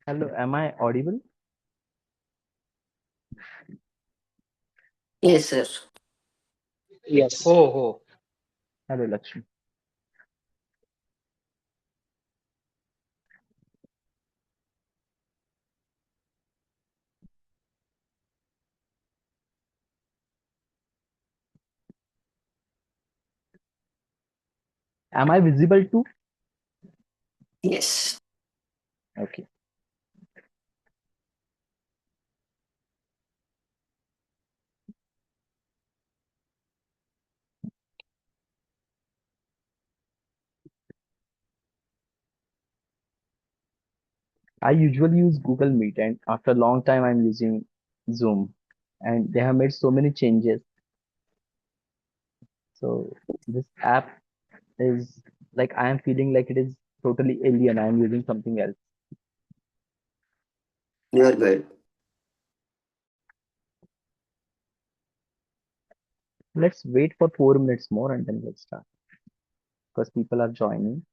Hello, am I audible? Yes, sir. Yes. Oh, oh. Hello, Lakshmi. Am I visible too? Yes. Okay. I usually use Google Meet, and after a long time, I'm using Zoom, and they have made so many changes. So this app is like I am feeling like it is totally alien. I am using something else. You are good. Let's wait for 4 minutes more, and then let's start because people are joining.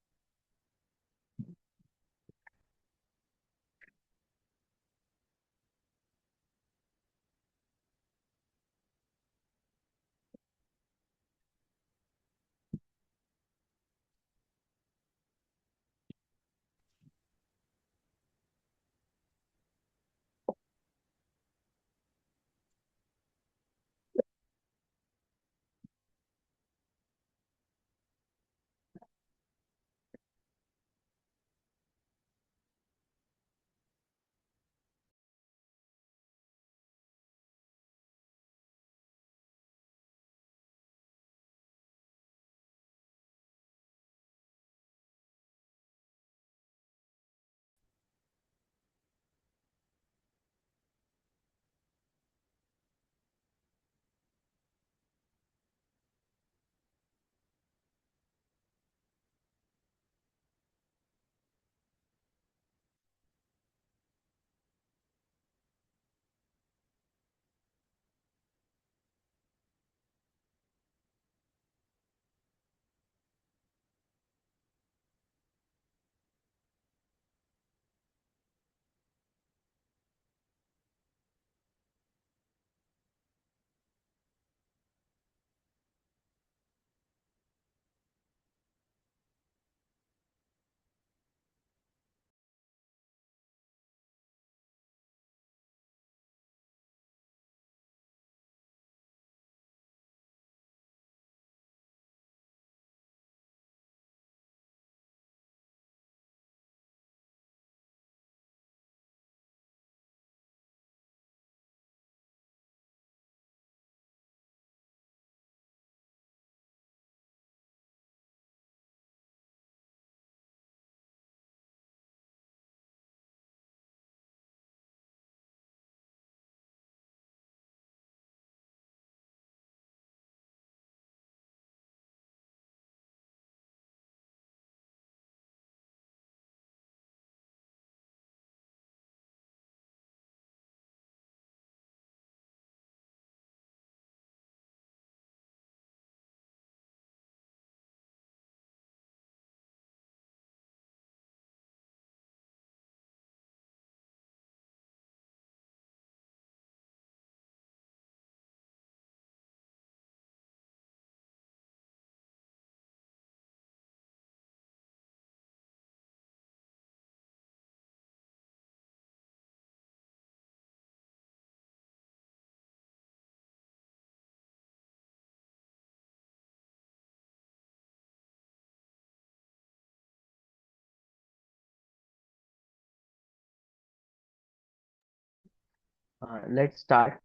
Let's start.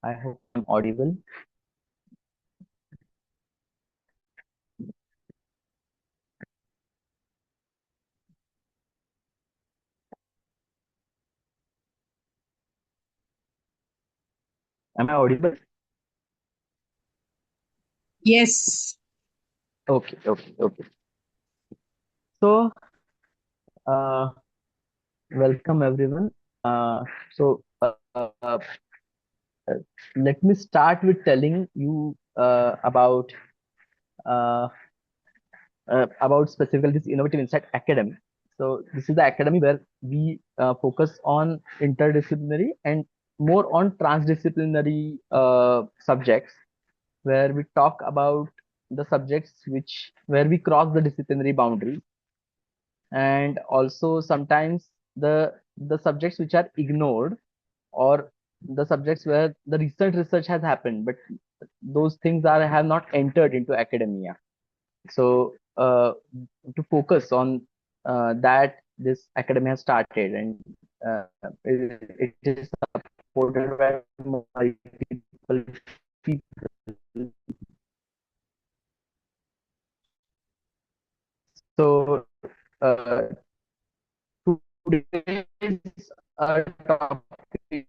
I hope I'm audible. Am I audible? Yes. Okay, okay, okay. So, uh, welcome everyone. Uh, so, uh, let me start with telling you uh, about specifically this innovative insight academy. So this is the academy where we focus on interdisciplinary and more on transdisciplinary subjects, where we talk about the subjects which where we cross the disciplinary boundaries, and also sometimes the subjects which are ignored, or the subjects where the recent research has happened but those things are have not entered into academia. So to focus on that, this academy has started, and it is supported by multiple people. So today's topic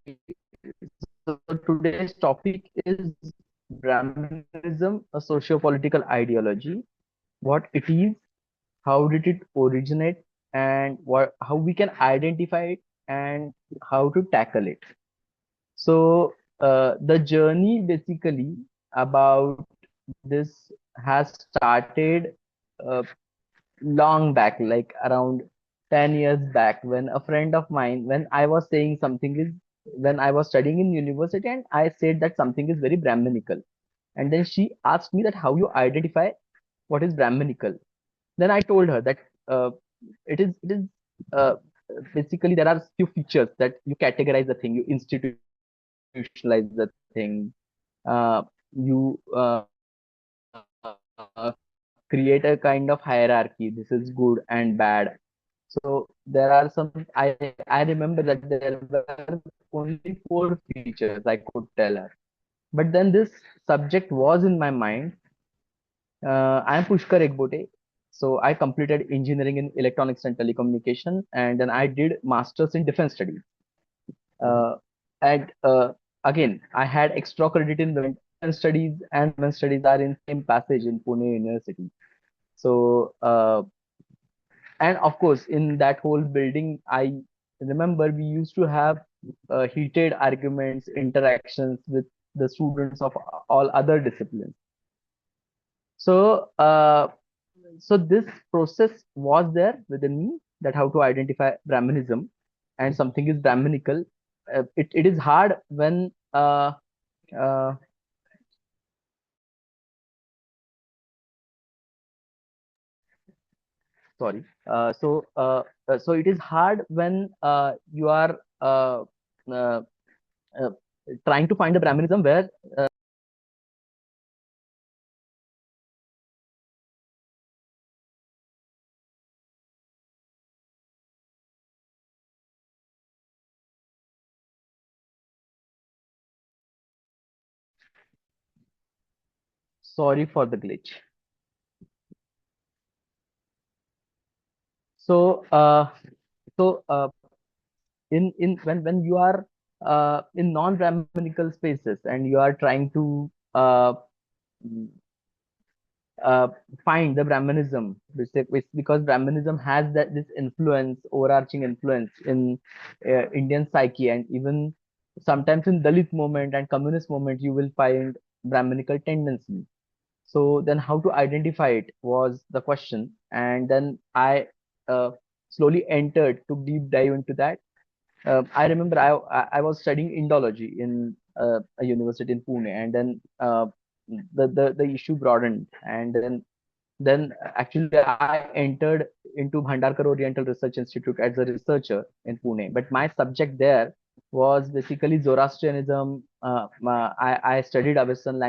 so today's topic is Brahminism, a socio-political ideology, what it is, how did it originate, and how we can identify it, and how to tackle it. So the journey basically about this has started uh, long back, like around 10 years back, when a friend of mine, when I was saying something is, when I was studying in university and I said that something is very Brahminical. And then she asked me that how you identify what is Brahminical. Then I told her that uh, it is uh, basically there are few features that you categorize the thing, you institutionalize the thing, you create a kind of hierarchy. This is good and bad. So there are some. I remember that there were only four features I could tell her. But then this subject was in my mind. I am Pushkar Ekbote. So I completed engineering in electronics and telecommunication, and then I did masters in defense studies. Uh, and again, I had extra credit in defense studies, and defense studies are in same passage in Pune University. So and of course, in that whole building, I remember we used to have heated arguments, interactions with the students of all other disciplines. So so this process was there within me, that how to identify Brahminism and something is Brahminical. It is hard when uh, sorry. So it is hard when you are uh, uh, trying to find a Brahminism where sorry for the glitch. So so in when you are in non-Brahminical spaces and you are trying to uh, find the Brahmanism, because Brahmanism has that this influence, overarching influence in Indian psyche, and even sometimes in Dalit movement and communist movement, you will find Brahminical tendency. So then, how to identify it was the question, and then I uh, slowly entered, took deep dive into that. I remember I was studying Indology in a university in Pune, and then the issue broadened, and then actually I entered into Bhandarkar Oriental Research Institute as a researcher in Pune. But my subject there was basically Zoroastrianism. I studied Avestan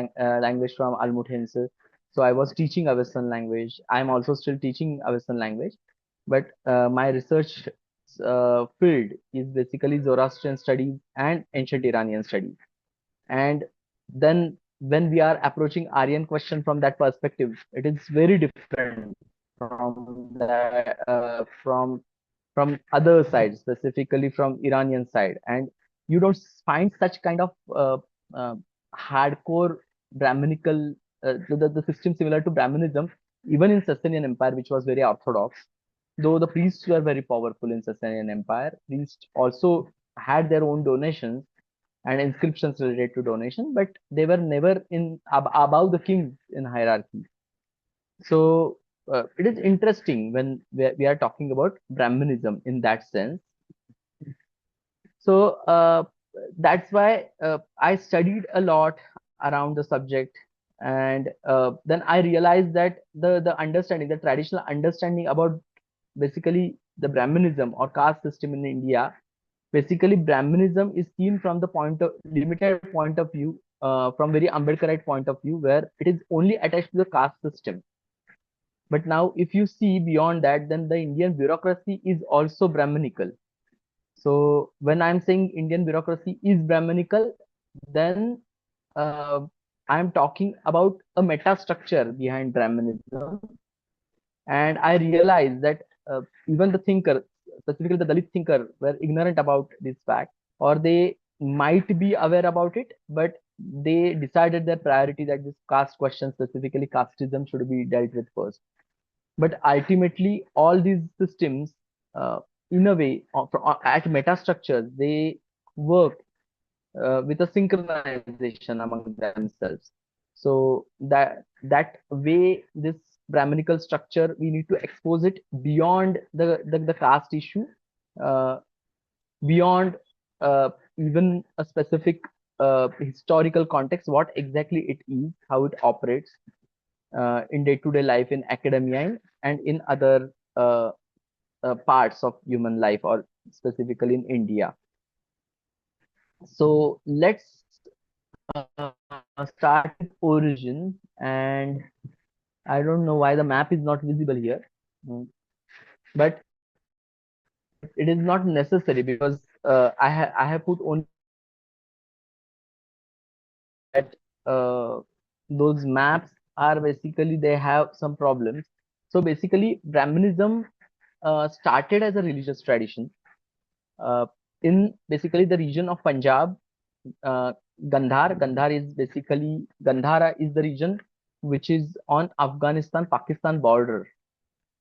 language from Almuthense. So I was teaching Avestan language. I'm also still teaching Avestan language. But my research field is basically Zoroastrian studies and ancient Iranian studies. And then when we are approaching Aryan question from that perspective, it is very different from the from other sides, specifically from Iranian side. And you don't find such kind of uh, hardcore Brahminical the system similar to Brahminism, even in Sasanian Empire, which was very orthodox. Though the priests were very powerful in Sasanian Empire, priests also had their own donations and inscriptions related to donation, but they were never in above the kings in hierarchy. So it is interesting when we are talking about Brahminism in that sense. So that's why I studied a lot around the subject, and then I realized that the understanding, the traditional understanding about basically the Brahminism or caste system in India. Basically, Brahminism is seen from the limited point of view, from very Ambedkarite point of view, where it is only attached to the caste system. But now, if you see beyond that, then the Indian bureaucracy is also Brahminical. So when I'm saying Indian bureaucracy is Brahminical, then uh, I'm talking about a meta structure behind Brahminism, and I realized that even the thinker, specifically the Dalit thinker, were ignorant about this fact, or they might be aware about it, but they decided their priority that this caste question, specifically casteism, should be dealt with first. But ultimately, all these systems, uh, in a way, at meta structures, they work with a synchronization among themselves. So that way, this Brahminical structure, we need to expose it beyond the caste issue, uh, beyond even a specific historical context, what exactly it is, how it operates in day-to-day life, in academia, and in other parts of human life, or specifically in India. So let's start with origin, and I don't know why the map is not visible here. Mm. But it is not necessary, because I have put only that those maps are basically, they have some problems. So basically, Brahminism started as a religious tradition uh, in basically the region of Punjab. uh, Gandhar is basically, Gandhara is the region which is on Afghanistan-Pakistan border.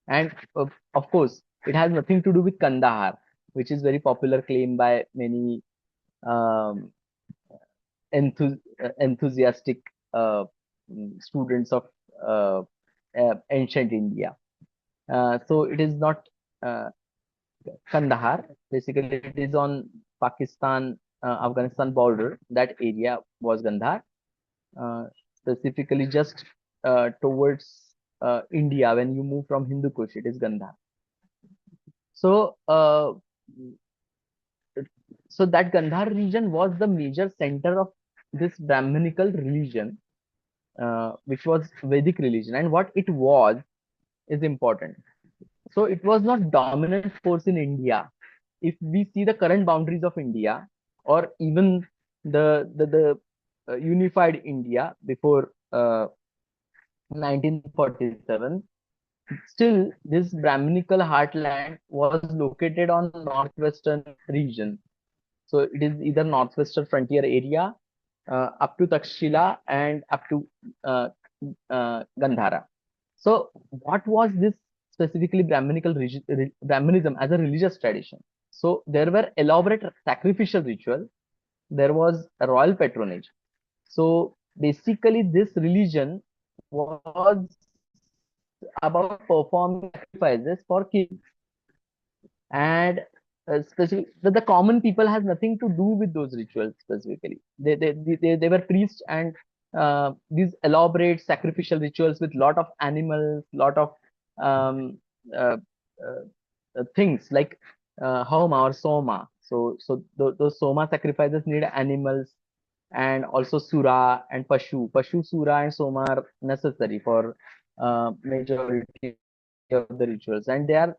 And of course, it has nothing to do with Kandahar, which is very popular claim by many um, enthusiastic uh, students of uh, ancient India. So it is not uh, Kandahar. Basically, it is on Pakistan-Afghanistan border. That area was Gandhar, uh, specifically just towards India. When you move from Hindu Kush, it is Gandhar. So, so that Gandhar region was the major center of this Brahminical religion, which was Vedic religion, and what it was is important. So it was not dominant force in India. If we see the current boundaries of India, or even the unified India before 1947, still this Brahminical heartland was located on northwestern region. So it is either northwestern frontier area up to Takshila and up to uh, Gandhara. So what was this specifically Brahminism as a religious tradition? So there were elaborate sacrificial ritual. There was a royal patronage. So basically, this religion was about performing sacrifices for kings, and the common people has nothing to do with those rituals. Specifically, they were priests, and these elaborate sacrificial rituals with lot of animals, lot of um, uh, things like homa or soma. So those soma sacrifices need animals, and also sura and pashu, sura and soma are necessary for majority of the rituals, and they are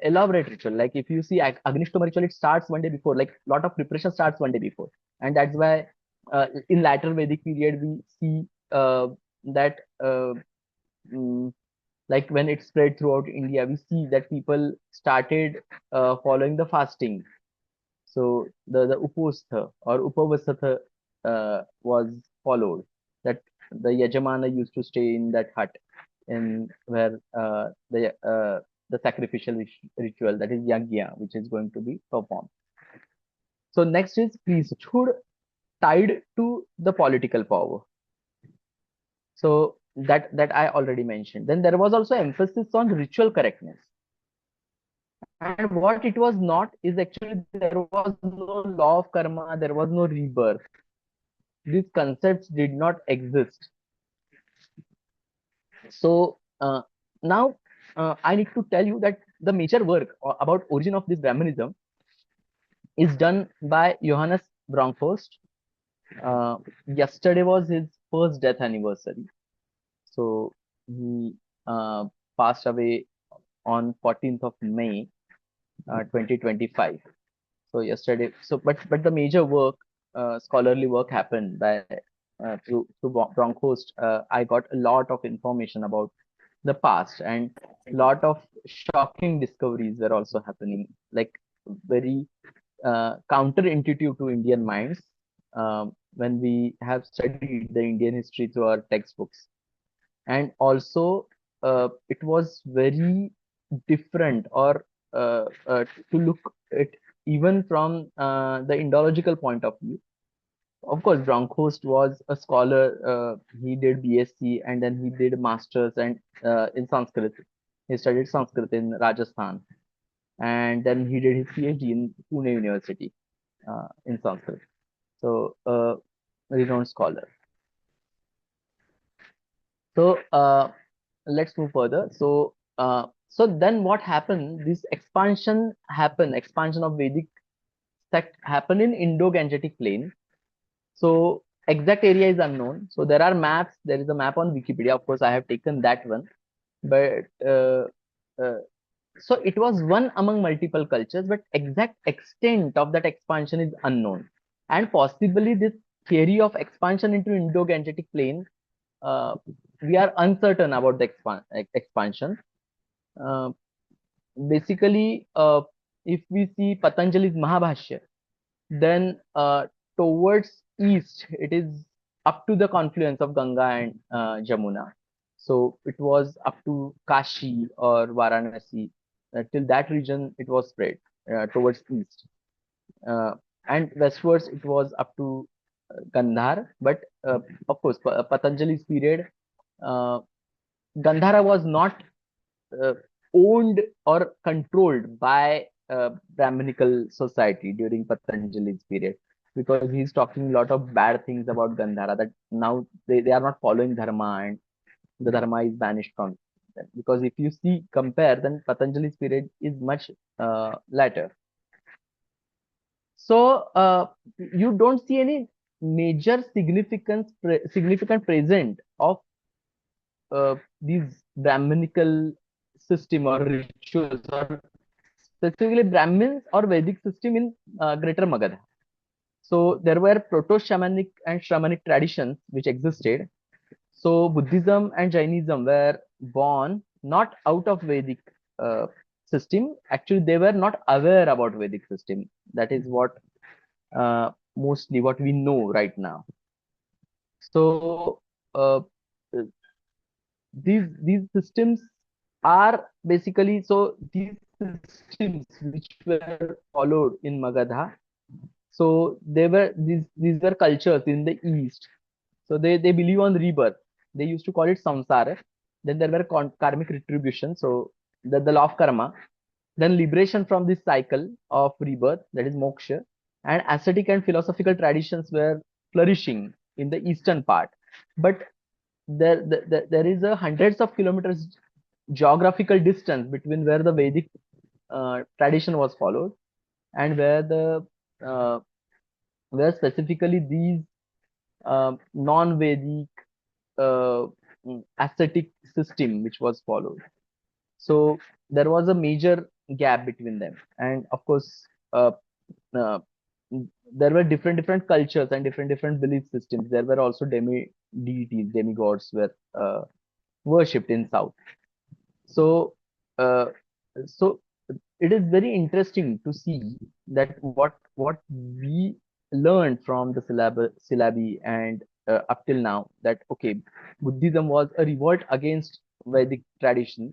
elaborate ritual. Like if you see Agnishtoma ritual, it starts one day before, like lot of preparation starts one day before. And that's why in later Vedic period we see that mm, like when it spread throughout India, we see that people started following the fasting. So the upostha or upavasatha was followed. That the Yajamana used to stay in that hut, in where the sacrificial ritual, that is yagya, which is going to be performed. So next is priesthood tied to the political power. So that I already mentioned. Then there was also emphasis on ritual correctness. And what it was not is actually there was no law of karma, there was no rebirth. These concepts did not exist. So now I need to tell you that the major work about origin of this Brahminism is done by Johannes Bronkhorst. Uh, Yesterday was his first death anniversary. So he uh, passed away on 14th of May, 2025. So yesterday, but the major work, scholarly work happened by through Bronkhorst. I got a lot of information about the past, and lot of shocking discoveries were also happening, like very counterintuitive to Indian minds, when we have studied the Indian history through our textbooks. And also it was very different, or to look at even from the ideological point of view. Of course, Bronkhorst was a scholar. He did BSc and then he did masters and in Sanskrit. He studied Sanskrit in Rajasthan, and then he did his PhD in Pune University in Sanskrit. So renowned scholar. So let's move further. So then what happened? This expansion of Vedic sect happened in Indo-Gangetic plain. So exact area is unknown. So there are maps. There is a map on Wikipedia. Of course, I have taken that one. But uh, so it was one among multiple cultures, but exact extent of that expansion is unknown. And possibly this theory of expansion into Indo-Gangetic plain, uh, we are uncertain about the expansion. Uh, Basically, if we see Patanjali's Mahabhashya, then towards east, it is up to the confluence of Ganga and Jamuna. So it was up to Kashi or Varanasi. Till that region, it was spread towards east. Uh, and westwards, it was up to Gandhar. But of course, Patanjali's period, uh, Gandhara was not uh, owned or controlled by Brahminical society during Patanjali's period, because he's talking a lot of bad things about Gandhara, that now they are not following dharma and the dharma is banished from them. Because if you see compare, then Patanjali's period is much later. So you don't see any major significant present of these Brahminical system or rituals, or specifically Brahmins or Vedic system in Greater Magadha. So there were proto-shamanic and shamanic traditions which existed. So Buddhism and Jainism were born not out of Vedic uh, system. Actually, they were not aware about Vedic system. That is what mostly what we know right now. So uh, these systems are basically, so these systems which were followed in Magadha, so they were these were cultures in the east. So they believe on rebirth. They used to call it samsara. Then there were karmic retribution, so the law of karma. Then liberation from this cycle of rebirth, that is moksha. And ascetic and philosophical traditions were flourishing in the eastern part. But there is a hundreds of kilometers geographical distance between where the Vedic tradition was followed and uh, where specifically these non-Vedic uh, ascetic system which was followed. So there was a major gap between them, and of course, uh, there were different cultures and different belief systems. There were also deities, demigods were worshipped in South. So, uh, so it is very interesting to see that what we learned from the syllabi and up till now, that okay, Buddhism was a revolt against Vedic tradition,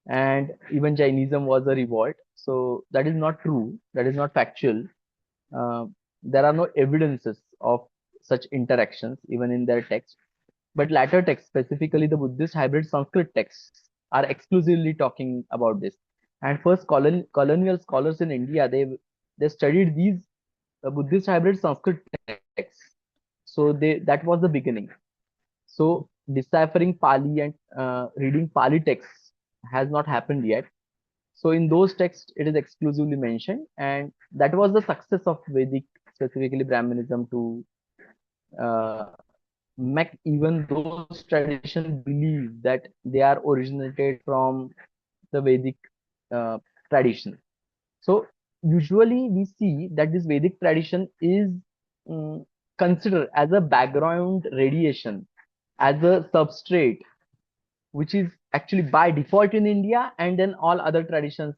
and even Jainism was a revolt. So that is not true. That is not factual. Uh, there are no evidences of such interactions even in their text. but later texts, specifically the Buddhist hybrid Sanskrit texts, are exclusively talking about this. And first colonial scholars in India, they studied these Buddhist hybrid Sanskrit texts. So that was the beginning. So deciphering Pali and reading Pali texts has not happened yet. So in those texts, it is exclusively mentioned, and that was the success of Vedic, specifically Brahminism, to uh, make even those traditions believe that they are originated from the Vedic uh, tradition. So usually we see that this Vedic tradition is um, considered as a background radiation, as a substrate, which is actually by default in India, and then all other traditions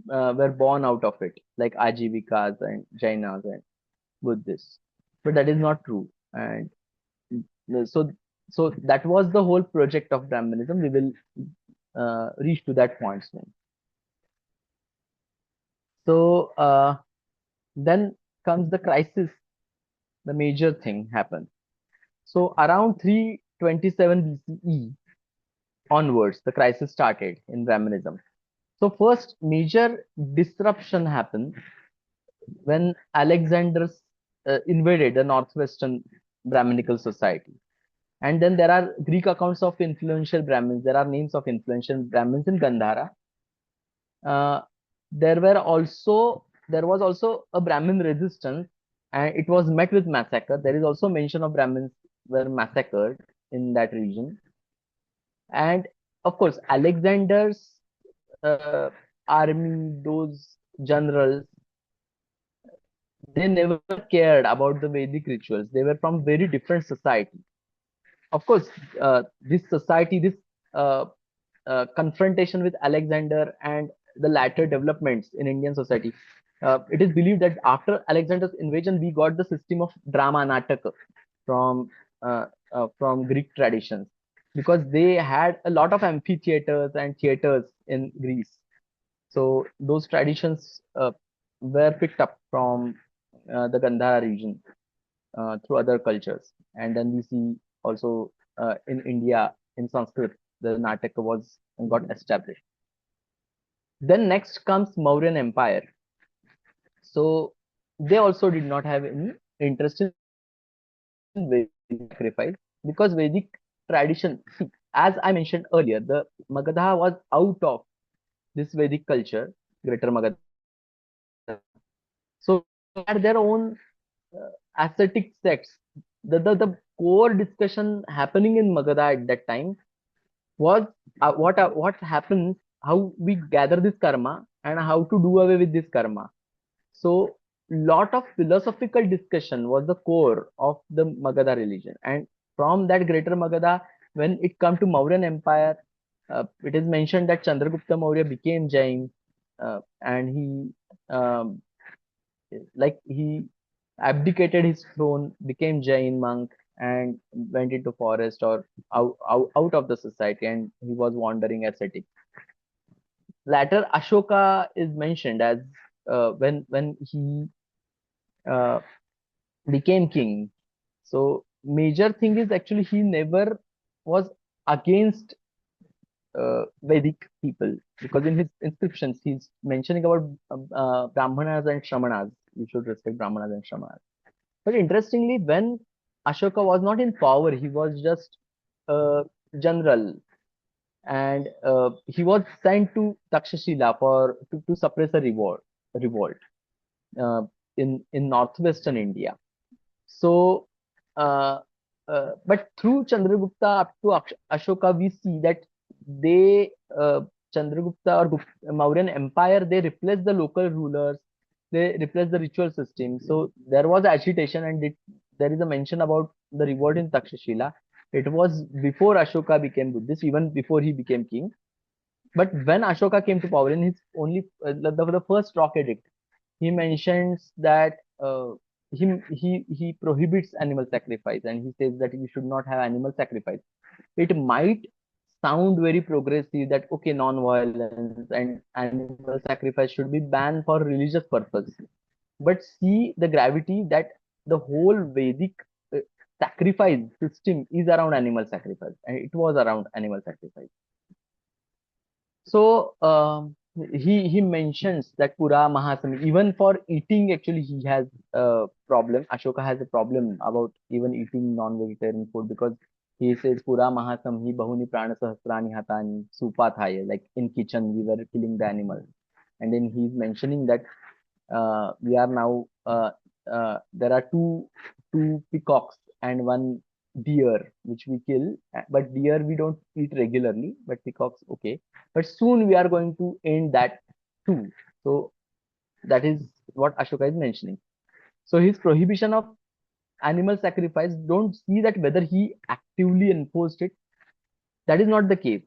were born out of it, like Ajivikas and Jainas and Buddhists. But that is not true. And so, so that was the whole project of Brahmanism. We will reach to that point soon. So then comes the crisis. The major thing happened. So around 327 BCE onwards, the crisis started in Brahmanism. So first major disruption happened when Alexander invaded the northwestern Brahminical society. And then there are Greek accounts of influential Brahmins. There are names of influential Brahmins in Gandhara. Uh, there was also a Brahmin resistance, and it was met with massacre. There is also mention of Brahmins were massacred in that region. And of course, Alexander's uh, army, those generals, they never cared about the Vedic rituals. They were from very different society. Of course, this uh, confrontation with Alexander and the latter developments in Indian society, it is believed that after Alexander's invasion, we got the system of drama nataka from from Greek traditions, because they had a lot of amphitheaters and theaters in Greece. So those traditions were picked up from the Gandhara region through other cultures. And then we see also in India, in Sanskrit, the Nataka was got established. Then next comes Mauryan Empire. So they also did not have any interest in Vedic sacrifice, because Vedic tradition, see, as I mentioned earlier, the Magadha was out of this Vedic culture, Greater Magadha. So they had their own ascetic sects. The core discussion happening in Magadha at that time was what happens, how we gather this karma and how to do away with this karma. So lot of philosophical discussion was the core of the Magadha religion, and from that Greater Magadha, when it come to Mauryan Empire, it is mentioned that Chandragupta Maurya became Jain, and he abdicated his throne, became Jain monk, and went into forest or out of the society, and he was wandering ascetic. Later, Ashoka is mentioned as when he uh, became king. So major thing is actually he never was against Vedic people, because in his inscriptions he's mentioning about Brahmanas and Shramanas. You should respect Brahmanas and Shramanas. But interestingly, when Ashoka was not in power, he was just a general, and he was sent to Takshashila to suppress a revolt uh, in northwestern India. So, uh, but through Chandragupta up to Ashoka, we see that they Chandragupta or Mauryan Empire, they replaced the local rulers, they replaced the ritual system. So there was agitation, and there is a mention about the revolt in Takshashila. It was before Ashoka became Buddhist, even before he became king. But when Ashoka came to power, in his only the first rock edict, he mentions that he prohibits animal sacrifice, and he says that you should not have animal sacrifice. It might sound very progressive that okay, non-violence and animal sacrifice should be banned for religious purpose, but see the gravity that the whole Vedic sacrifice system is around animal sacrifice, and it was around animal sacrifice. So he mentions that Pura Mahasami, even for eating, actually he has a problem. Ashoka has a problem about even eating non-vegetarian food, because he says Pura Mahasami Bahuni Prana Sahasrani Hatani Supathaye, like in kitchen we were killing the animals. And then he's mentioning that we are now there are two peacocks and one deer which we kill, but deer we don't eat regularly, but peacocks okay. But soon we are going to end that too. So that is what Ashoka is mentioning. So his prohibition of animal sacrifice, don't see that whether he actively enforced it. That is not the case.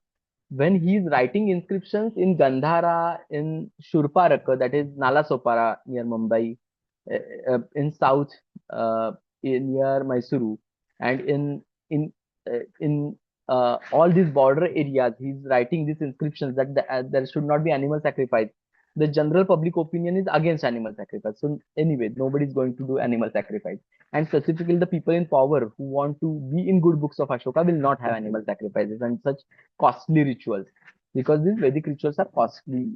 When he is writing inscriptions in Gandhara, in Shurparaka, that is Nalasopara near Mumbai, in south, near Mysuru, and in all these border areas, he's writing these inscriptions that there should not be animal sacrifice. The general public opinion is against animal sacrifice. So anyway, nobody is going to do animal sacrifice. And specifically, the people in power who want to be in good books of Ashoka will not have animal sacrifices and such costly rituals, because these Vedic rituals are costly.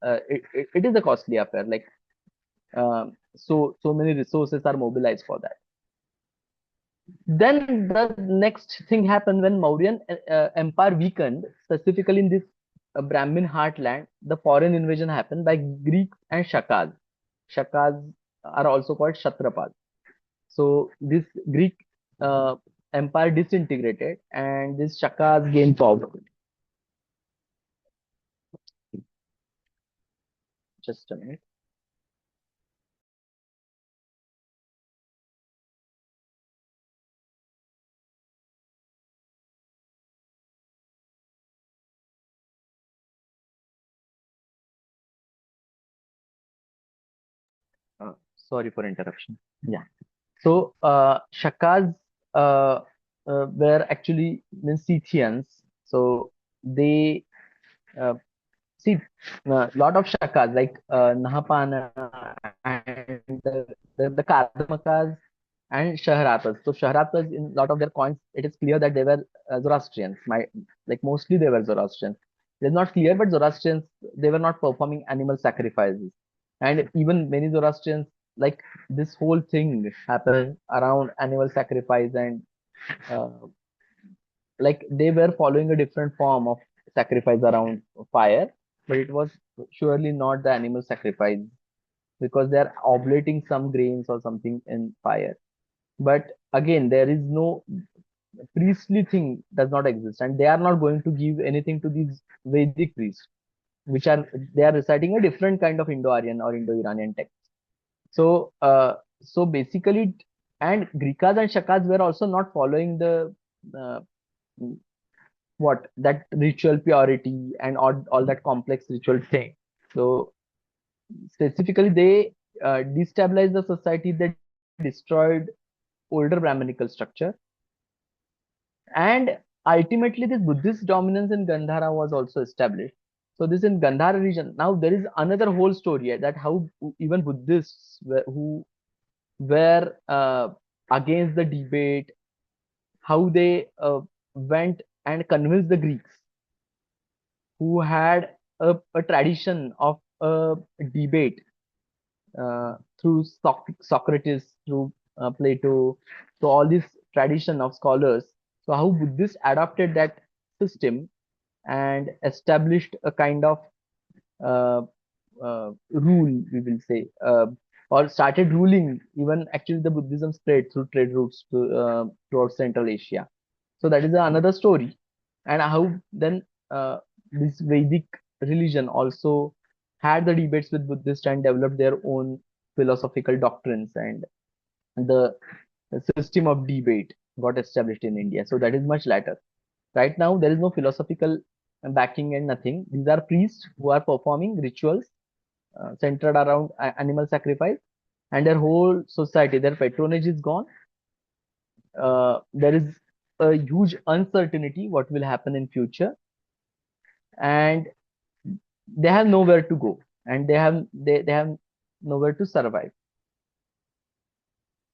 It is a costly affair. Like so many resources are mobilized for that. Then the next thing happened when Mauryan Empire weakened, specifically in this Brahmin heartland. The foreign invasion happened by Greeks and Shakas. Shakas are also called Kshatrapas. So this Greek uh, empire disintegrated, and these Shakas gained power. Just a minute. Sorry for interruption. Yeah. So Shakas were actually means Scythians. So they see a lot of Shakas like Nahapana and the Kadamakas and Shahratas. So Shahratas, in a lot of their coins, it is clear that they were Zoroastrians. Like mostly they were Zoroastrians. It is not clear, but Zoroastrians, they were not performing animal sacrifices. And even many Zoroastrians, like this whole thing happened around animal sacrifice, and uh, like they were following a different form of sacrifice around fire, but it was surely not the animal sacrifice, because they are oblating some grains or something in fire. But again, there is no priestly thing, does not exist, and they are not going to give anything to these Vedic priests, which are they are reciting a different kind of Indo-Aryan or Indo-Iranian text. So so basically, and Grikas and Shakas were also not following the uh, what that ritual purity and all that complex ritual thing. So specifically, they destabilized the society, they destroyed older Brahminical structure, and ultimately this Buddhist dominance in Gandhara was also established. So this in Gandhara region. Now there is another whole story that how even Buddhists who were against the debate, how they went and convinced the Greeks, who had a tradition of a debate through Socrates, through Plato, so all this tradition of scholars. So how Buddhists adopted that system and established a kind of uh, rule, we will say, or started ruling. Even actually, the Buddhism spread through trade routes throughout Central Asia. So that is another story, and how then this Vedic religion also had the debates with Buddhists and developed their own philosophical doctrines, and the system of debate got established in India. So that is much later. Right now, there is no philosophical backing and nothing. These are priests who are performing rituals centered around animal sacrifice, and their whole society, their patronage is gone. There is a huge uncertainty what will happen in future, and they have nowhere to go, and they have nowhere to survive.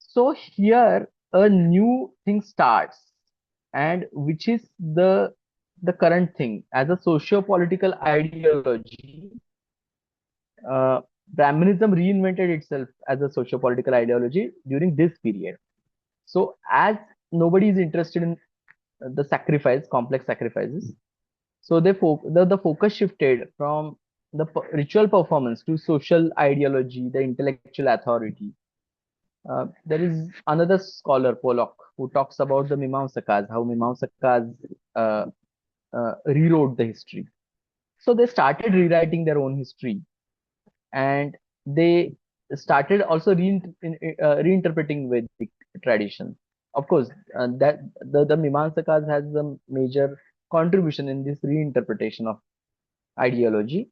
So here a new thing starts, and which is the current thing as a socio-political ideology. uh, Brahminism reinvented itself as a socio-political ideology during this period. So as nobody is interested in the sacrifice, complex sacrifices, so the focus shifted from the ritual performance to social ideology, the intellectual authority. There is another scholar, Pollock, who talks about the Mimamsakas, how Mimamsakas uh, rewrote the history. So they started rewriting their own history, and they started also reinterpreting Vedic tradition. Of course, that the Mimamsakas has a major contribution in this reinterpretation of ideology.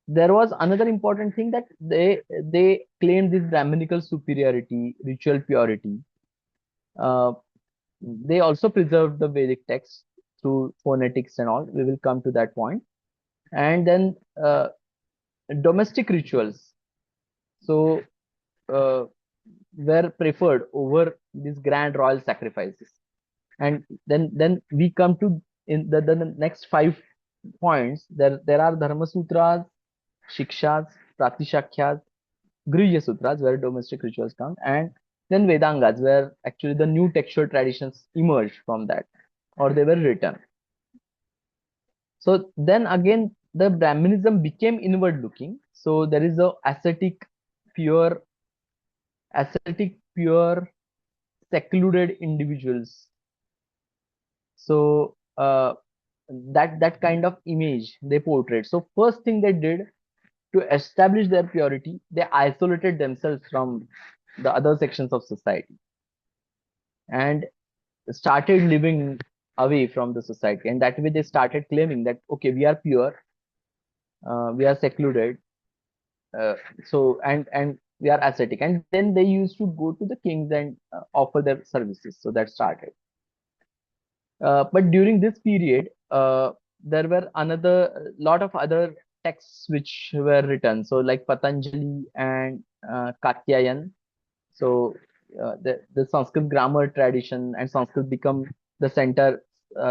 There was another important thing that they claimed this Brahminical superiority, ritual purity. Uh, they also preserved the Vedic text through phonetics and all. We will come to that point. And then domestic rituals, so were preferred over these grand royal sacrifices. And then we come to in the next 5 points. There are Dharma Sutras, Shikshas, Pratishakyas, Grihya Sutras, where domestic rituals count, and then Vedangas, where actually the new textual traditions emerged from that, or they were written. So then again, the Brahminism became inward looking. So there is a pure, pure, secluded individuals. So that kind of image they portrayed. So first thing they did to establish their purity, they isolated themselves from the other sections of society and started living away from the society. And that way they started claiming that, okay, we are pure, we are secluded, uh, so and we are ascetic. And then they used to go to the kings and offer their services. So that started. But during this period, there were another lot of other texts which were written. So like Patanjali and Katyayan. So the Sanskrit grammar tradition and Sanskrit become the center.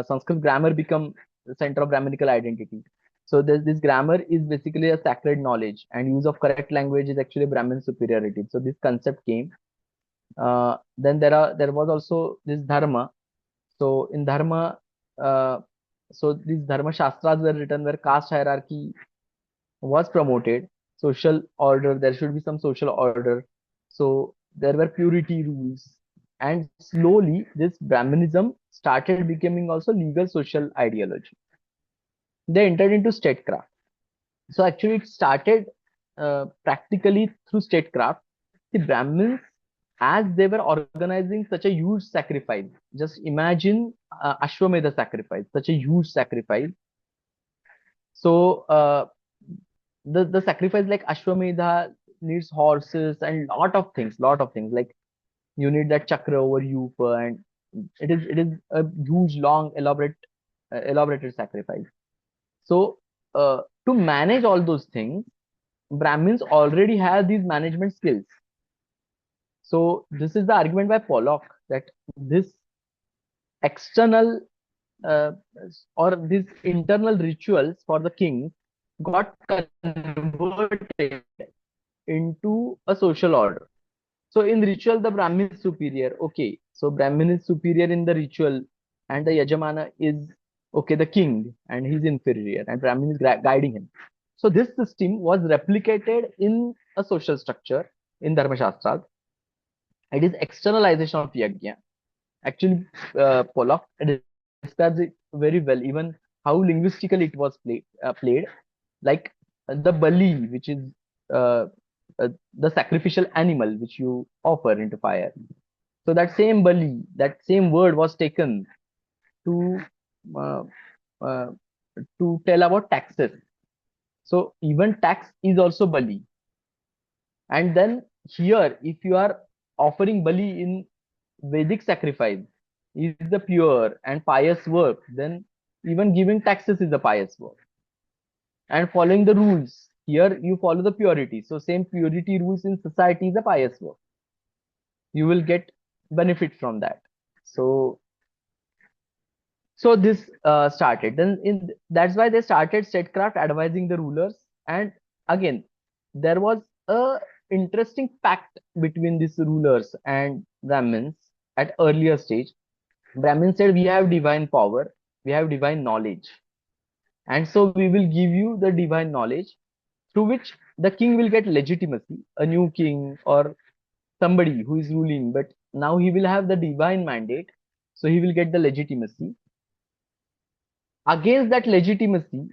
Sanskrit grammar become the center of Brahminical identity. So this grammar is basically a sacred knowledge, and use of correct language is actually Brahmin superiority. So this concept came. Then there was also this dharma. So in dharma, uh, so these dharma shastras were written where caste hierarchy was promoted, social order. There should be some social order. So there were purity rules, and slowly this Brahminism started becoming also legal social ideology. They entered into statecraft. So actually, it started practically through statecraft. The Brahmins, as they were organizing such a huge sacrifice, just imagine Ashwamedha sacrifice, such a huge sacrifice. So the sacrifice like Ashwamedha needs horses and lot of things. Like you need that chakra over you, and it is a huge, long, elaborated sacrifice. So to manage all those things, Brahmins already have these management skills. So this is the argument by Pollock that this external uh, or these internal rituals for the king got converted into a social order. So in ritual, the Brahmin is superior. Okay, so Brahmin is superior in the ritual, and the Yajamana is okay, the king, and he's inferior, and Brahmin is guiding him. So this system was replicated in a social structure in Dharma Shastras. It is externalization of yajna. Actually, Pollock describes it very well, even how linguistically it was played. Like the bali, which is uh, the sacrificial animal which you offer into fire. So that same bali, that same word was taken to uh, uh, tell about taxes. So even tax is also bali. And then here, if you are offering bali in Vedic sacrifice is the pure and pious work, then even giving taxes is a pious work. And following the rules, here you follow the purity. So same purity rules in society is a pious work. You will get benefit from that. So this started. Then that's why they started statecraft advising the rulers. And again, there was a interesting pact between these rulers and Brahmins at earlier stage. Brahmins said, we have divine power, we have divine knowledge, and so we will give you the divine knowledge through which the king will get legitimacy, a new king or somebody who is ruling, but now he will have the divine mandate, so he will get the legitimacy. Against that legitimacy,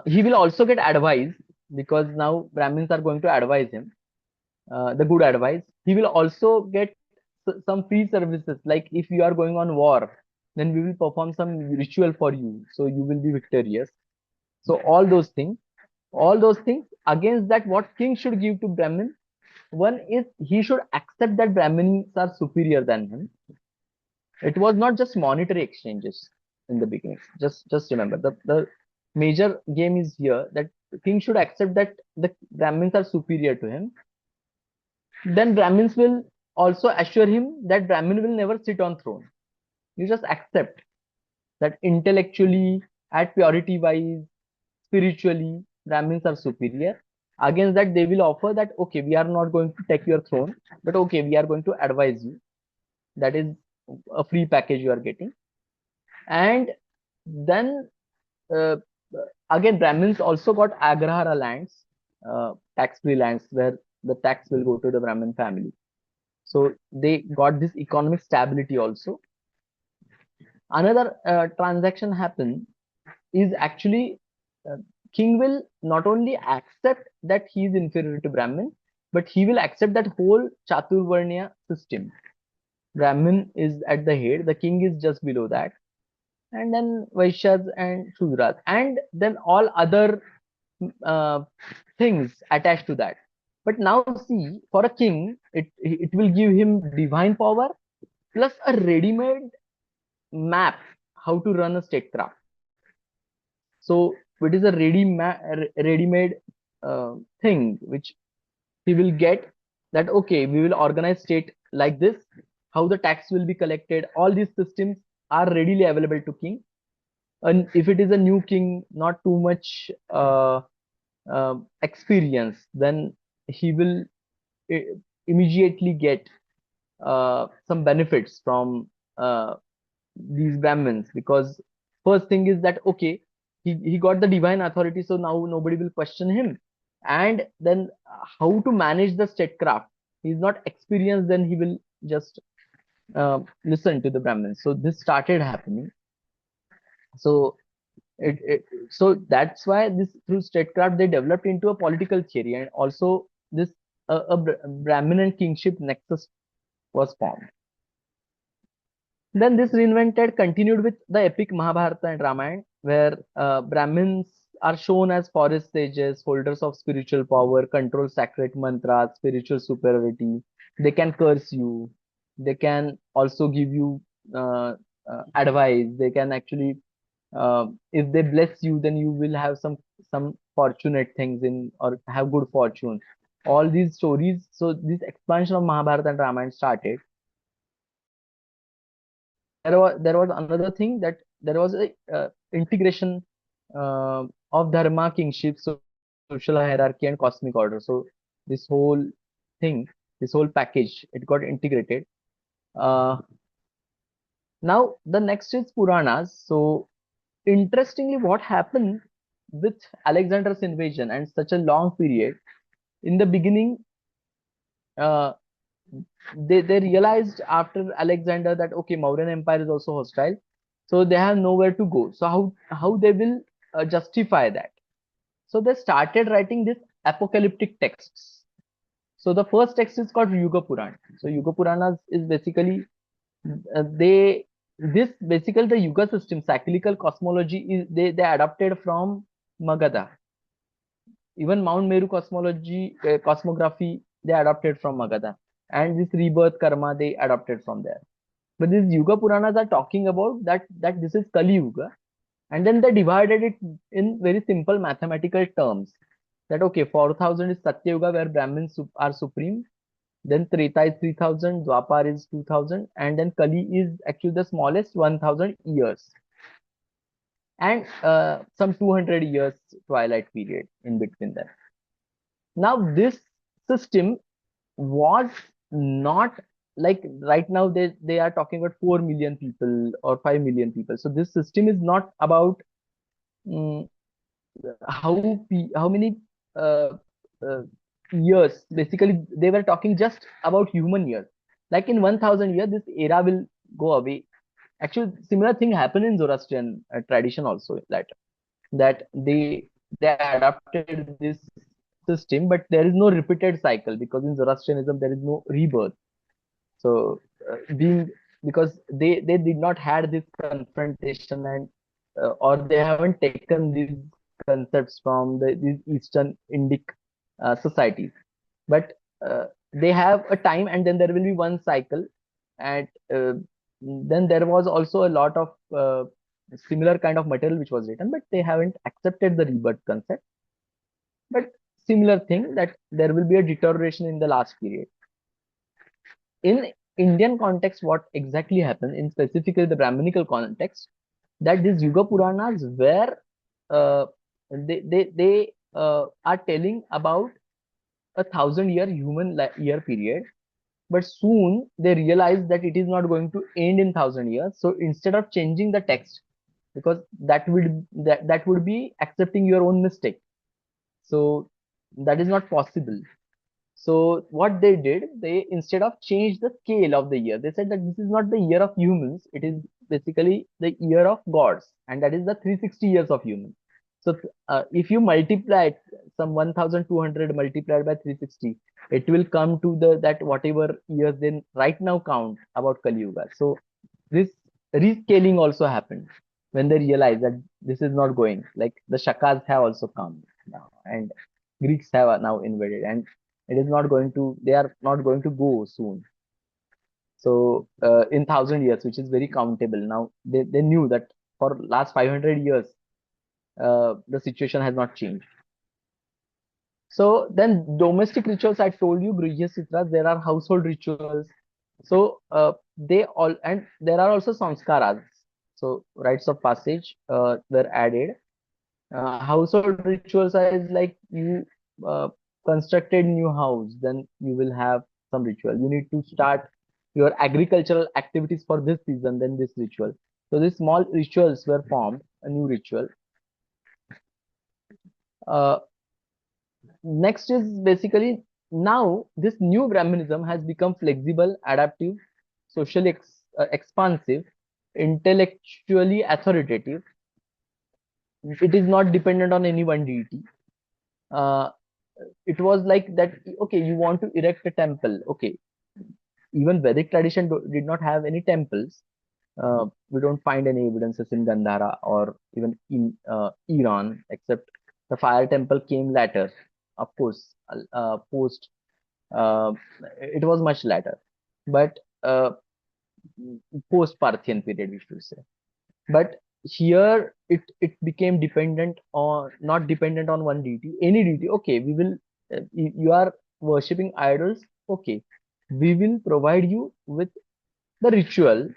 he will also get advice, because now Brahmins are going to advise him, the good advice. He will also get some free services, like if you are going on war, then we will perform some ritual for you, so you will be victorious. So all those things. Against that, what king should give to Brahmin? One is he should accept that Brahmins are superior than him. It was not just monetary exchanges in the beginning. Just remember, the major game is here, that the king should accept that the Brahmins are superior to him. Then Brahmins will also assure him that Brahmin will never sit on throne. You just accept that intellectually, at purity wise, spiritually, Brahmins are superior. Against that, they will offer that, okay, we are not going to take your throne, but okay, we are going to advise you. That is a free package you are getting. And then uh, again, Brahmins also got agrahara lands, tax-free lands, where the tax will go to the Brahmin family. So they got this economic stability also. Another transaction happen is actually, uh, king will not only accept that he is inferior to Brahmin, but he will accept that whole Chaturvarnya system. Brahmin is at the head, the king is just below that, and then Vaishyas and Shudras, and then all other uh, things attached to that. But now see, for a king, it will give him divine power plus a ready-made map how to run a statecraft. So it is a ready-made thing which he will get, that okay, we will organize state like this, how the tax will be collected. All these systems are readily available to king. And if it is a new king, not too much experience, then he will i- immediately get some benefits from these Brahmins, because first thing is that okay, he got the divine authority, so now nobody will question him. And then how to manage the statecraft, he's not experienced, then he will just listen to the Brahmins. So this started happening. So so that's why this, through statecraft, they developed into a political theory, and also this Brahmin and kingship nexus was formed. Then this reinvented continued with the epic Mahabharata and Ramayana, where Brahmins are shown as forest sages, holders of spiritual power, control sacred mantras, spiritual superiority. They can curse you. They can also give you advice. They can actually, if they bless you, then you will have some fortunate things in, or have good fortune. All these stories. So this expansion of Mahabharata and Ramayana started. There was another thing, that there was a integration of dharma, kingship, social hierarchy, and cosmic order. So this whole thing, this whole package, it got integrated. Uh, Now the next is Puranas. So interestingly, what happened with Alexander's invasion and such a long period? In the beginning, uh, they realized after Alexander that okay, Mauryan Empire is also hostile, so they have nowhere to go. So how they will justify that? So they started writing these apocalyptic texts. So the first text is called Yuga Puran. So Yuga Puranas is basically, they this basically the Yuga system, cyclical cosmology, is they adapted from Magadha. Even Mount Meru cosmology, cosmography, they adopted from Magadha, and this rebirth karma they adopted from there. But these Yuga Puranas are talking about that this is Kali Yuga, and then they divided it in very simple mathematical terms. That okay, 4000 is Satya Yuga, where Brahmins are supreme. Then Treta is 3000, Dwapar is 2000, and then Kali is actually the smallest, 1000 years, and some 200 years twilight period in between them. Now this system was not like right now they are talking about 4 million people or 5 million people. So this system is not about mm, how many uh, uh, years. Basically they were talking just about human years, like in 1000 years this era will go away. Actually similar thing happened in Zoroastrian tradition also, that they adapted this system, but there is no repeated cycle because in Zoroastrianism there is no rebirth. So being because they did not had this confrontation, and or they haven't taken these concepts from these Eastern Indic societies, but they have a time and then there will be one cycle. And then there was also a lot of similar kind of material which was written, but they haven't accepted the rebirth concept. But similar thing that there will be a deterioration in the last period. In Indian context, what exactly happened in specifically the Brahminical context, that these Yuga Puranas were uh, they are telling about 1000 year human year period, but soon they realized that it is not going to end in 1000 years. So instead of changing the text, because that would be accepting your own mistake, so that is not possible. So what they did, they instead of change the scale of the year, they said that this is not the year of humans, it is basically the year of gods, and that is the 360 years of humans. So if you multiply it, some 1200 multiplied by 360, it will come to the that whatever years then right now count about Kali Yuga. So this rescaling also happened when they realized that this is not going, like the Shakas have also come now, and Greeks have now invaded, and it is not going to, they are not going to go soon. So in 1000 years, which is very countable now, they knew that for last 500 years the situation has not changed. So then domestic rituals, I told you, Grihya Sutras, there are household rituals. So they all, and there are also samskaras. So rites of passage were added. Household rituals is like you uh, constructed new house, then you will have some ritual. You need to start your agricultural activities for this season, then this ritual. So these small rituals were formed, a new ritual. Uh, Next is basically now this new Brahminism has become flexible, adaptive, socially expansive, intellectually authoritative. It is not dependent on any one deity. Uh, it was like that, okay, you want to erect a temple, okay, even Vedic tradition did not have any temples. We don't find any evidences in Gandhara or even in Iran, except the fire temple came later, of course, post, uh, it was much later, but post Parthian period we should say. But here it became dependent on, not dependent on one deity, any deity. Okay, we will, you are worshipping idols, okay, we will provide you with the ritual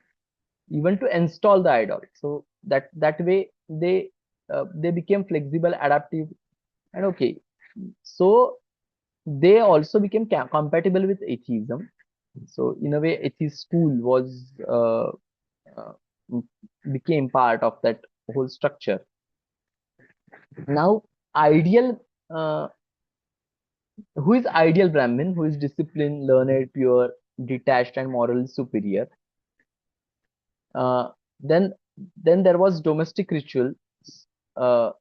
even to install the idol. So that way they became flexible, adaptive, and okay, so they also became compatible with atheism. So in a way atheist school was uh, became part of that whole structure. Now, ideal, who is ideal Brahmin? Who is disciplined, learned, pure, detached, and morally superior? Uh, then, then there was domestic rituals. Uh,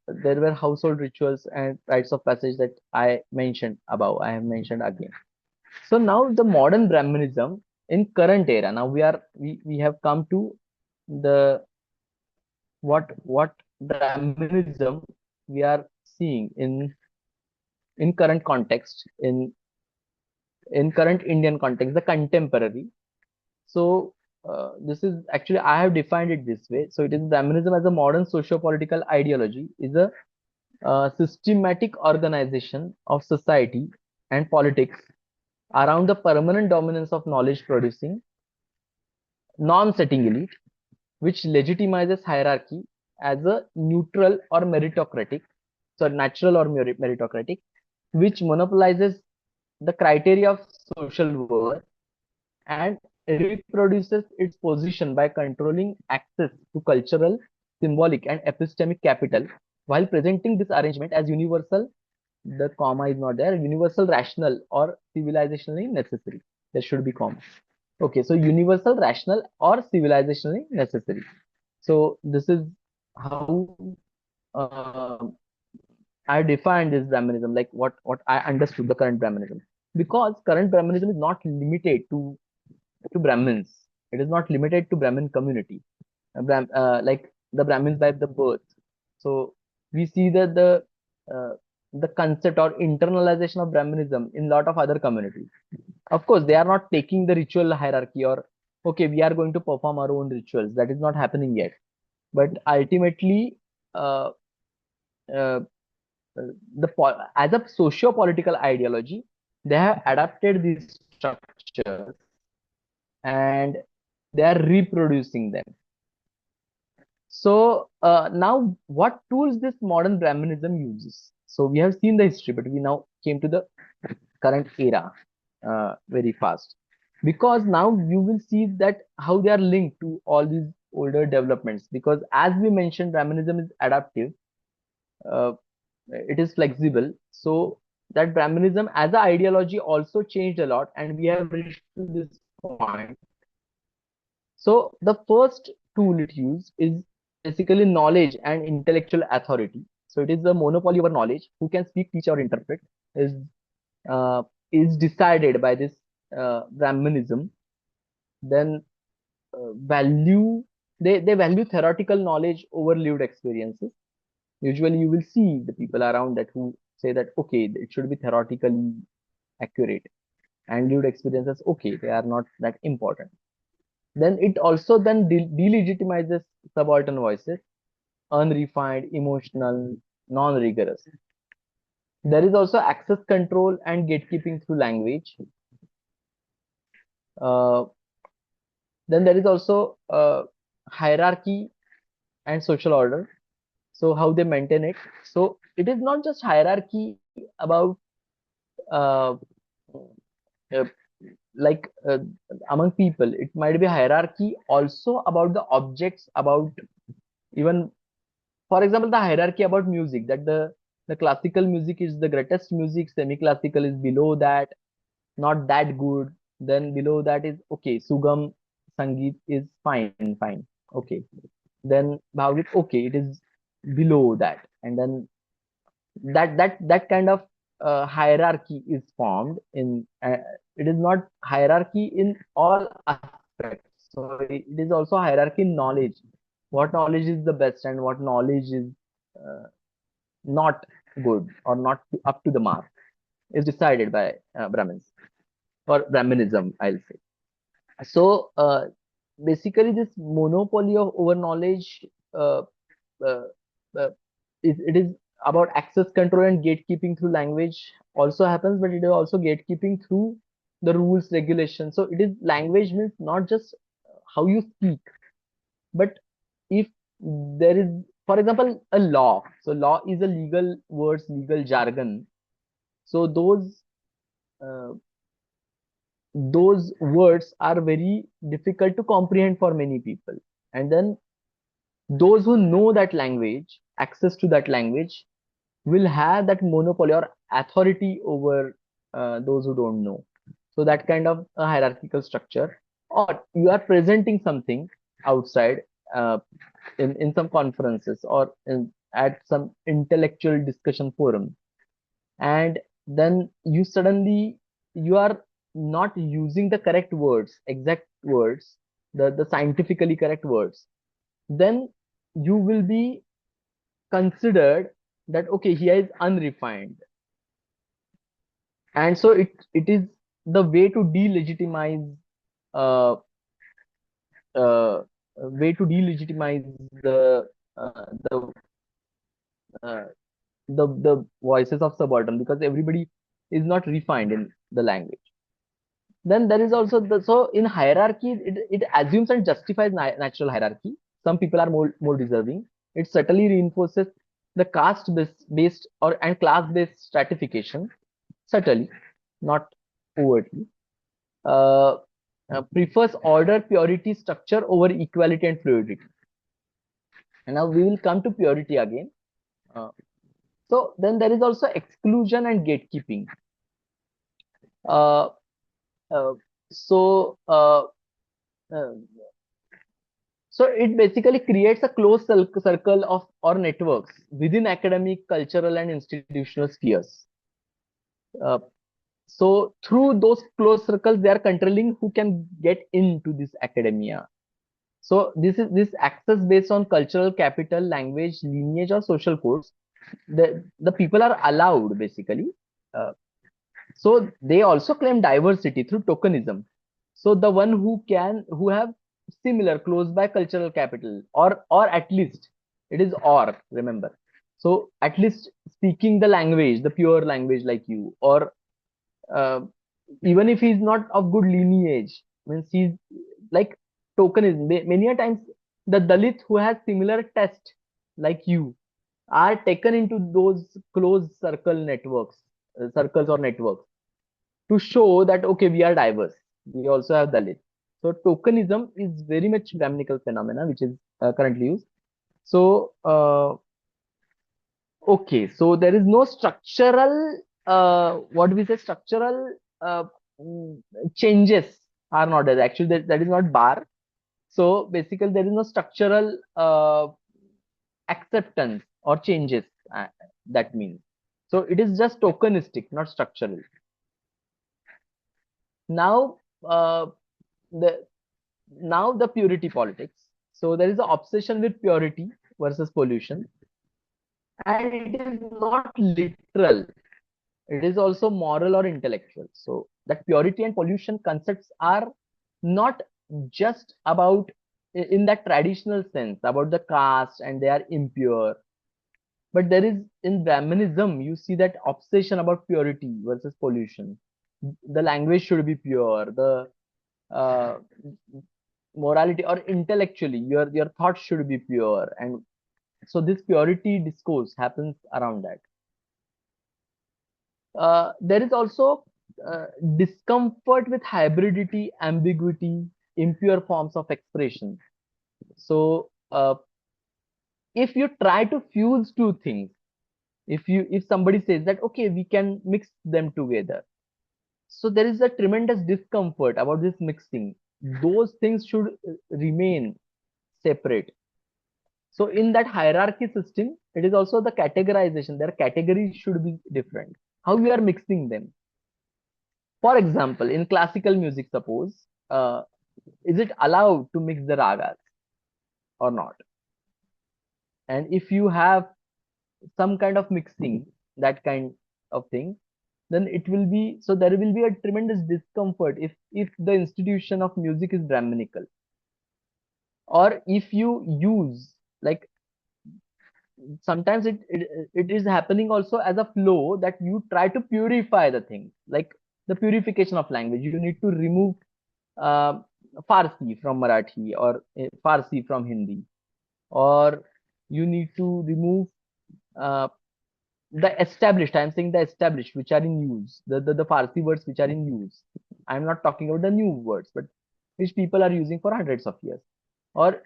there were household rituals and rites of passage that I mentioned above. I have mentioned again. So now the modern Brahminism in current era. Now we have come to the what Brahminism we are seeing in current context, in current Indian context, the contemporary. So this is actually, I have defined it this way. So it is Brahminism as a modern socio-political ideology is a systematic organization of society and politics around the permanent dominance of knowledge producing, norm setting elite, which legitimizes hierarchy as a neutral or meritocratic, so natural or meritocratic, which monopolizes the criteria of social worth and reproduces its position by controlling access to cultural, symbolic, and epistemic capital, while presenting this arrangement as universal. The comma is not there. Universal, rational, or civilizationally necessary. There should be comma. Okay, so universal, rational, or civilizationally necessary. So this is how uh, I defined this Brahminism, like what I understood the current Brahminism. Because current Brahminism is not limited to Brahmins. It is not limited to Brahmin community. Like the Brahmins by the birth. So we see that the concept or internalization of Brahminism in lot of other communities. Of course, they are not taking the ritual hierarchy or okay, we are going to perform our own rituals. That is not happening yet. But ultimately, uh, uh, as a socio-political ideology, they have adapted these structures and they are reproducing them. So now, what tools this modern Brahminism uses? So we have seen the history, but we now came to the current era very fast, because now you will see that how they are linked to all these older developments. Because as we mentioned, Brahminism is adaptive, uh, it is flexible. So that Brahminism as an ideology also changed a lot, and we have reached to this point. So the first tool it used is basically knowledge and intellectual authority. So it is the monopoly over knowledge. Who can speak, teach, or interpret is uh, is decided by this Brahminism. Then value they value theoretical knowledge over lived experiences. Usually, you will see the people around that who say that okay, it should be theoretically accurate, and lived experiences okay, they are not that important. Then it also then delegitimizes subaltern voices, unrefined, emotional, non-rigorous. There is also access control and gatekeeping through language. Uh, then there is also hierarchy and social order. So how they maintain it. So it is not just hierarchy about uh, uh, like among people. It might be hierarchy also about the objects, about even, for example, the hierarchy about music, that the classical music is the greatest music, semi-classical is below that, not that good. Then below that is okay, Sugam Sangeet is fine, okay. Then Bhagavad, okay, it is below that, and then that kind of hierarchy is formed in. It is not hierarchy in all aspects. So it is also hierarchy in knowledge. What knowledge is the best, and what knowledge is uh, not good or not up to the mark, is decided by Brahmins or Brahminism, I'll say. So basically, this monopoly of over knowledge, uh, uh, uh, it is about access control and gatekeeping through language also happens, but it is also gatekeeping through the rules, regulations. So it is language means not just how you speak, but if there is, for example, a law. So law is a legal words, legal jargon. So uh, those words are very difficult to comprehend for many people. And then those who know that language, access to that language, will have that monopoly or authority over those who don't know. So that kind of a hierarchical structure. Or you are presenting something outside uh, in some conferences or at some intellectual discussion forum, and then you are not using the correct words, exact words, the scientifically correct words. Then you will be considered that okay, he is unrefined. And so it is the way to delegitimize uh, way to delegitimize the uh, the uh, the voices of subaltern, because everybody is not refined in the language. Then there is also so in hierarchy, it assumes and justifies natural hierarchy. Some people are more deserving. It certainly reinforces the caste based or and class based stratification. Certainly, not overtly. Uh, Prefers order, purity, structure over equality and fluidity. And now we will come to purity again. Uh, so then there is also exclusion and gatekeeping. Uh, uh, so uh, So it basically creates a closed circle of or networks within academic, cultural, and institutional spheres. Uh, so through those closed circles, they are controlling who can get into this academia. So this access based on cultural capital, language, lineage, or social codes. The people are allowed basically. Uh, So they also claim diversity through tokenism. So the one who have similar close by cultural capital, or at least it is or remember. So at least speaking the language, the pure language like you, or uh, even if he's not of good lineage, means he's like tokenism. Many a times the Dalit who has similar test like you are taken into those closed circles or networks to show that okay, we are diverse. We also have Dalit. So tokenism is very much Brahminical phenomena which is currently used. So okay, so there is no structural what do we say structural uh, mm, changes are not there. Actually, that is not bar. So basically, there is no structural acceptance or changes. That means so it is just tokenistic, not structural. Now the the purity politics. So there is an obsession with purity versus pollution, and it is not literal. It is also moral or intellectual. So that purity and pollution concepts are not just about in that traditional sense about the caste and they are impure, but there is in Brahminism you see that obsession about purity versus pollution. The language should be pure. The uh, morality or intellectually your thoughts should be pure, and so this purity discourse happens around that. There is also uh, discomfort with hybridity, ambiguity, impure forms of expression. So if you try to fuse two things, if somebody says that okay, we can mix them together, so there is a tremendous discomfort about this mixing. Those things should remain separate. So in that hierarchy system, it is also the categorization. Their categories should be different. How you are mixing them. For example, in classical music, suppose, is it allowed to mix the ragas or not? And if you have some kind of mixing, that kind of thing, then it will be so there will be a tremendous discomfort if the institution of music is Brahminical, or if you use like sometimes it is happening also as a flow that you try to purify the thing, like the purification of language. You need to remove uh, Farsi from Marathi, or Farsi from Hindi, or you need to remove uh, the established. I'm saying the established which are in use, the Farsi words which are in use. I'm not talking about the new words, but which people are using for hundreds of years. Or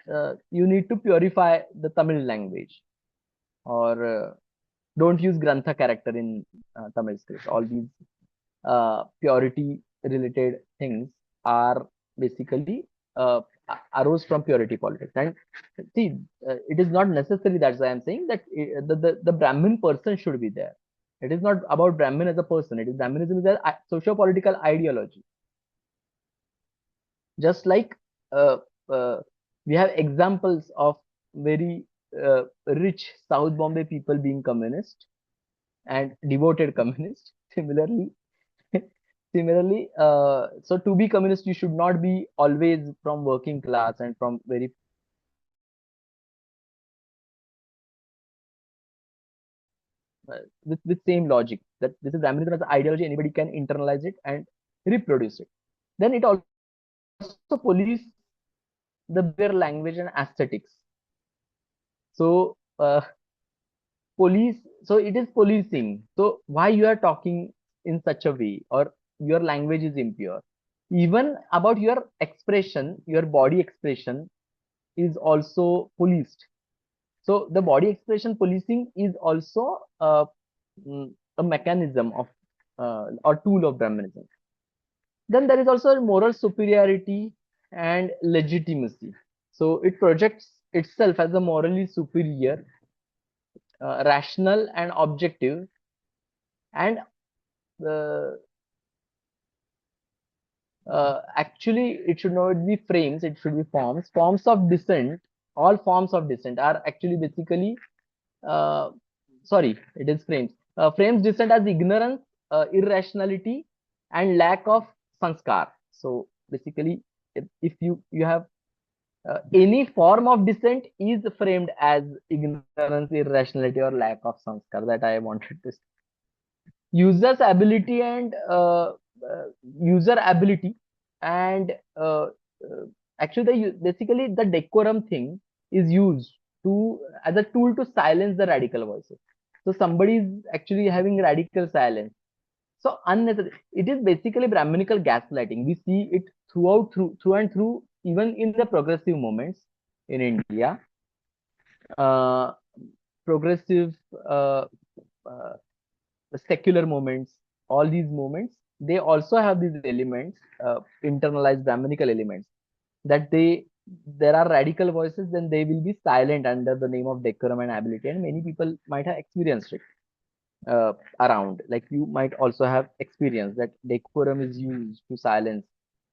you need to purify the Tamil language, or don't use grantha character in Tamil script. All these purity related things are basically arose from purity politics. And see, it is not necessary. That's why I'm saying that the Brahmin person should be there. It is not about Brahmin as a person. It is Brahminism is a socio-political ideology. Just like uh, uh, we have examples of very rich South Bombay people being communist and devoted communist. Similarly, so to be communist, you should not be always from working class and from very with same logic that this is Brahminism as an ideology. Anybody can internalize it and reproduce it. Then it also police the behavior, language, and aesthetics. So police, so it is policing. So why you are talking in such a way, or your language is impure. Even about your expression, your body expression is also policed. So the body expression policing is also a mechanism of or tool of Brahminism. Then there is also moral superiority and legitimacy. So it projects itself as a morally superior, rational and objective, and uh, actually it should not be frames, it should be forms. Forms of dissent, all forms of dissent are actually basically uh, sorry, it is frames. Frames dissent as ignorance, irrationality, and lack of sanskar. So basically, if you have any form of dissent is framed as ignorance, irrationality, or lack of sanskar. That I wanted to say. Users ability and user ability and actually basically the decorum thing is used to as a tool to silence the radical voices. So somebody is actually having radical silence, so unnecessary. It is basically Brahminical gaslighting. We see it through and through, even in the progressive movements in India. Uh, Progressive, uh, uh, secular movements, all these movements, they also have these elements, internalized Brahminical elements, that there are radical voices, then they will be silent under the name of decorum and ability, and many people might have experienced it around. Like you might also have experienced that decorum is used to silence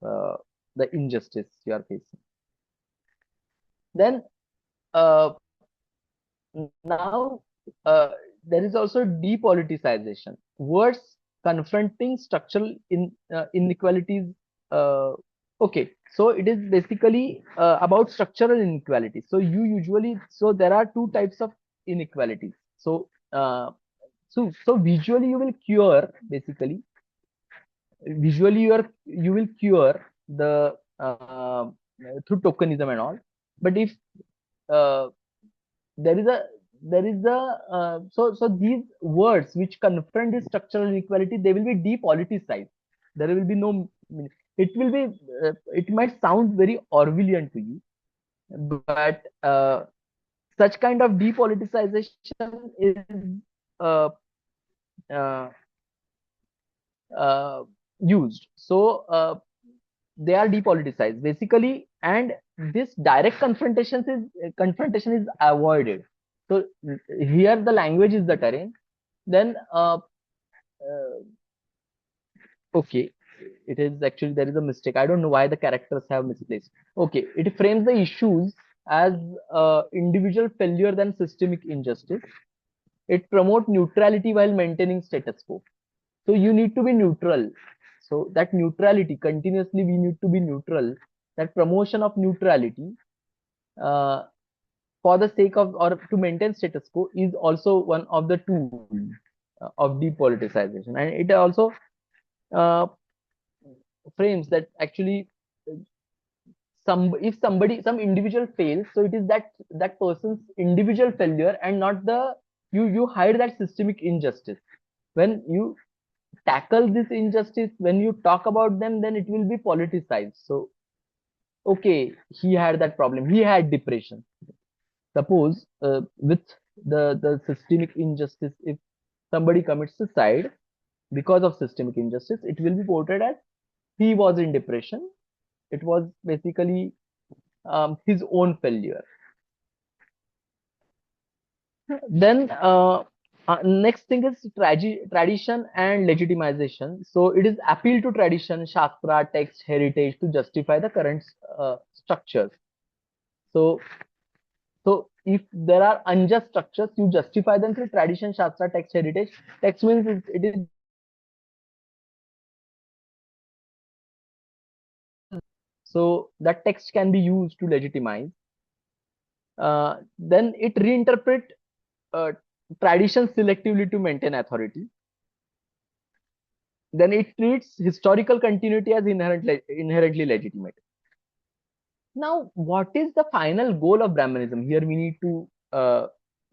uh, the injustice you are facing. Then uh, now there is also depoliticization. Words confronting structural inequalities. Uh, okay, so it is basically about structural inequality. So you usually, so there are two types of inequalities. So so visually you will cure, basically visually you will cure the through tokenism and all. But if uh, there is a so these words which confront this structural inequality, they will be depoliticized. There will be no, it will be it might sound very Orwellian to you, but such kind of depoliticization is uh, uh, uh, used. So they are depoliticized basically, and this direct confrontation is avoided. So here the language is the terrain. Then okay, it is actually, there is a mistake. I don't know why the characters have misplaced. Okay, it frames the issues as individual failure than systemic injustice. It promotes neutrality while maintaining status quo. So you need to be neutral. So that neutrality, continuously we need to be neutral. That promotion of neutrality uh, for the sake of, or to maintain status quo, is also one of the tools of depoliticization. And it also uh, frames that actually if some individual fails, so it is that person's individual failure, and not the, you hide that systemic injustice. When you tackle this injustice, when you talk about them, then it will be politicized. So okay, he had that problem, he had depression. Suppose with the systemic injustice, if somebody commits suicide because of systemic injustice, it will be portrayed as he was in depression. It was basically his own failure. Then next thing is tradition and legitimization. So it is appeal to tradition, shastra, text, heritage to justify the current structures. So so if there are unjust structures, you justify them through tradition, shastra, text, heritage. Text means it is, so that text can be used to legitimize. Then it reinterpret uh, tradition selectively to maintain authority. then it treats historical continuity as inherently legitimate. Now, what is the final goal of Brahmanism? Here we need to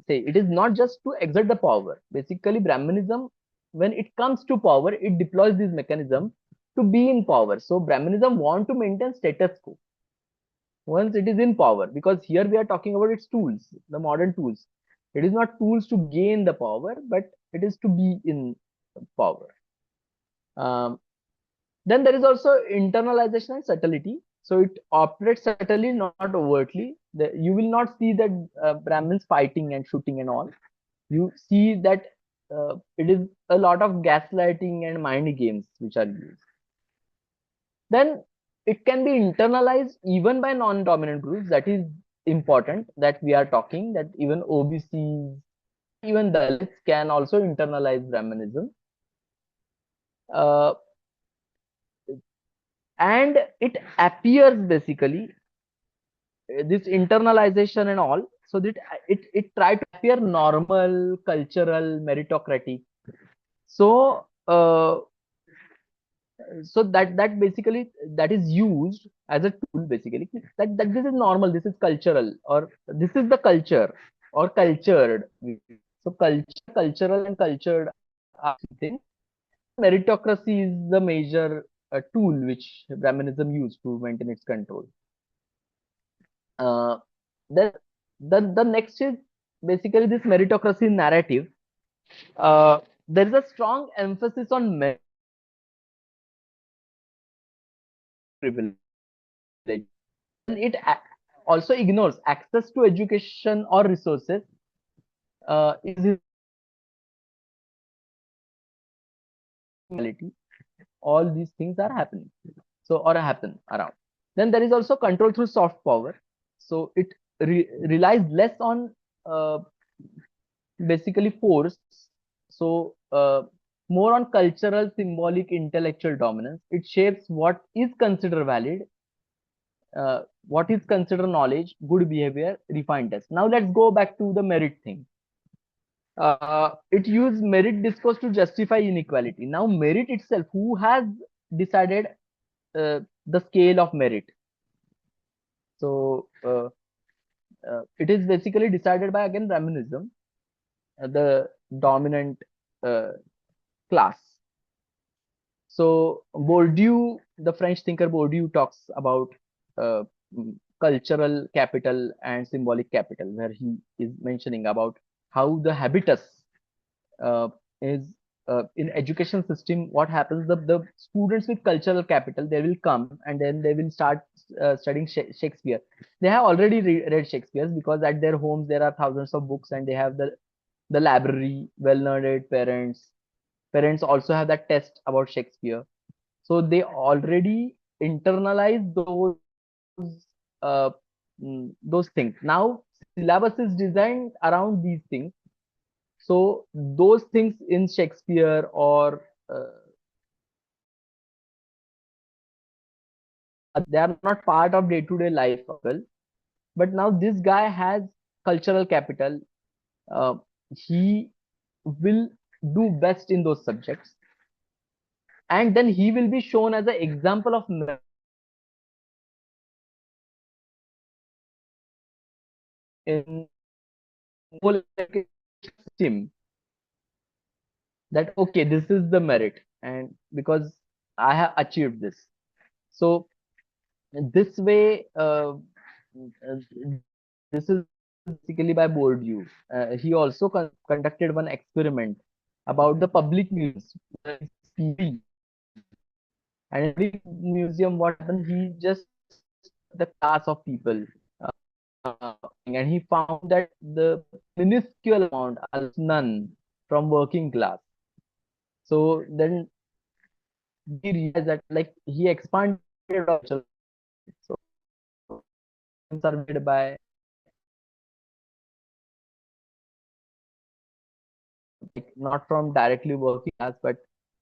say it is not just to exert the power. Basically, Brahmanism, when it comes to power, it deploys this mechanism to be in power. So Brahmanism want to maintain status quo once it is in power, because here we are talking about its tools, the modern tools. It is not tools to gain the power, but it is to be in power. Um, then there is also internalization and subtlety. So it operates subtly, not overtly. You will not see that Brahmins fighting and shooting and all. You see that it is a lot of gaslighting and mind games which are used. Then it can be internalized even by non-dominant groups. That is important, that we are talking that even OBCs, even Dalits can also internalize Brahmanism. Uh, and it appears basically this internalization and all, so that it try to appear normal, cultural, meritocratic. So that basically that is used as a tool, basically, that this is normal, this is cultural, or this is the culture, or cultured. So cultural and cultured are things. Meritocracy is the major tool which Brahmanism used to maintain its control. uh, then the next is basically this meritocracy narrative. There is a strong emphasis on merit privilege. And it also ignores access to education or resources. Is reality. All these things are happening. So, or happen around. Then there is also control through soft power. So it relies less on basically force. So more on cultural, symbolic, intellectual dominance. It shapes what is considered valid, what is considered knowledge, good behavior, refined test. Now let's go back to the merit thing. It used merit discourse to justify inequality. Now merit itself, who has decided the scale of merit? So it is basically decided by, again, Brahminism, the dominant uh, class. So Bourdieu, the French thinker Bourdieu, talks about uh, cultural capital and symbolic capital, where he is mentioning about how the habitus uh, is in education system. What happens? The students with cultural capital, they will come and then they will start studying Shakespeare. They have already read Shakespeare, because at their homes there are thousands of books, and they have the library, well-learned parents. Parents also have that test about Shakespeare, so they already internalize uh, those things. Now syllabus is designed around these things, so those things in Shakespeare or they are not part of day-to-day life of people. But now this guy has cultural capital. uh, he will do best in those subjects, and then he will be shown as an example of in whole system, that okay, this is the merit, and because I have achieved this. So this way, this is basically by Bourdieu. He also conducted one experiment about the public museums, and every museum, what happened, he just the class of people, and he found that the minuscule amount, almost none, from working class. So then he realized that, like, he expanded also. So are made by, like, not from directly working class, but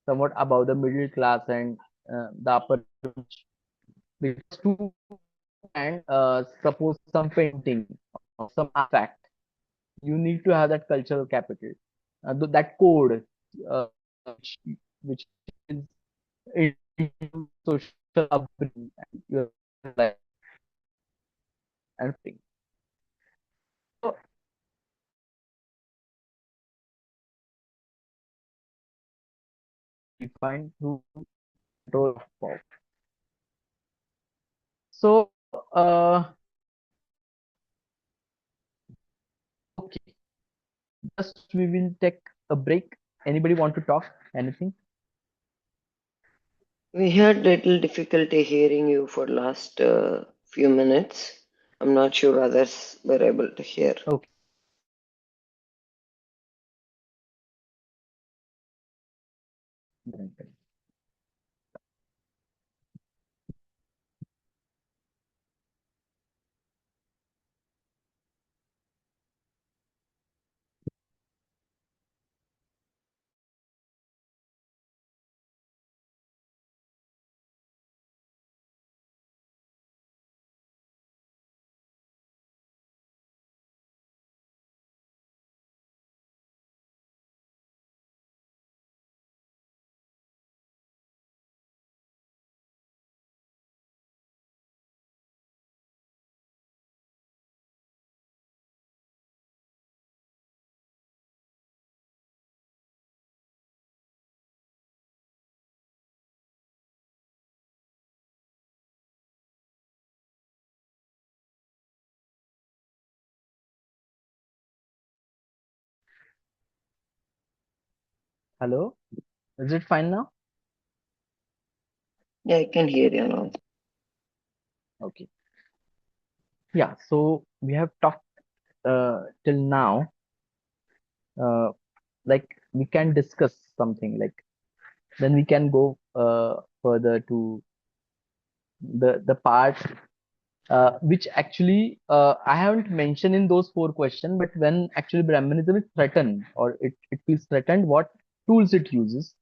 somewhat above the middle class and the upper range. Because to and suppose some painting or some artifact, you need to have that cultural capital, that code, uh, which, which is into social upbringing and your life and thing. So defined through control of power. So okay, just we will take a break. Anybody want to talk anything? We had little difficulty hearing you for last few minutes. I'm not sure others were able to hear. Okay. Hello, is it fine now? Yeah, I can hear you now. Okay. Yeah. So we have talked till now. Uh, like we can discuss something. Like then we can go further to the part which actually I haven't mentioned in those four questions, but when actually Brahminism is threatened or it feels threatened, what tools it uses.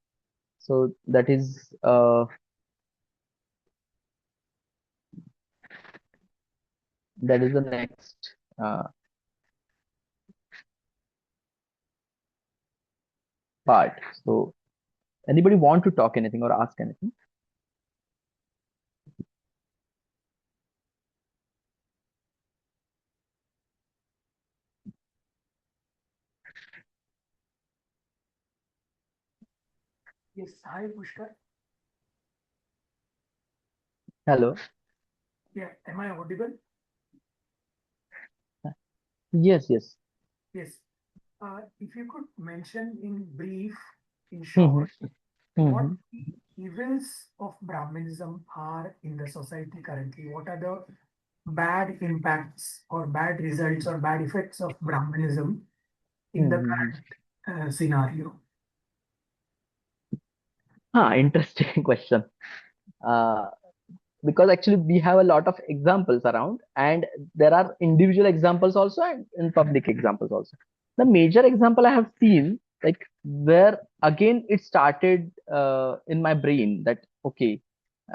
So that is the next part. So anybody want to talk anything or ask anything? Yes, hi Pushkar. Hello. Yeah, am I audible? Yes, yes. Yes. If you could mention in brief, in Hmm. short, what Hmm. the evils of Brahminism are in the society currently? What are the bad impacts or bad results or bad effects of Brahminism in the Hmm. current scenario? Interesting question. Uh, because actually we have a lot of examples around, and there are individual examples also and in public examples also. The major example I have seen, like where again it started in my brain that okay,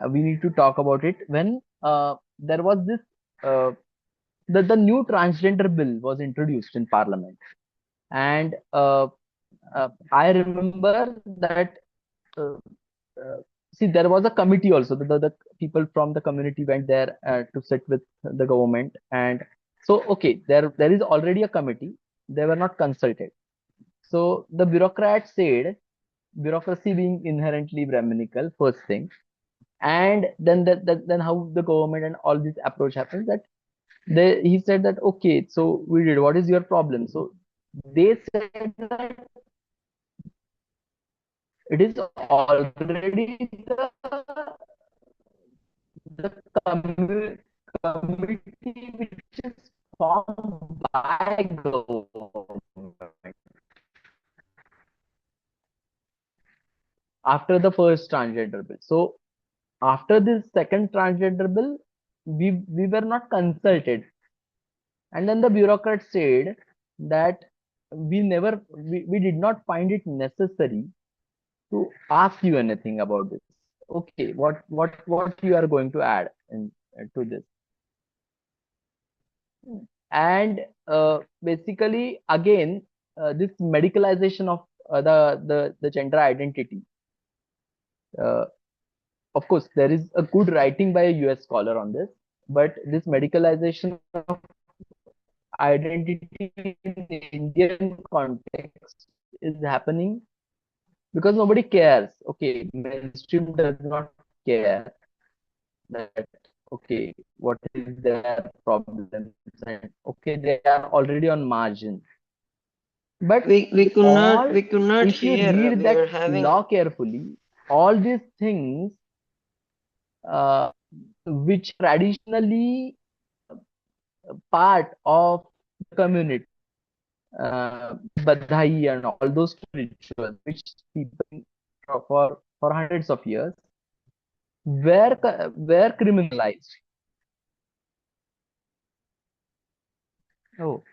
we need to talk about it when there was this uh, the new transgender bill was introduced in parliament, and I remember that uh, uh, see there was a committee also, the people from the community went there to sit with the government, and so okay, there is already a committee, they were not consulted. So the bureaucrats said, bureaucracy being inherently Brahminical, first thing, and then how the government and all this approach happens, that he said that okay, so we did, what is your problem? So they said that it is already the committee which is formed by government after the first transgender bill. So after this second transgender bill, we were not consulted, and then the bureaucrat said that we did not find it necessary to ask you anything about this. Okay, what you are going to add to this? And basically again this medicalization of the gender identity, of course, there is a good writing by a US scholar on this, but this medicalization of identity in the Indian context is happening because nobody cares. Okay, mainstream does not care that, okay, what is their problems, and okay, they are already on margin. But all, we could not if you hear. read We were that having. law carefully, all these things uh, which traditionally part of the community, badhai and all those rituals, which people for hundreds of years were criminalized. Oh,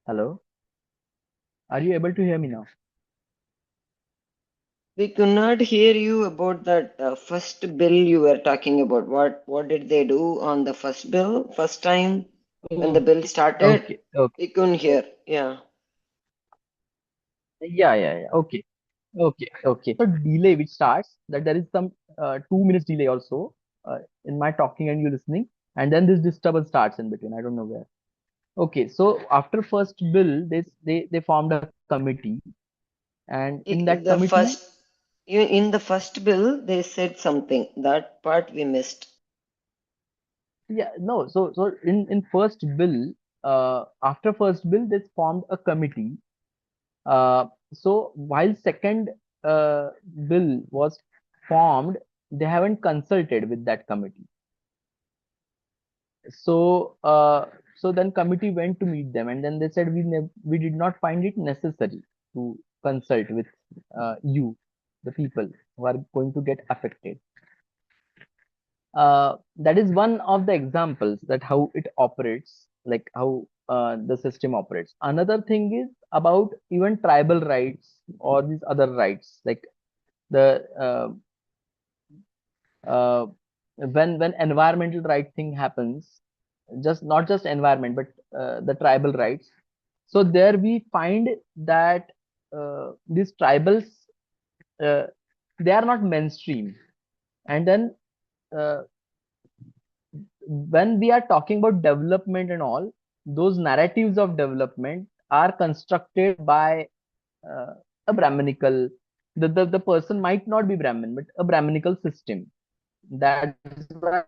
hello. Are you able to hear me now? We could not hear you about that first bill you were talking about. What did they do on the first bill? First time when the bill Okay, started? okay, okay. We couldn't hear. Yeah. Yeah, yeah, yeah. Okay, okay, okay. So delay which starts that there is some 2 minutes delay also in my talking and you listening, and then this disturbance starts in between. I don't know where. Okay, so after first bill, they formed a committee, and in that The committee, first in the first bill they said something. That part we missed. yeah, no, so in first bill, after first bill, they formed a committee. So while second bill was formed, they haven't consulted with that committee. So so then committee went to meet them, and then they said we did not find it necessary to consult with you, the people who are going to get affected. That is one of the examples that how it operates, like how the system operates. Another thing is about even tribal rights or these other rights, like the uh, when environmental right thing happens, just not just environment but the tribal rights. So there we find that these tribals, uh, they are not mainstream, and then uh, when we are talking about development and all, those narratives of development are constructed by uh, a Brahminical, the person might not be Brahmin, but a Brahminical system. That's why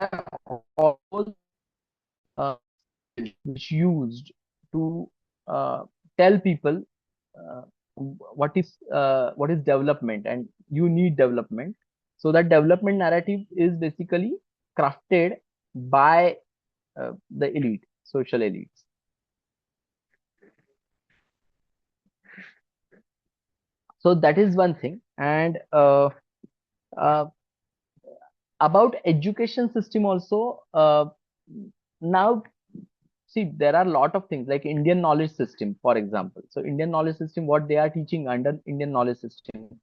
all those uh, which used to tell people uh, what is development and you need development. So that development narrative is basically crafted by the elite, social elites. So that is one thing. And uh, about education system also, now see there are a lot of things like Indian knowledge system, for example. So Indian knowledge system, what they are teaching under Indian knowledge system,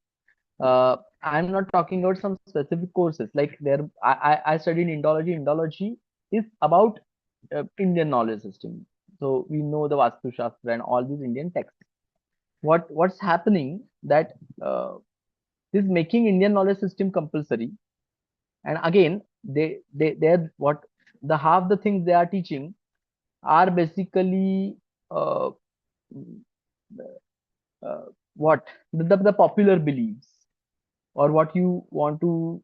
I'm not talking about some specific courses like there. I studied Indology. Indology is about Indian knowledge system. So we know the Vastu Shastra and all these Indian texts. What's happening that is making Indian knowledge system compulsory. And again, they're what the half the things they are teaching are basically uh, uh, what the popular beliefs or what you want to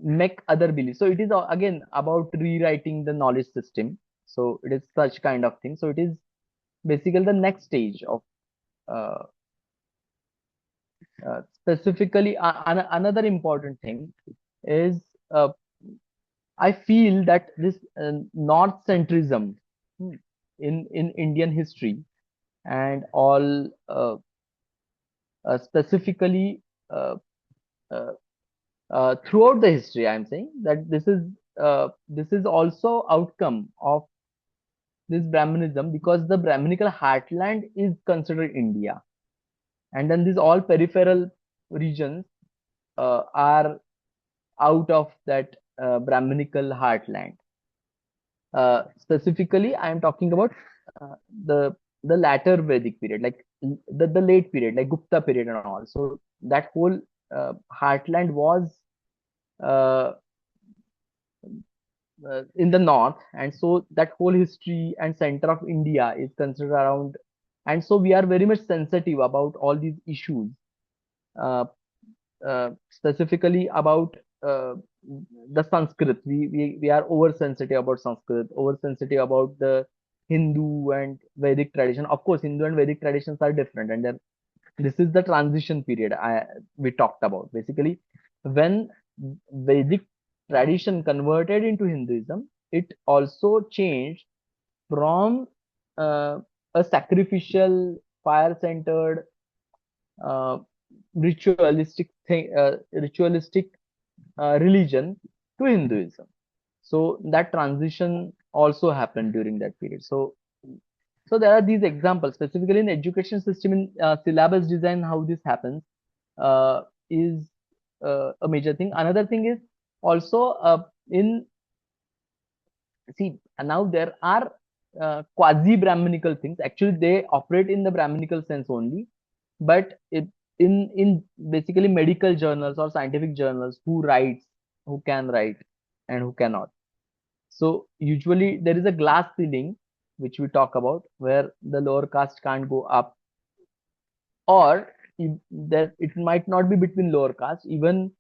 make other believe. So it is again about rewriting the knowledge system. So it is such kind of thing. So it is basically the next stage of uh, Specifically, another important thing is I feel that this North centrism in Indian history and all specifically uh, uh, throughout the history, I'm saying that this is also outcome of this Brahminism, because the Brahminical heartland is considered India, and then these all peripheral regions are out of that Brahminical heartland. Specifically, I am talking about uh, the the latter Vedic period, like the late period, like Gupta period and all. So that whole heartland was uh, in the north, and so that whole history and center of India is considered around, and so we are very much sensitive about all these issues, uh, specifically about uh, the Sanskrit. We are oversensitive about Sanskrit, oversensitive about the Hindu and Vedic tradition. Of course, Hindu and Vedic traditions are different, and then this is the transition period we talked about. Basically, when Vedic tradition converted into Hinduism, it also changed from uh, a sacrificial, fire-centered, uh, ritualistic religion to Hinduism. So that transition also happened during that period. So there are these examples, specifically in education system, in syllabus design, how this happens uh, is a major thing. Another thing is also in see now there are quasi Brahminical things. Actually, they operate in the Brahminical sense only, but in basically medical journals or scientific journals, who can write and who cannot. So usually there is a glass ceiling which we talk about, where the lower caste can't go up, or there it might not be between lower caste. Even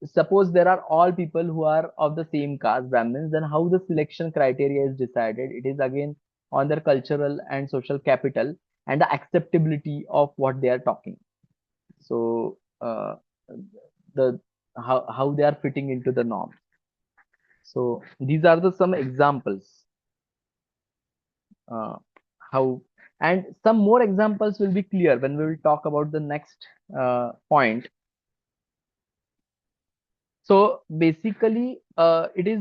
suppose there are all people who are of the same caste, Brahmins, then how the selection criteria is decided? It is again on their cultural and social capital and the acceptability of what they are talking. So the how they are fitting into the norm. So these are the some examples, uh, how, and some more examples will be clear when we will talk about the next point. So basically, it is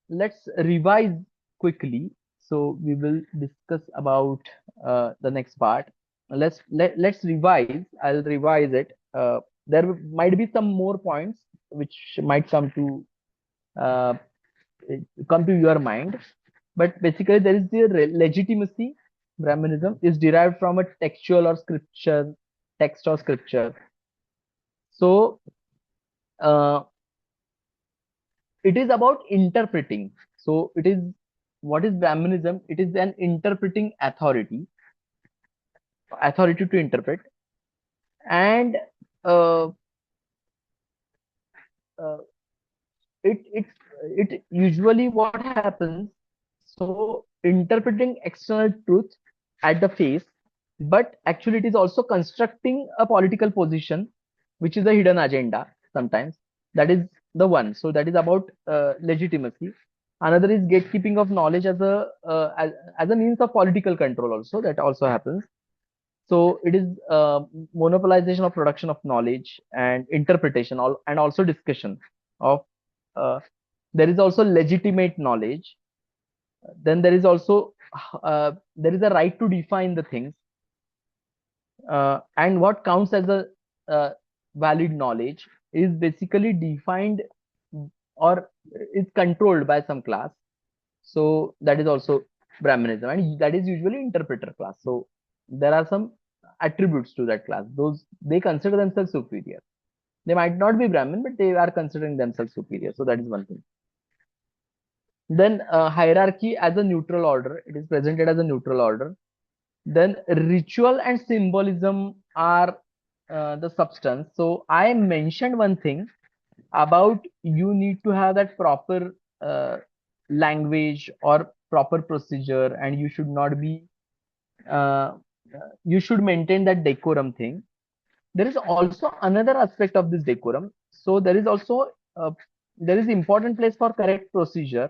let's revise quickly. So we will discuss about the next part. Let's revise. I'll revise it. There might be some more points which might uh, come to your mind, but basically there is the legitimacy. Brahminism is derived from a textual or scripture, text or scripture. So uh, it is about interpreting. So it is, what is Brahminism? It is an interpreting authority to interpret, and uh, uh, it usually what happens. So interpreting external truth at the face, but actually it is also constructing a political position, which is a hidden agenda sometimes. That is the one. So that is about legitimacy. Another is gatekeeping of knowledge as a means of political control. Also, that also happens. So it is monopolization of production of knowledge and interpretation, and also discussion of. Uh, there is also legitimate knowledge. Then there is also there is a right to define the things, and what counts as a valid knowledge is basically defined or is controlled by some class. So that is also Brahminism, and that is usually interpreter class. So there are some attributes to that class. Those, they consider themselves superior. They might not be Brahmin, but they are considering themselves superior. So that is one thing. Then hierarchy as a neutral order. It is presented as a neutral order. Then ritual and symbolism are the substance. So I mentioned one thing about you need to have that proper language or proper procedure, and you should not be uh, you should maintain that decorum thing. there is also another aspect of this decorum. So there is also there is important place for correct procedure,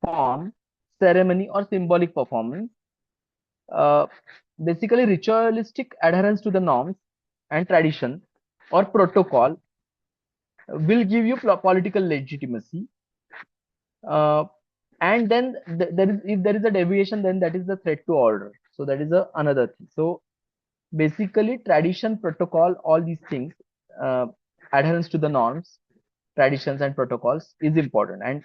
form, ceremony, or symbolic performance. Uh, Basically, ritualistic adherence to the norms and tradition or protocol will give you political legitimacy. Uh, and then there is, if there is a deviation, then that is the threat to order. So that is another thing. So basically, tradition, protocol, all these things, uh, adherence to the norms, traditions, and protocols is important, and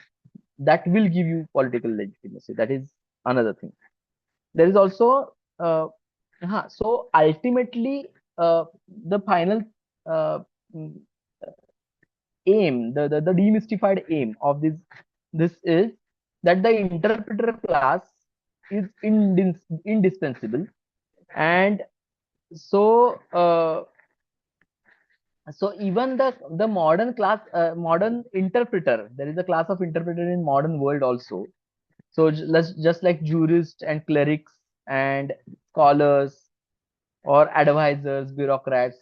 that will give you political legitimacy. That is another thing. There is also so ultimately, the final uh, mm, aim, the demystified aim of this is that the interpreter class is indispensable, and so so even the modern class, modern interpreter, there is a class of interpreter in modern world also. So let's just like jurists and clerics and scholars or advisors, bureaucrats.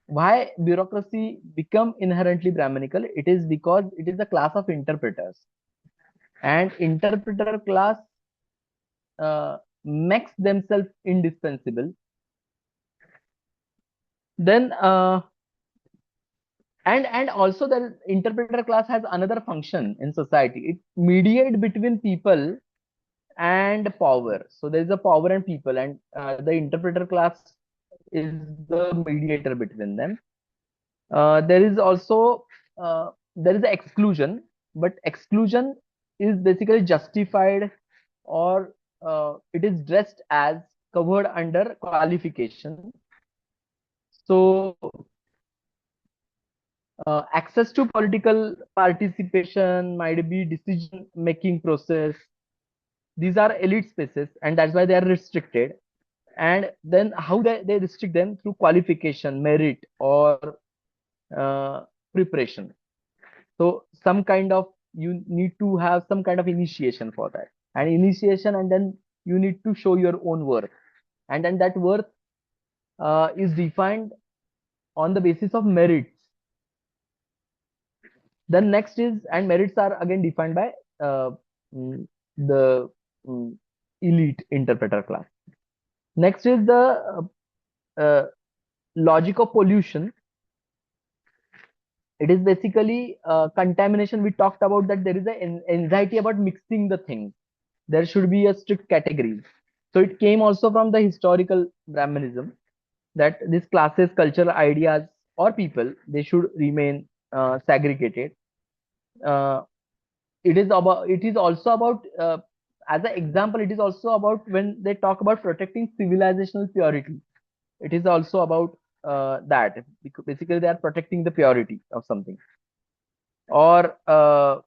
Why bureaucracy become inherently Brahminical? It is because it is a class of interpreters, and interpreter class makes themselves indispensable. Then and also the interpreter class has another function in society. It mediate between people and power. So there is a power and people, and the interpreter class is the mediator between them. There is also there is the exclusion, but exclusion is basically justified, or it is dressed as covered under qualification. So access to political participation might be decision making process. These are elite spaces, and that's why they are restricted. And then how they restrict them? Through qualification, merit, or preparation. So some kind of, you need to have some kind of initiation for that, and initiation, and then you need to show your own worth, and then that worth is defined on the basis of merits. Then next is, and merits are again defined by mm, the mm, elite interpreter class. Next is the logic of pollution. It is basically contamination. We talked about that there is an anxiety about mixing the things. There should be a strict categories. So it came also from the historical Brahminism, that these classes, cultural ideas, or people, they should remain segregated. Uh, it is about. It is also about. As an example, it is also about when they talk about protecting civilizational purity. It is also about that. Because basically, they are protecting the purity of something, or uh,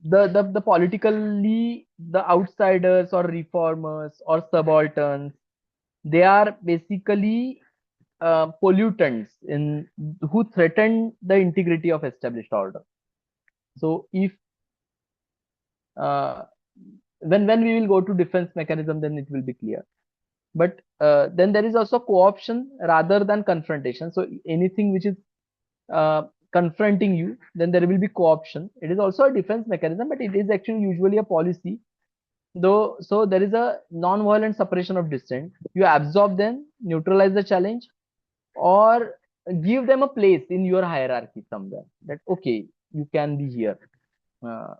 the politically, the outsiders or reformers or subalterns, they are basically pollutants in who threaten the integrity of established order. So if uh, when we will go to defense mechanism, then it will be clear. But then there is also co-option rather than confrontation. So anything which is uh, confronting you, then there will be co-option. It is also a defense mechanism, but it is actually usually a policy. Though, so there is a non-violent suppression of dissent. You absorb them, neutralize the challenge, or give them a place in your hierarchy somewhere. That okay, you can be here. Uh,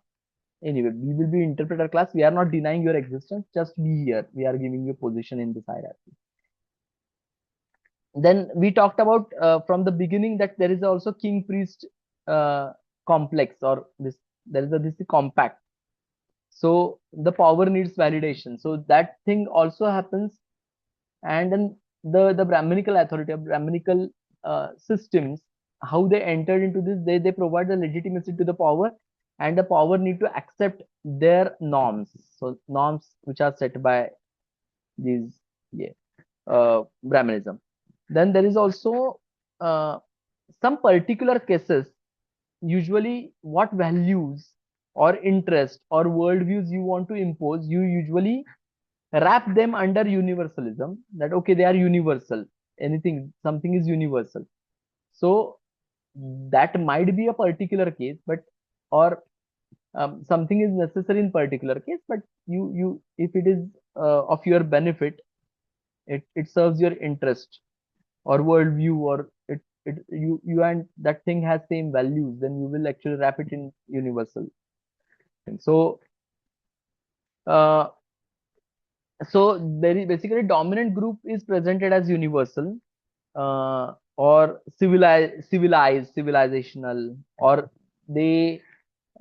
anyway, we will be interpreter class. We are not denying your existence. Just be here. We are giving you position in this hierarchy. Then we talked about from the beginning that there is also king priest complex, or this, there is a this compact. So the power needs validation. So that thing also happens. And then the Brahminical authority, Brahminical systems, how they entered into this, they provide the legitimacy to the power, and the power need to accept their norms. So norms which are set by these, yeah, Brahminism. Then there is also some particular cases, usually what values or interest or worldviews you want to impose, you usually wrap them under universalism, that okay, they are universal. anything, something is universal. So that might be a particular case, but or something is necessary in particular case, but you if it is of your benefit, it serves your interest or worldview, or you and that thing has same values, then you will actually wrap it in universal. And uh, so basically dominant group is presented as universal, or civilizational, or they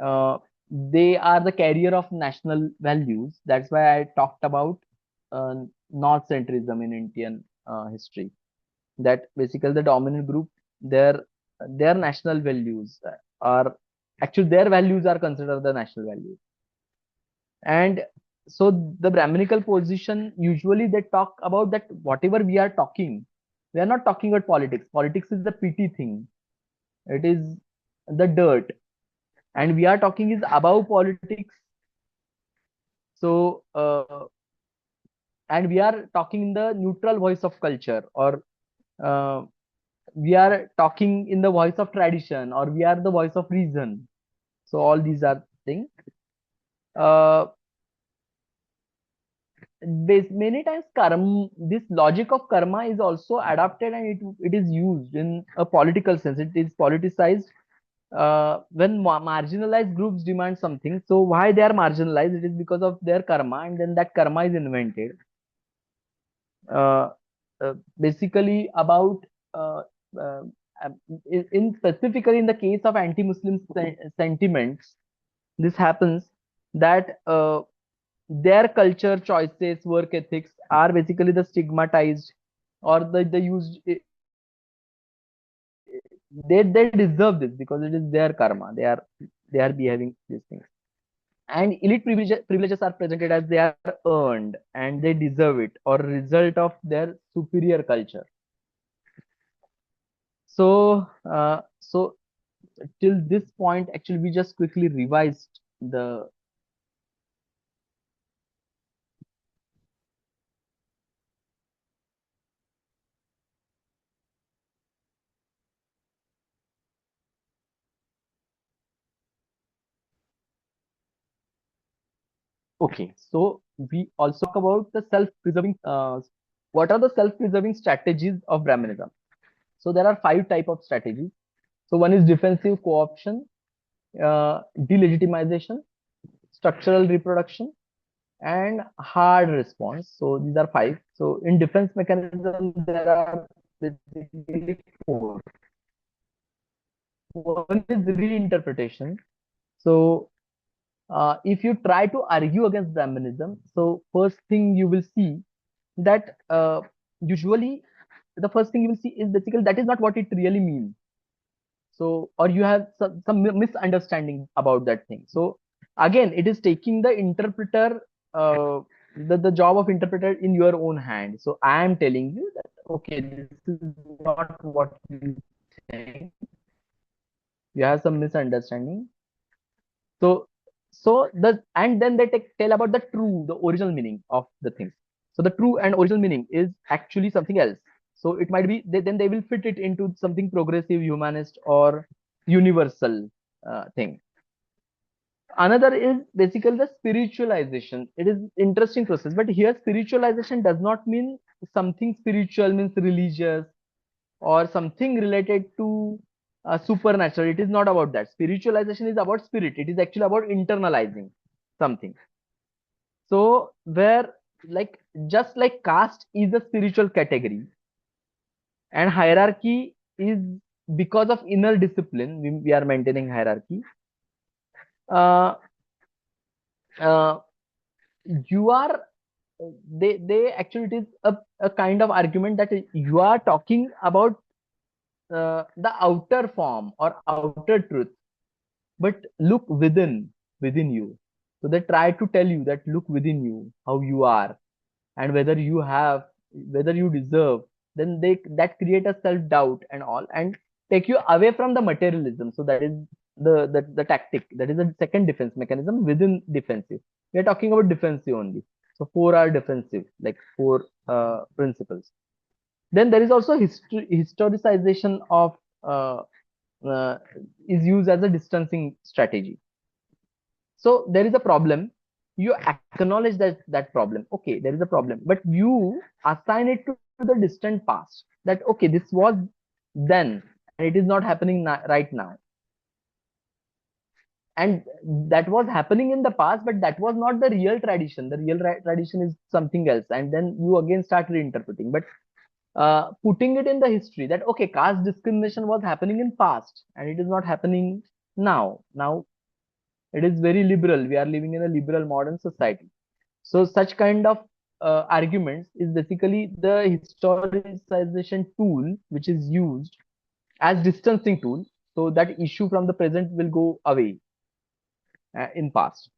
uh, they are the carrier of national values. That's why I talked about uh, north centrism in Indian history, that basically the dominant group, their their national values are actually, their values are considered the national values. And so the Brahminical position, usually they talk about that whatever we are talking, we are not talking about politics. Politics is the petty thing, it is the dirt, and we are talking is above politics. So and we are talking in the neutral voice of culture, or uh, we are talking in the voice of tradition, or we are the voice of reason. So all these are things. uh, Many times karma, this logic of karma is also adapted, and it is used in a political sense. It is politicized when marginalized groups demand something. So why they are marginalized? It is because of their karma, and then that karma is invented. uh, Basically about uh, uh, in specifically in the case of anti-Muslim sentiments, this happens that their culture choices, work ethics are basically the stigmatized, or the used. They deserve this because it is their karma. They are behaving these things. And elite privileges are presented as they are earned and they deserve it, or result of their superior culture. So till this point, actually, we just quickly revised the. Okay, so we also talk about the self-preserving. What are the self-preserving strategies of Brahminism? So there are 5 type of strategies. So one is defensive co-option, delegitimization, structural reproduction, and hard response. So these are 5. So in defense mechanism, there are basically 4. One is reinterpretation. So if you try to argue against Brahminism, so first thing you will see that usually the first thing you will see is basically that is not what it really means. So, or you have some misunderstanding about that thing. So again, it is taking the interpreter, the job of interpreter in your own hand. So I am telling you that okay, this is not what you think. You have some misunderstanding. So and then they tell about the original meaning of the thing. So the true and original meaning is actually something else. So it might be then they will fit it into something progressive, humanist, or universal thing. Another is basically the spiritualization. It is interesting process, but here spiritualization does not mean something spiritual means religious or something related to supernatural. It is not about that. Spiritualization is about spirit. It is actually about internalizing something. So where, like, just like caste is a spiritual category and hierarchy is because of inner discipline, we are maintaining hierarchy. Uh, uh, you are they actually, it is a kind of argument that you are talking about the outer form or outer truth, but look within you. So they try to tell you that look within you how you are, and whether you deserve. Then they that create a self doubt and all, and take you away from the materialism. So that is the tactic. That is the second defense mechanism within defensive. We are talking about defensive only. So 4 are defensive, like 4 principles. Then there is also historicization of uh, uh, is used as a distancing strategy. So there is a problem. You acknowledge that problem. Okay, there is a problem, but you assign it to the distant past. That okay, this was then, and it is not happening right now. And that was happening in the past, but that was not the real tradition. The real tradition is something else, and then you again start reinterpreting. But putting it in the history that okay, caste discrimination was happening in past, and it is not happening now. Now it is very liberal. We are living in a liberal modern society. So such kind of arguments is basically the historicization tool which is used as distancing tool, so that issue from the present will go away in past.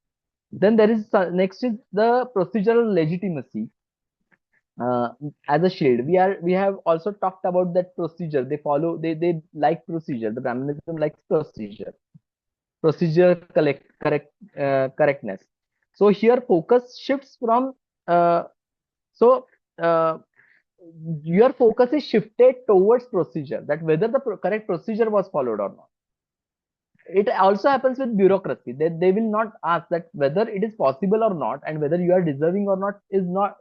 Then there is next is the procedural legitimacy uh, as a shield. We have also talked about that procedure. They follow. They like procedure. The Brahminism likes procedure. Procedure correctness. So here focus shifts from so uh, your focus is shifted towards procedure, that whether the correct procedure was followed or not. It also happens with bureaucracy. They will not ask that whether it is possible or not, and whether you are deserving or not is not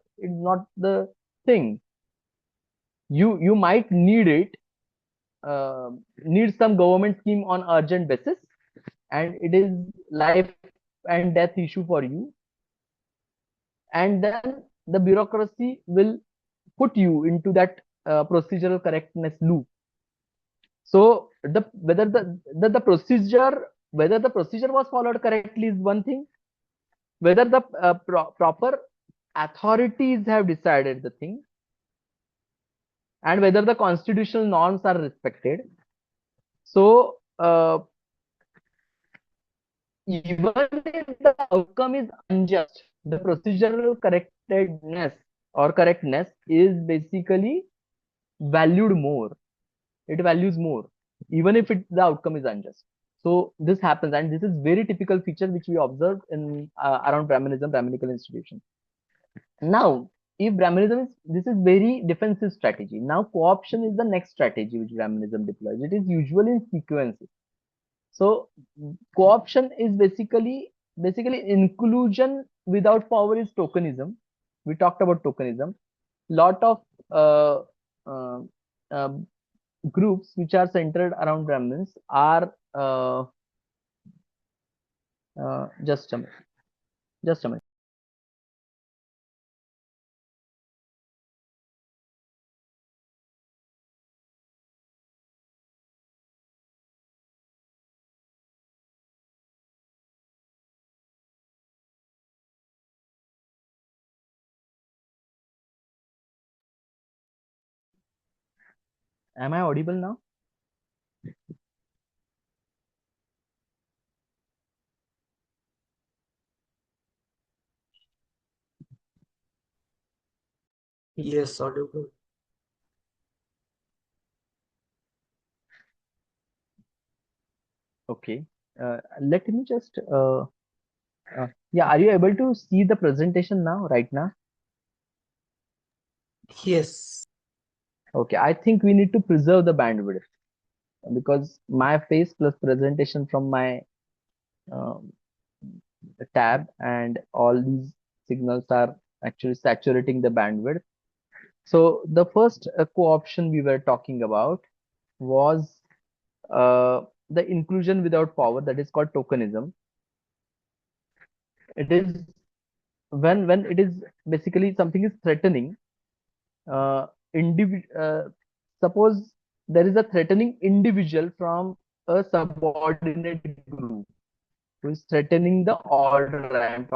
the thing. You might need it, need some government scheme on urgent basis, and it is life and death issue for you, and then the bureaucracy will put you into that procedural correctness loop. So the whether the procedure, whether the procedure was followed correctly is one thing, whether the proper authorities have decided the thing, and whether the constitutional norms are respected. So even if the outcome is unjust, the procedural correctness or correctness is basically valued more. It values more, even if the outcome is unjust. So this happens, and this is very typical feature which we observed in around Brahminism, Brahminical institutions. Now, if Brahminism is, this is very defensive strategy. Now, co-option is the next strategy which Brahminism deploys. It is usually in sequences. So co-option is basically inclusion without power is tokenism. We talked about tokenism. Lot of uh, uh, uh, groups which are centered around Brahmins are just a minute, just a minute. Am I audible now? Yes, audible. Okay. Let me just yeah. Are you able to see the presentation now? Right now? Yes. Okay. I think we need to preserve the bandwidth because my face plus presentation from my um, tab and all these signals are actually saturating the bandwidth. So the first co-option we were talking about was the inclusion without power, that is called tokenism. It is when it is basically something is threatening uh, suppose there is a threatening individual from a subordinate group who is threatening the order.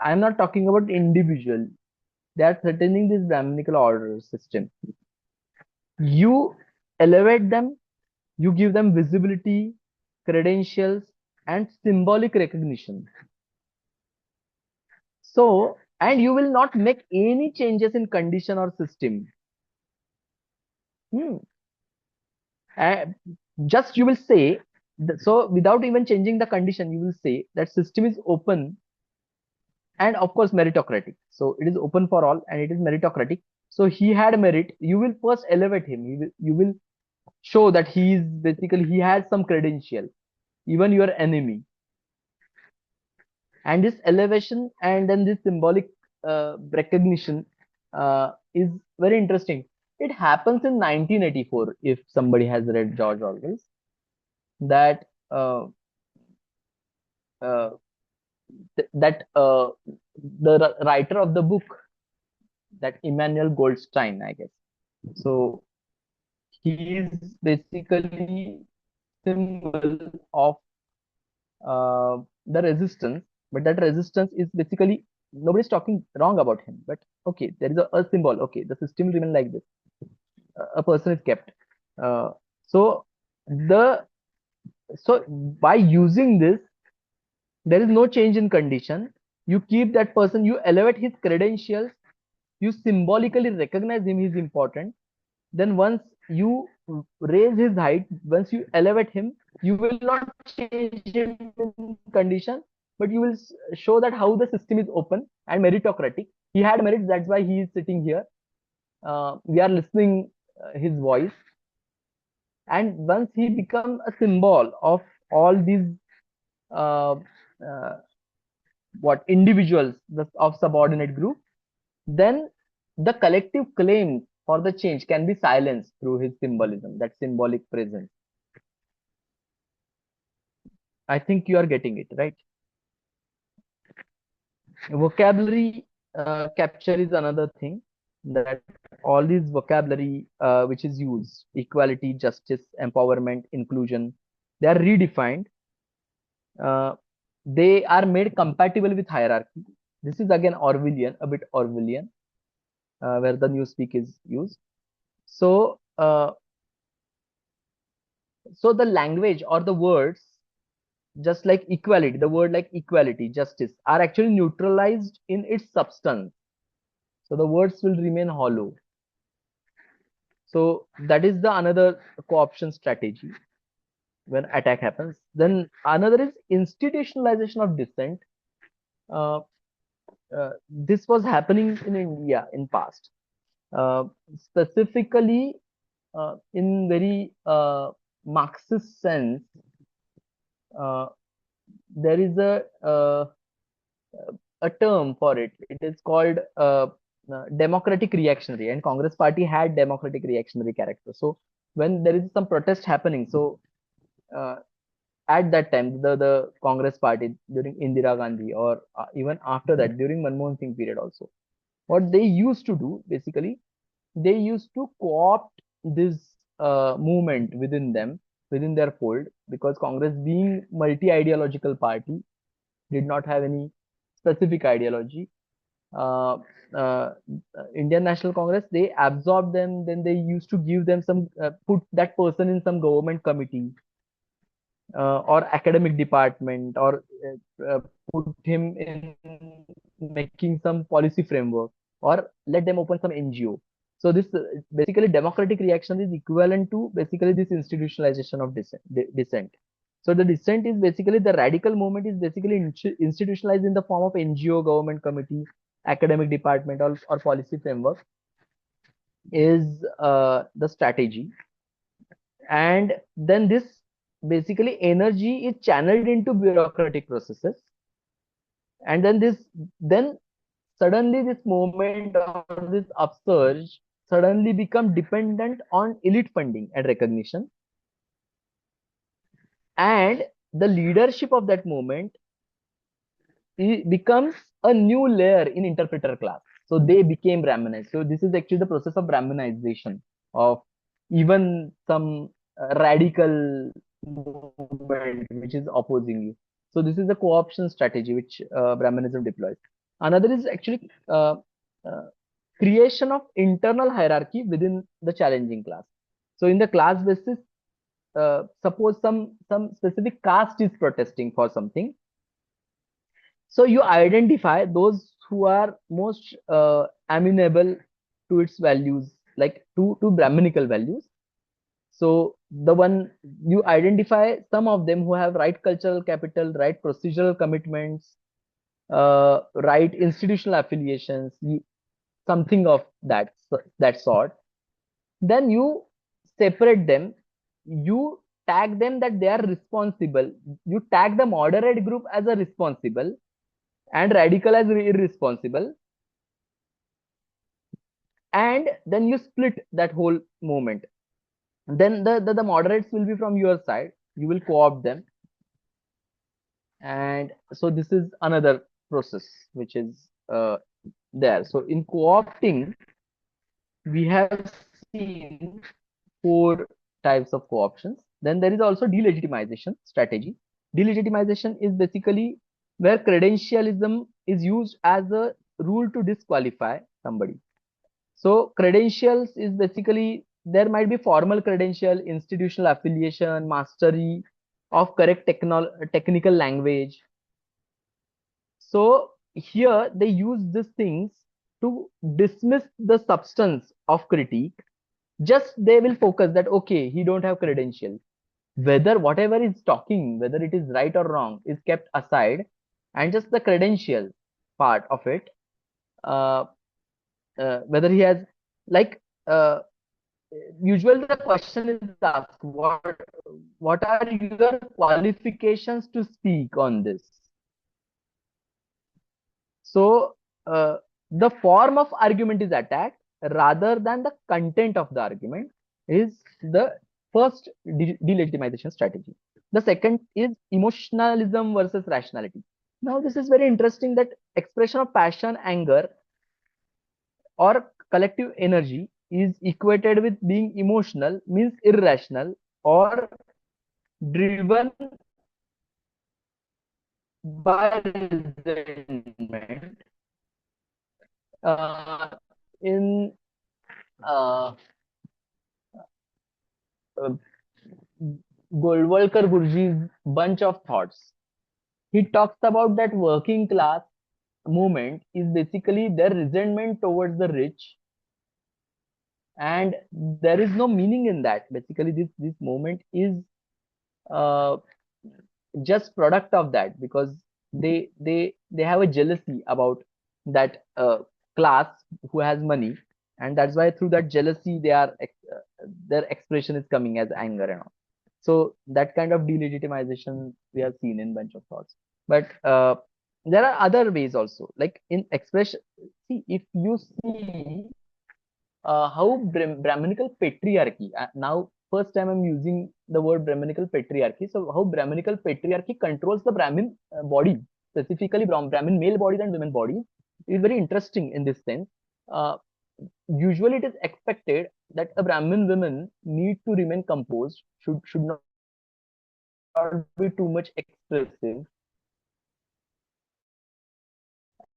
I'm not talking about individual. They are threatening this Brahminical order system. You elevate them, you give them visibility, credentials, and symbolic recognition. So, and you will not make any changes in condition or system. Hmm. Just you will say, so without even changing the condition, you will say that system is open and of course meritocratic. So it is open for all and it is meritocratic. So he had merit. You will first elevate him. You will show that he is basically he has some credential, even your enemy. And this elevation and then this symbolic recognition is very interesting. It happens in 1984. If somebody has read George Orwell's, that uh, that the writer of the book, that Emmanuel Goldstein, I guess. So he is basically symbol of the resistance, but that resistance is basically nobody's talking wrong about him. But okay, there is a symbol. Okay, the system remain like this. A person is kept. Uh, so the so by using this, there is no change in condition. You keep that person. You elevate his credentials. You symbolically recognize him. He's important. Then once you raise his height, once you elevate him, you will not change him in condition, but you will show that how the system is open and meritocratic. He had merits, that's why he is sitting here. We are listening his voice, and once he become a symbol of all these uh, uh, what individuals of subordinate group, then the collective claim for the change can be silenced through his symbolism, that symbolic presence. I think you are getting it, right? Vocabulary capture is another thing, that all these vocabulary which is used, equality, justice, empowerment, inclusion, they are redefined. Uh, they are made compatible with hierarchy. This is again Orwellian, a bit Orwellian, where the newspeak is used. So, so the language or the words, just like equality, the word like equality, justice, are actually neutralized in its substance. So the words will remain hollow. So that is the another co-option strategy when attack happens. Then another is institutionalization of dissent. Uh, this was happening in India in past, specifically in very Marxist sense. Uh, there is a term for it. It is called democratic reactionary, and Congress party had democratic reactionary character. So when there is some protest happening, so uh, at that time, the Congress party during Indira Gandhi, or even after that during Manmohan Singh period also, what they used to do basically, they used to co-opt this movement within them, within their fold, because Congress, being multi-ideological party, did not have any specific ideology. uh, uh, Indian National Congress, they absorbed them. Then they used to give them some, put that person in some government committee or academic department, or put him in making some policy framework, or let them open some NGO. So this basically democratic reaction is equivalent to basically this institutionalization of dissent. So the dissent is basically the radical movement is basically institutionalized in the form of NGO, government committee, academic department, or policy framework is the strategy. And then this basically energy is channeled into bureaucratic processes, and then suddenly this movement or this upsurge suddenly become dependent on elite funding and recognition, and the leadership of that movement becomes a new layer in interpreter class. So they became Brahminized. So this is actually the process of Brahminization of even some radical movement which is opposing you. So this is the co-option strategy which Brahminism deploys. Another is actually uh, creation of internal hierarchy within the challenging class. So in the class basis, suppose some specific caste is protesting for something, so you identify those who are most amenable to its values, like to Brahminical values. So the one you identify some of them who have right cultural capital, right procedural commitments, right institutional affiliations. something of that sort, then you separate them, you tag them that they are responsible, you tag the moderate group as a responsible and radical as irresponsible, and then you split that whole movement. Then the moderates will be from your side, you will co-opt them. And so this is another process which is there. So in co-opting, we have seen 4 types of co-options. Then there is also delegitimization strategy. Delegitimization is basically where credentialism is used as a rule to disqualify somebody. So credentials is basically, there might be formal credential, institutional affiliation, mastery of correct technical language. So here they use these things to dismiss the substance of critique. Just they will focus that, okay, he don't have credentials. Whether whatever is talking, whether it is right or wrong, is kept aside, and just the credential part of it, uh, whether he has, like, usually the question is asked, what are your qualifications to speak on this? So the form of argument is attacked rather than the content of the argument, is the first delegitimization strategy. The second is emotionalism versus rationality. Now this is very interesting, that expression of passion, anger, or collective energy is equated with being emotional, means irrational or driven by resentment. In uh, uh, Goldwalker Gurji's bunch of thoughts, he talks about that working class movement is basically their resentment towards the rich, and there is no meaning in that. Basically, this movement is uh, just product of that, because they have a jealousy about that class who has money, and that's why through that jealousy they are their expression is coming as anger and all. So that kind of delegitimization we have seen in bunch of thoughts. But there are other ways also, like in expression. See, if you see how Brahminical patriarchy, now first time I'm using the word Brahminical patriarchy. So how Brahminical patriarchy controls the Brahmin body, specifically Brahmin male bodies and women bodies, is very interesting in this sense. Uh, Usually it is expected that a Brahmin woman need to remain composed, should not be too much expressive,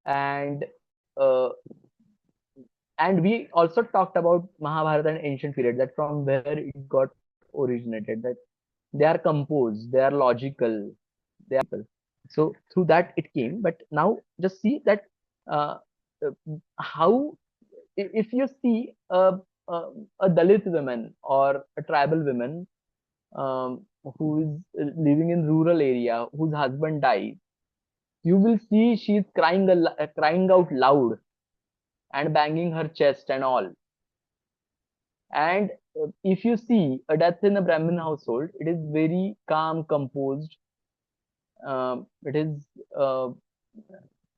and uh, and we also talked about Mahabharata and ancient period, that from where it got originated, that they are composed, they are logical, they are logical. So through that it came. But now just see that uh, uh, how, if you see a Dalit woman or a tribal woman who is living in rural area, whose husband died, you will see she is crying out loud and banging her chest and all. And if you see a death in a Brahmin household, it is very calm, composed. It is uh,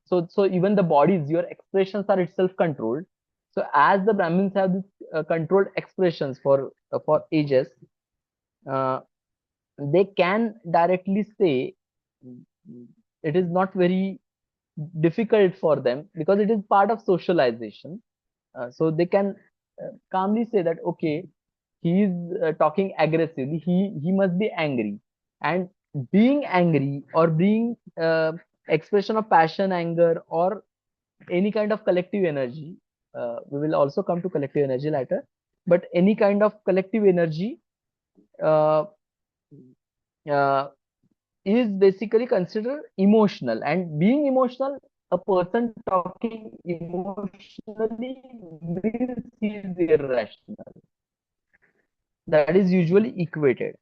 so even the bodies, your expressions are itself controlled. So as the Brahmins have this controlled expressions for ages, uh, they can directly say, it is not very difficult for them because it is part of socialization. So they can calmly say that, okay, he is talking aggressively, he must be angry. And being angry or being expression of passion, anger, or any kind of collective energy, we will also come to collective energy later, but any kind of collective energy uh, uh, is basically considered emotional. And being emotional, a person talking emotionally means he is irrational. That is usually equated.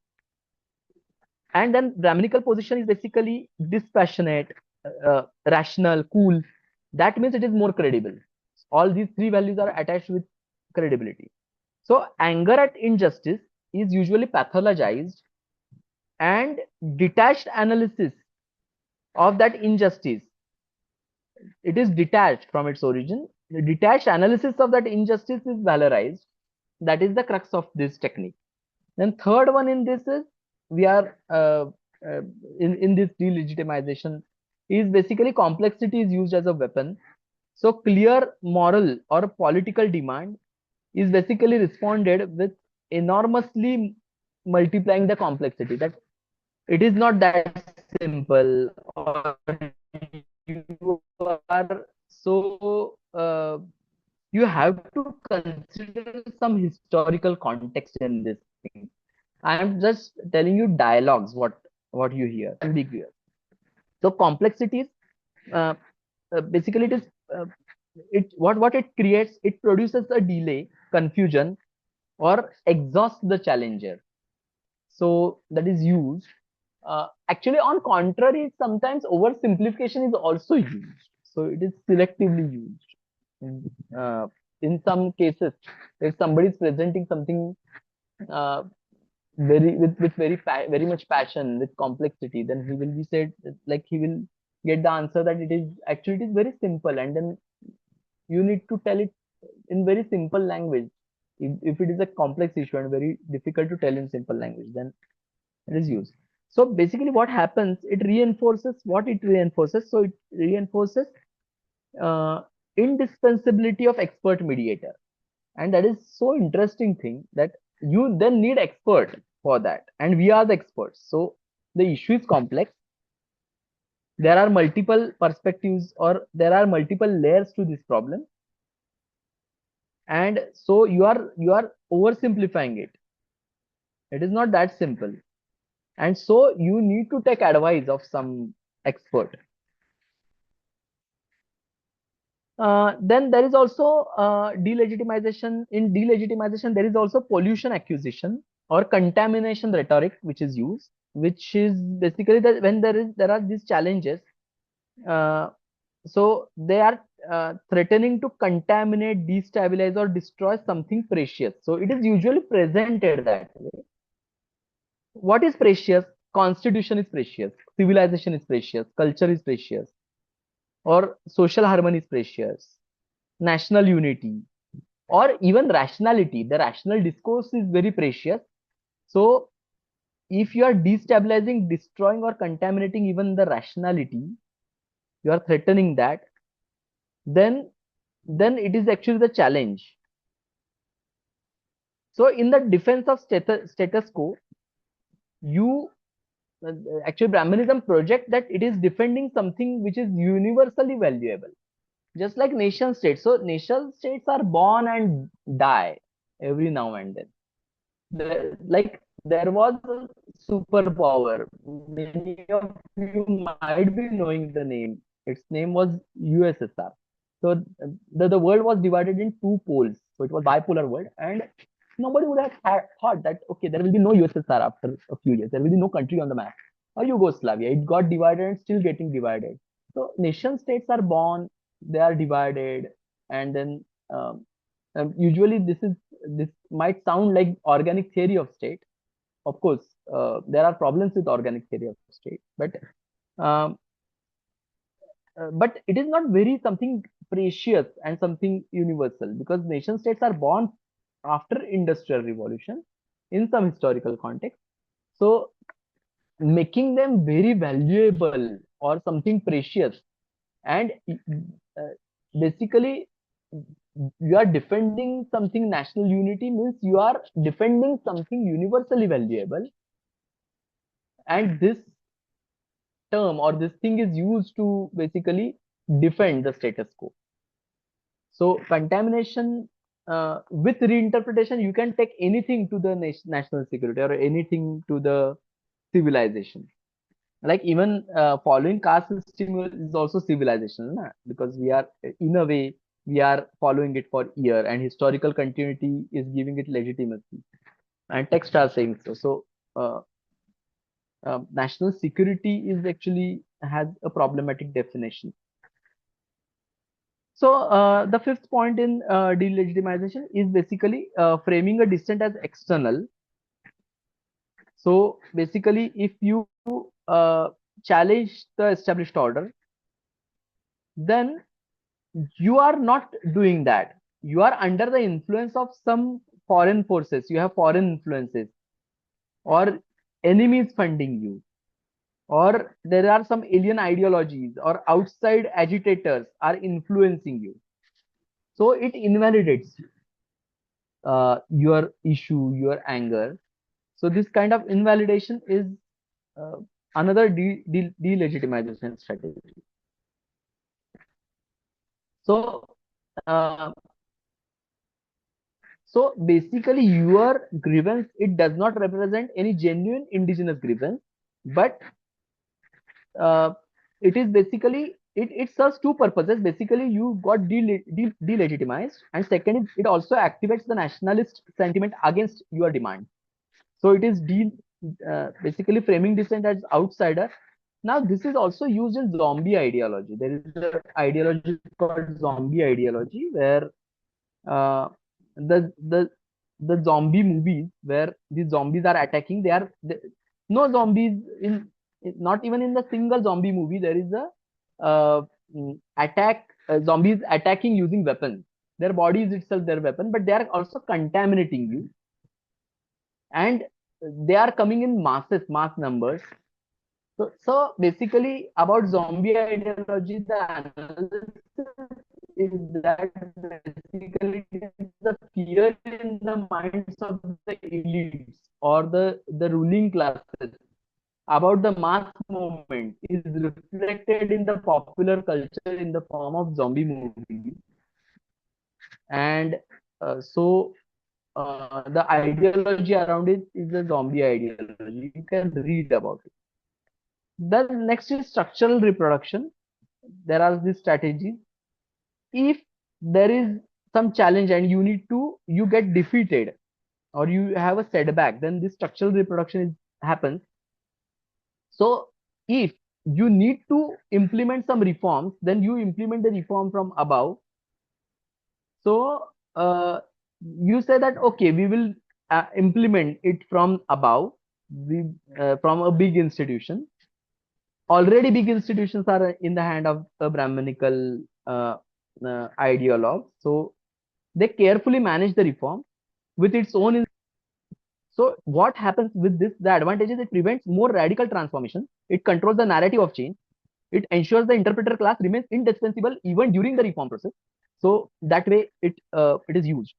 And then Brahminical position is basically dispassionate, rational, cool. That means it is more credible. All these three values are attached with credibility. So anger at injustice is usually pathologized, and detached analysis of that injustice, it is detached from its origin. The detached analysis of that injustice is valorized. That is the crux of this technique. Then third one in this is, we are uh, in this delegitimization, is basically complexity is used as a weapon. So clear moral or political demand is basically responded with enormously multiplying the complexity, that it is not that simple, or you are so you have to consider some historical context in this thing. I am just telling you dialogues, what you hear to be clear. So complexities, uh, basically it is, uh, it what it creates, it produces a delay, confusion, or exhaust the challenger. So that is used. Actually, on contrary, sometimes oversimplification is also used. So it is selectively used. In, uh, in some cases, if somebody is presenting something uh, with very much passion, with complexity, then he will be said, like, he will get the answer that it is very simple, and then you need to tell it in very simple language. If it is a complex issue and very difficult to tell in simple language, then it is used. So basically what happens, it reinforces what it reinforces. So it reinforces uh, indispensability of expert mediator. And that is so interesting thing, that you then need expert for that, and we are the experts. So the issue is complex. There are multiple perspectives, or there are multiple layers to this problem, and so you are oversimplifying it. It is not that simple, and so you need to take advice of some expert. Then there is also delegitimization. In delegitimization, there is also pollution accusation or contamination rhetoric, which is used, which is basically that when there are these challenges, uh, so they are threatening to contaminate, destabilize, or destroy something precious. So it is usually presented that way. What is precious? Constitution is precious, civilization is precious, culture is precious, or social harmony is precious, national unity, or even rationality. The rational discourse is very precious. So if you are destabilizing, destroying, or contaminating even the rationality, you are threatening that, then it is actually the challenge. So in the defense of status quo, you uh, actually Brahminism project that it is defending something which is universally valuable, just like nation states. So nation states are born and die every now and then. Like, there was a superpower. Many of you might be knowing the name. Its name was USSR. So the world was divided in two poles. So it was bipolar world, and nobody would have thought that, okay, there will be no USSR after a few years. There will be no country on the map. Or Yugoslavia. It got divided and still getting divided. So nation states are born, they are divided, and then usually this might sound like organic theory of state. Of course, there are problems with organic theory of state, um, but it is not very something precious and something universal, because nation states are born after industrial revolution in some historical context. So making them very valuable or something precious, and basically you are defending something, national unity means you are defending something universally valuable, and this term or this thing is used to basically defend the status quo. So contamination, with reinterpretation, you can take anything to the national security or anything to the civilization. Like even following caste system is also civilization, na? Because we are, in a way, we are following it for year, and historical continuity is giving it legitimacy, and texts are saying so. So uh, national security is actually has a problematic definition. So the fifth point in delegitimization is basically framing a dissent as external. So basically, if you challenge the established order, then you are not doing that. You are under the influence of some foreign forces. You have foreign influences, or enemies funding you, or there are some alien ideologies, or outside agitators are influencing you. So it invalidates your issue, your anger. So this kind of invalidation is uh, another delegitimization strategy. So uh, so basically, your grievance, it does not represent any genuine indigenous grievance, but uh, it is basically it serves two purposes. Basically, you got delegitimized, and second is it also activates the nationalist sentiment against your demand. So it is basically framing dissent as outsider. Now this is also used in zombie ideology. There is an ideology called zombie ideology where uh, the the the zombie movies where the zombies are attacking, no zombies not even in the single zombie movie there is a attack, zombies attacking using weapons. Their body is itself their weapon, but they are also contaminating you, and they are coming in mass numbers. So basically, about zombie ideology, the analysis is that basically it is the fear in the minds of the elites or the ruling classes about the mass movement is reflected in the popular culture in the form of zombie movies. And the ideology around it is a zombie ideology. You can read about it. Then next is structural reproduction. There are these strategies. If there is some challenge and you get defeated or you have a setback, then this structural reproduction happens. So if you need to implement some reforms, then you implement the reform from above. So you say that okay, we will implement it from above, from a big institution. Already big institutions are in the hand of the Brahminical ideologues. So they carefully manage the reform with its own. So what happens with this? The advantage is it prevents more radical transformation. It controls the narrative of change. It ensures the interpreter class remains indispensable even during the reform process. So that way it is used.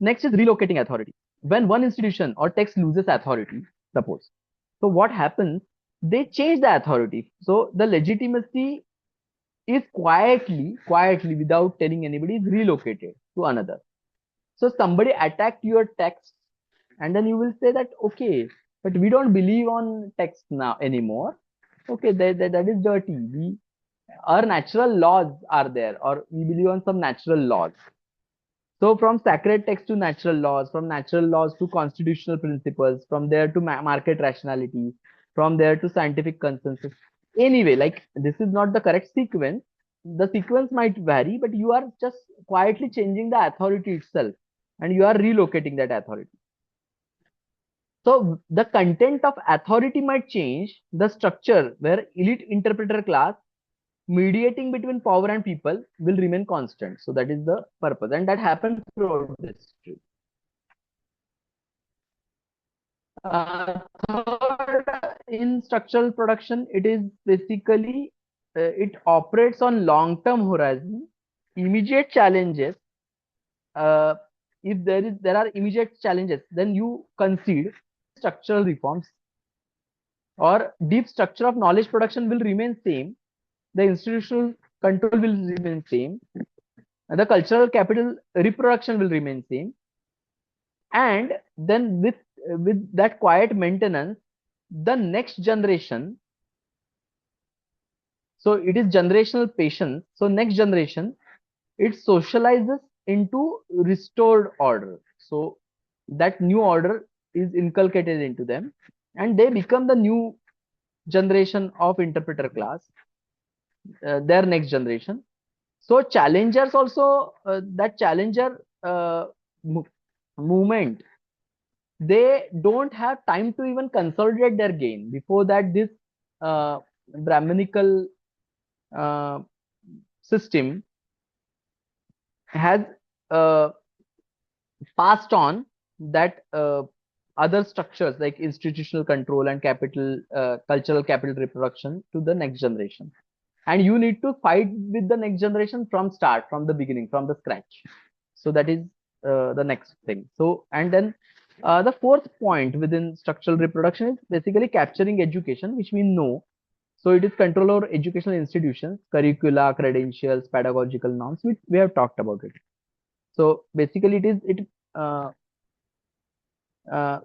Next is relocating authority. When one institution or text loses authority, suppose. So what happens? They change the authority. So the legitimacy is quietly, without telling anybody, is relocated to another. So somebody attacked your text, and then you will say that okay, but we don't believe on text now anymore. Okay, that is dirty. Our natural laws are there, or we believe on some natural laws. So from sacred text to natural laws, from natural laws to constitutional principles, from there to market rationality, from there to scientific consensus. Anyway, like this is not the correct sequence. The sequence might vary, but you are just quietly changing the authority itself, and you are relocating that authority. So the content of authority might change, the structure where elite interpreter class mediating between power and people will remain constant. So that is the purpose, and that happens throughout history. Third, in structural production, it is basically it operates on long-term horizon, immediate challenges. Uh, if there are immediate challenges, then you concede structural reforms, or deep structure of knowledge production will remain same. The institutional control will remain same. And the cultural capital reproduction will remain same. And then with that quiet maintenance, the next generation, so it is generational patience. So next generation, it socializes into restored order. So that new order is inculcated into them, and they become the new generation of interpreter class, their next generation. So challengers also, that challenger movement, they don't have time to even consolidate their gain. Before that, this Brahminical uh, system has uh, passed on that other structures like institutional control and capital, cultural capital reproduction to the next generation. And you need to fight with the next generation from start, from the beginning, from the scratch. So that is the next thing. So, and then the fourth point within structural reproduction is basically capturing education, which we know. So it is control over educational institutions, curricula, credentials, pedagogical norms, which we have talked about it. So basically, uh, uh,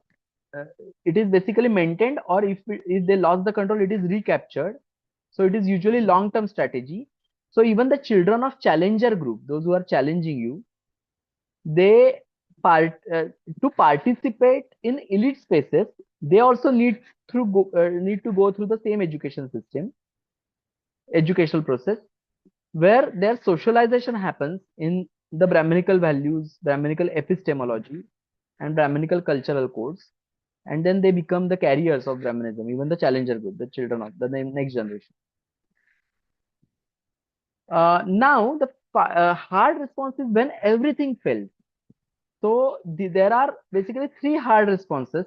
uh, it is basically maintained, or if they lost the control, it is recaptured. So it is usually long term strategy. So even the children of challenger group, those who are challenging you, they part to participate in elite spaces, they also need to go through the same education system, educational process, where their socialization happens in the Brahminical values, Brahminical epistemology, and Brahminical cultural codes, and then they become the carriers of Brahminism, even the challenger group, the children of the next generation. Now, the hard response is when everything fails. So there are basically three hard responses.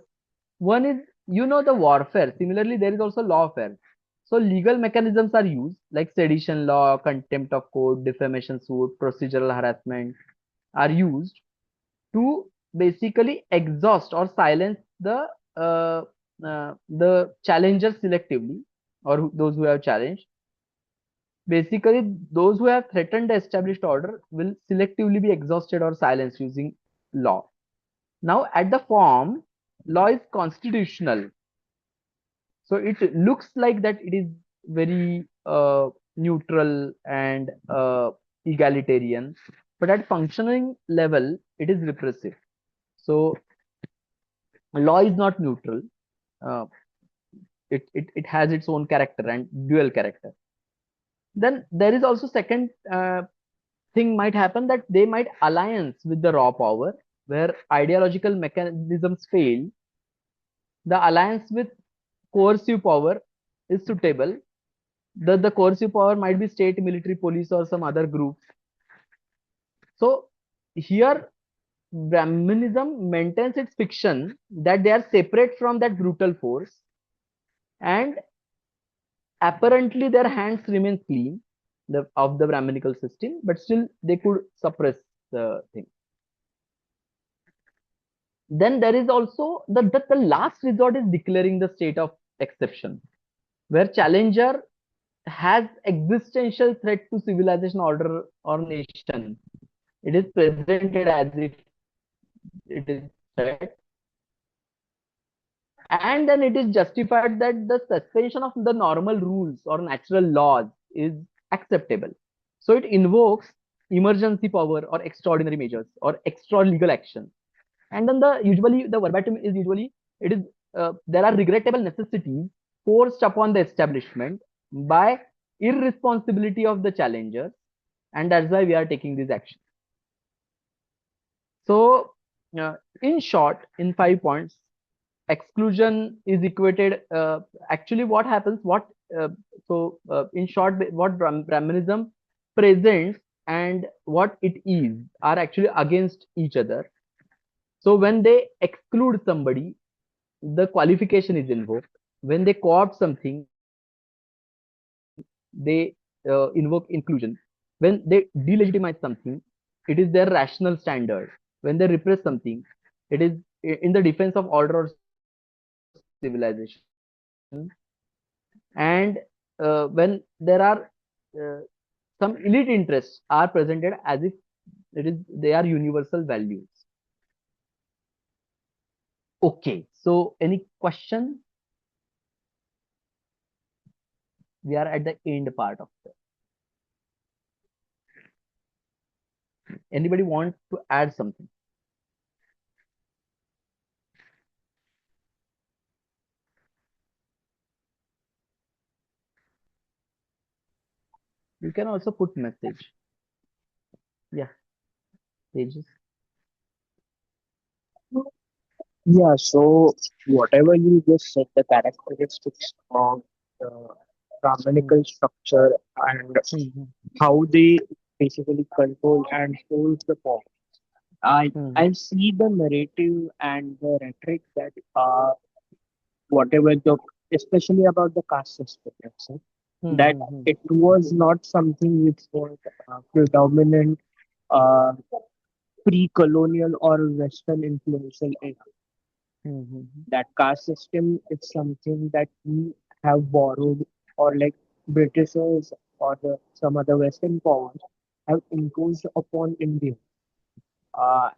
One is, the warfare. Similarly, there is also lawfare. So legal mechanisms are used like sedition law, contempt of court, defamation suit, procedural harassment are used to basically exhaust or silence the challengers selectively, or those who have challenged. Basically, those who have threatened the established order will selectively be exhausted or silenced using law. Now, at the form, law is constitutional. So it looks like that it is very neutral and egalitarian, but at functioning level, it is repressive. So law is not neutral. Uh, it has its own character and dual character. Then there is also second thing might happen, that they might alliance with the raw power, where ideological mechanisms fail. The alliance with coercive power is suitable. The coercive power might be state, military, police, or some other group. So here Brahminism maintains its fiction that they are separate from that brutal force, and apparently their hands remain clean of the Brahminical system, but still they could suppress the thing. Then there is also the last resort is declaring the state of exception, where challenger has existential threat to civilization, order, or nation. It is presented as if it is threat, and then it is justified that the suspension of the normal rules or natural laws is acceptable. So it invokes emergency power or extraordinary measures or extra legal action. And then the verbatim is usually, it is there are regrettable necessities forced upon the establishment by irresponsibility of the challengers, and that's why we are taking this action. So in short, in 5 points, exclusion is equated, actually what happens, uh, in short, what Brahminism presents and what it is are actually against each other. So when they exclude somebody, the qualification is invoked. When they co-opt something, they invoke inclusion. When they delegitimize something, it is their rational standard. When they repress something, it is in the defense of order or civilization. And when there are uh, some elite interests are presented as if they are universal values. Okay, so any question? We are at the end part of it. Anybody want to add something? You can also put message. Yeah, Tejas. Yeah, so whatever you just said, the characteristics of the Hmm. Brahminical structure and Hmm. how they basically control and hold the power. Hmm. I see the narrative and the rhetoric that whatever the especially about the caste system, let's say, Hmm. that Hmm. Hmm. it was not something which was predominant uh, pre-colonial or Western influential era. Hmm. Hmm. That caste system is something that we have borrowed, or like Britishers or some other Western powers have imposed upon India. Uh,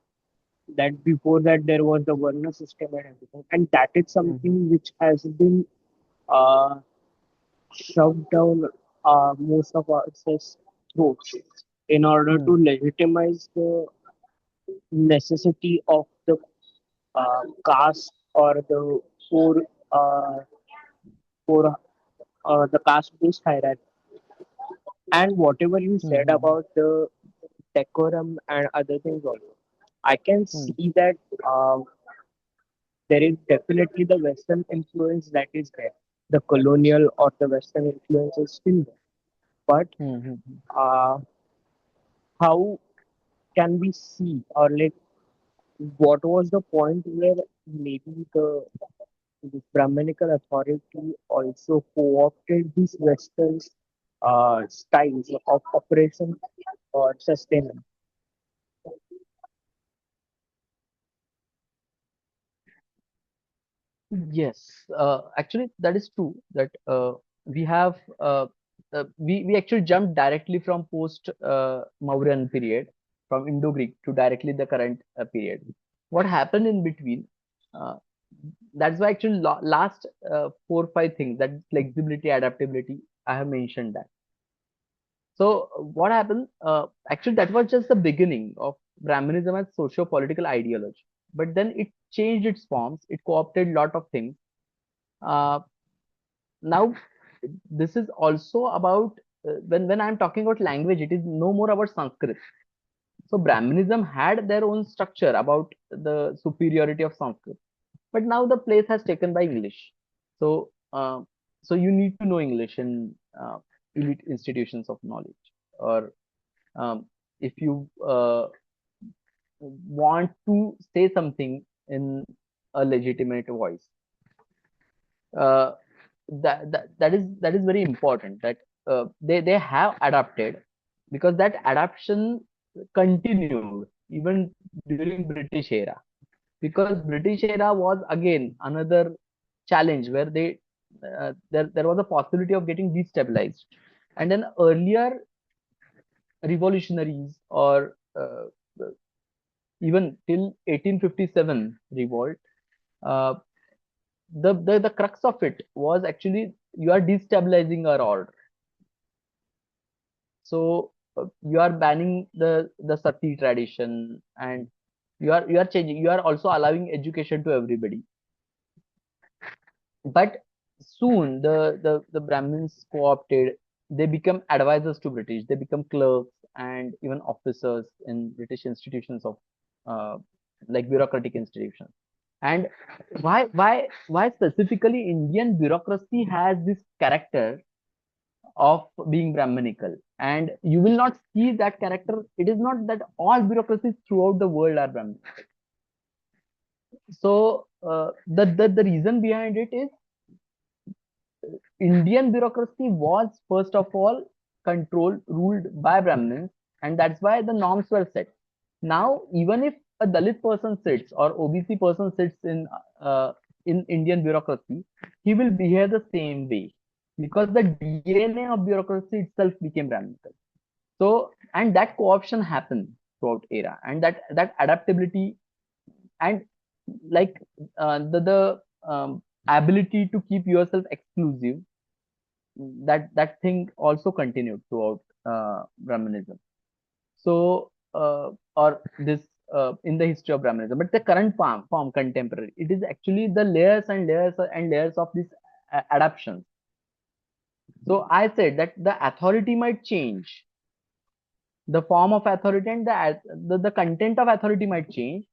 that before that there was the Varna system and everything, and that is Hmm. something which has been uh, shoved down most of our throats in order Hmm. to legitimize the necessity of the caste or the poor, uh, poor the caste-based hierarchy. And whatever you Hmm. said Hmm. about the decorum and other things also, I can Hmm. see that there is definitely the Western influence that is there. The colonial or the Western influence is still there. But Hmm. Hmm. Hmm. uh, how can we see, or like what was the point where maybe the Brahminical authority also co-opted these Western styles of operation or sustenance? Yes, actually, that is true. That we have we actually jumped directly from post Mauryan period, from Indo-Greek to directly the current period. What happened in between? Uh, that's why actually last 4 5 things, that flexibility, adaptability, I have mentioned that. So what happened? Actually, that was just the beginning of Brahminism as socio-political ideology. But then it changed its forms. It co-opted lot of things. Uh, Now this is also about when I'm talking about language, it is no more about Sanskrit. So Brahminism had their own structure about the superiority of Sanskrit, but now the place has taken by English. So so you need to know English in elite institutions of knowledge, or um, if you want to say something in a legitimate voice, uh, that is very important, that they have adapted, because that adaptation continued even during British era, because British era was again another challenge where there was a possibility of getting destabilized, and then earlier revolutionaries, or even till 1857 revolt, uh, the crux of it was actually you are destabilizing our order. So you are banning the sati tradition, and you are changing, you are also allowing education to everybody. But soon the Brahmins co-opted, they become advisors to British, they become clerks and even officers in British institutions of uh, like bureaucratic institutions. And why specifically Indian bureaucracy has this character of being Brahminical? And you will not see that character. It is not that all bureaucracies throughout the world are Brahmin. So the reason behind it is Indian bureaucracy was first of all controlled, ruled by Brahmins, and that's why the norms were set. Now, even if a Dalit person sits or OBC person sits in Indian bureaucracy, he will behave the same way, because the DNA of bureaucracy itself became Brahminical. So, and that co-option happened throughout era, and that adaptability, and like the ability to keep yourself exclusive, that thing also continued throughout Brahmanism. So or this in the history of Brahmanism, but the current form contemporary, it is actually the layers and layers and layers of this adaptations. So I said that the authority might change, The form of authority and the content of authority might change,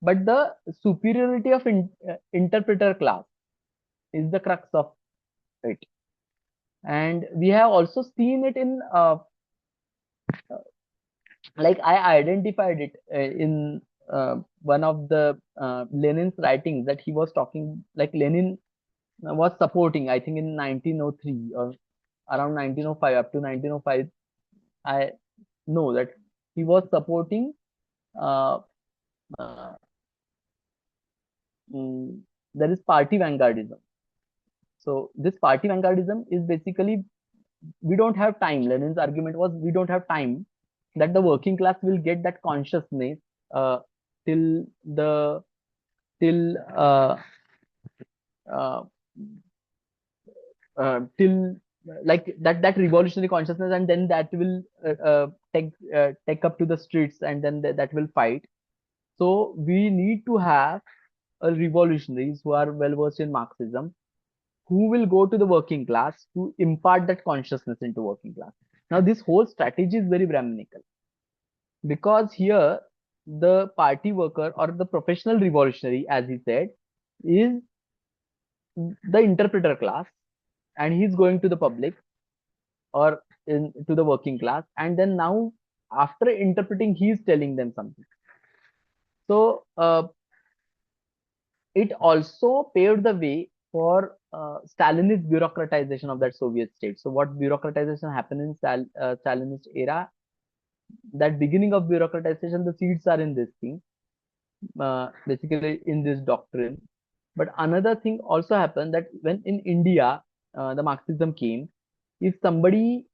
but the superiority of interpreter class is the crux of it. And we have also seen it in like I identified it in one of the Lenin's writings, that he was talking, like Lenin was supporting, I think in 1903 or around 1905, up to 1905, I know that he was supporting uh, uh, there is party vanguardism. So this party vanguardism is basically, we don't have time. Lenin's argument was, we don't have time that the working class will get that consciousness uh, till the till uh, till like that revolutionary consciousness, and then that will take up to the streets, and then that will fight. So we need to have revolutionaries who are well versed in Marxism, who will go to the working class to impart that consciousness into working class. Now this whole strategy is very Brahminical, because here the party worker or the professional revolutionary, as he said, is the interpreter class, and he's going to the public or to the working class, and then now after interpreting, he's telling them something. So it also paved the way for Stalinist bureaucratization of that Soviet state. So what bureaucratization happened in Stalinist era, that beginning of bureaucratization, the seeds are in this thing, basically in this doctrine. But another thing also happened, that when in India the Marxism came, if somebody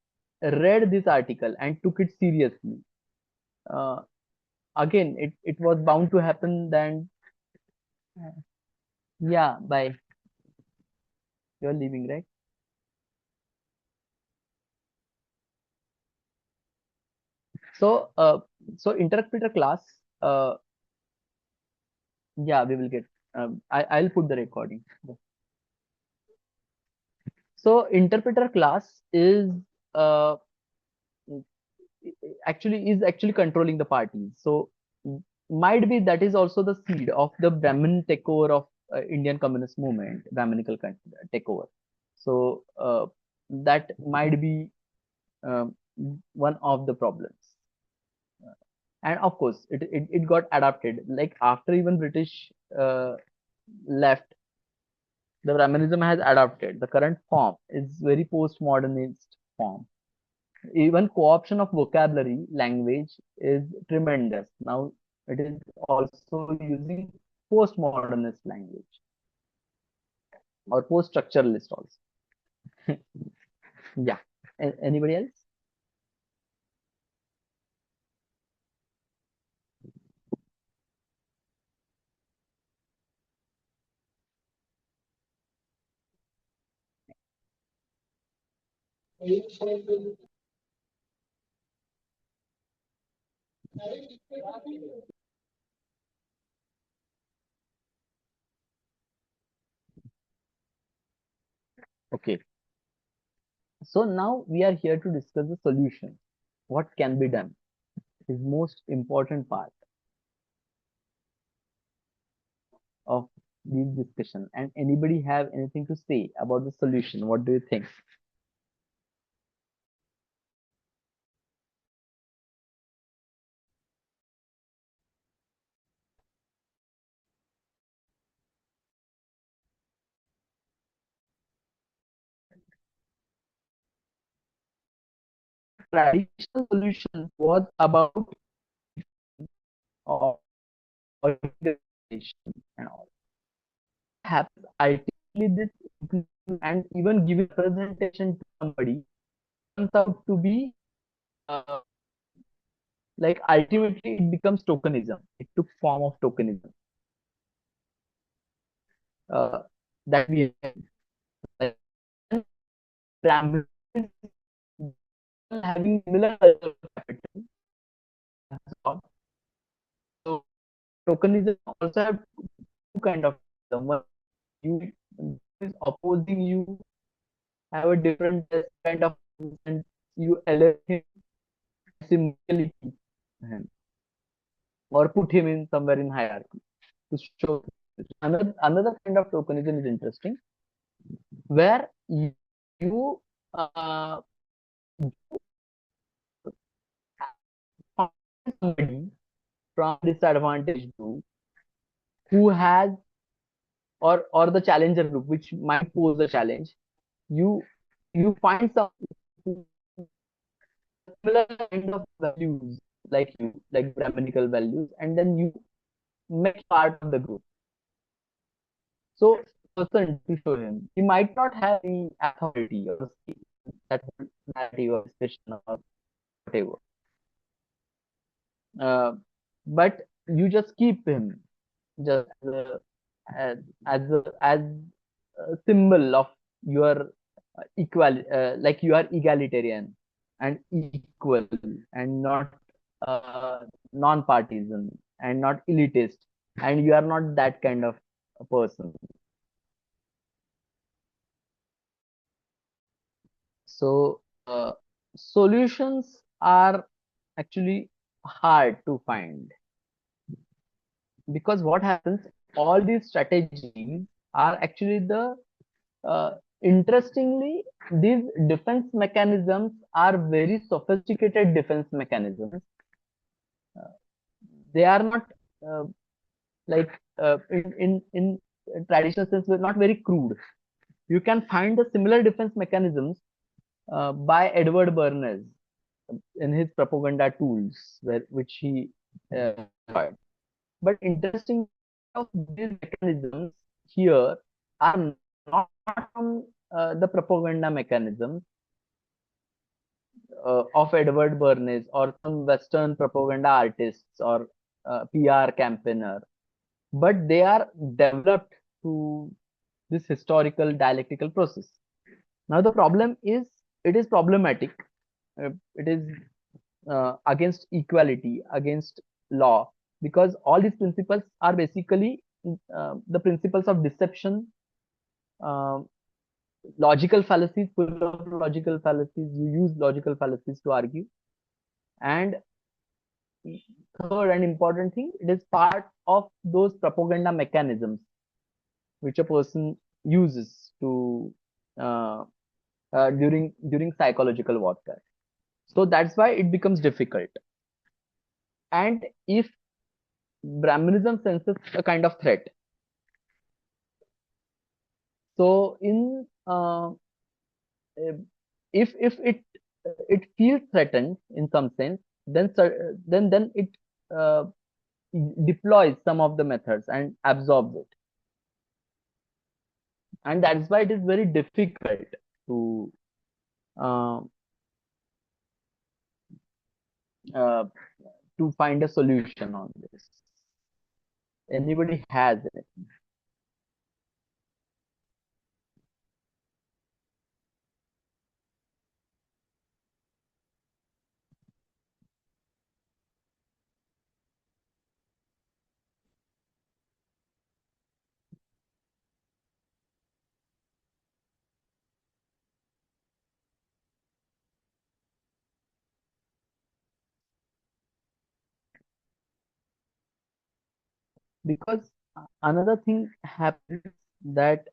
read this article and took it seriously, uh, again it was bound to happen. Then yeah, bye, you're leaving, right? So interpreter class, uh, yeah, we will get I'll put the recording. So interpreter class uh, is actually controlling the parties. So might be that is also the seed of the Brahmin takeover of Indian communist movement, Brahminical takeover. So that might be um, one of the problems. And of course, it got adapted. Like after even British left, the Brahminism has adapted. The current form is very postmodernist form. Even co-option of vocabulary language is tremendous. Now it is also using postmodernist language or post-structuralist also. Yeah. Anybody else? Okay. So now we are here to discuss the solution. What can be done is most important part of this discussion. And anybody have anything to say about the solution? What do you think? Traditional solution was about or and all. What happens ultimately, this and even giving representation to somebody turns out to be uh, like ultimately it becomes tokenism. It took form of tokenism uh, that we have. Like, Brahmins having similar cultural capital. So tokenism also have two kind of tokenism. One, you is opposing you have a different kind of and you elect him symbolically keep him or put him in somewhere in hierarchy to show. Another kind of tokenism is interesting, where you find somebody from disadvantaged group who has, or the challenger group which might pose a challenge. You find some who similar kind of values like you, like Brahminical values, and then you make part of the group. So person to show him, he might not have any authority or that narrative or expression or whatever. Uh, but you just keep him just as a symbol of your equal, like you are egalitarian and equal and not non-partisan and not elitist, and you are not that kind of a person. So solutions are actually hard to find, because what happens, all these strategies are actually the interestingly, these defense mechanisms are very sophisticated defense mechanisms. They are not uh, like in traditional sense, they're not very crude. You can find the similar defense mechanisms by Edward Bernays in his propaganda tools, which he employed. But interesting of these mechanisms here are not from the propaganda mechanisms of Edward Bernays or some Western propaganda artists or PR campaigner, but they are developed through this historical dialectical process. Now the problem is, it is problematic. It is against equality, against law, because all these principles are basically the principles of deception, uh, logical fallacies, full of logical fallacies. You use logical fallacies to argue. And third and important thing, it is part of those propaganda mechanisms which a person uses to uh, during psychological warfare. So that's why it becomes difficult. And if Brahminism senses a kind of threat, so in if it feels threatened in some sense, then it uh, deploys some of the methods and absorbs it, and that's why it is very difficult to uh, uh, to find a solution on this. Anybody has it? Because another thing happens that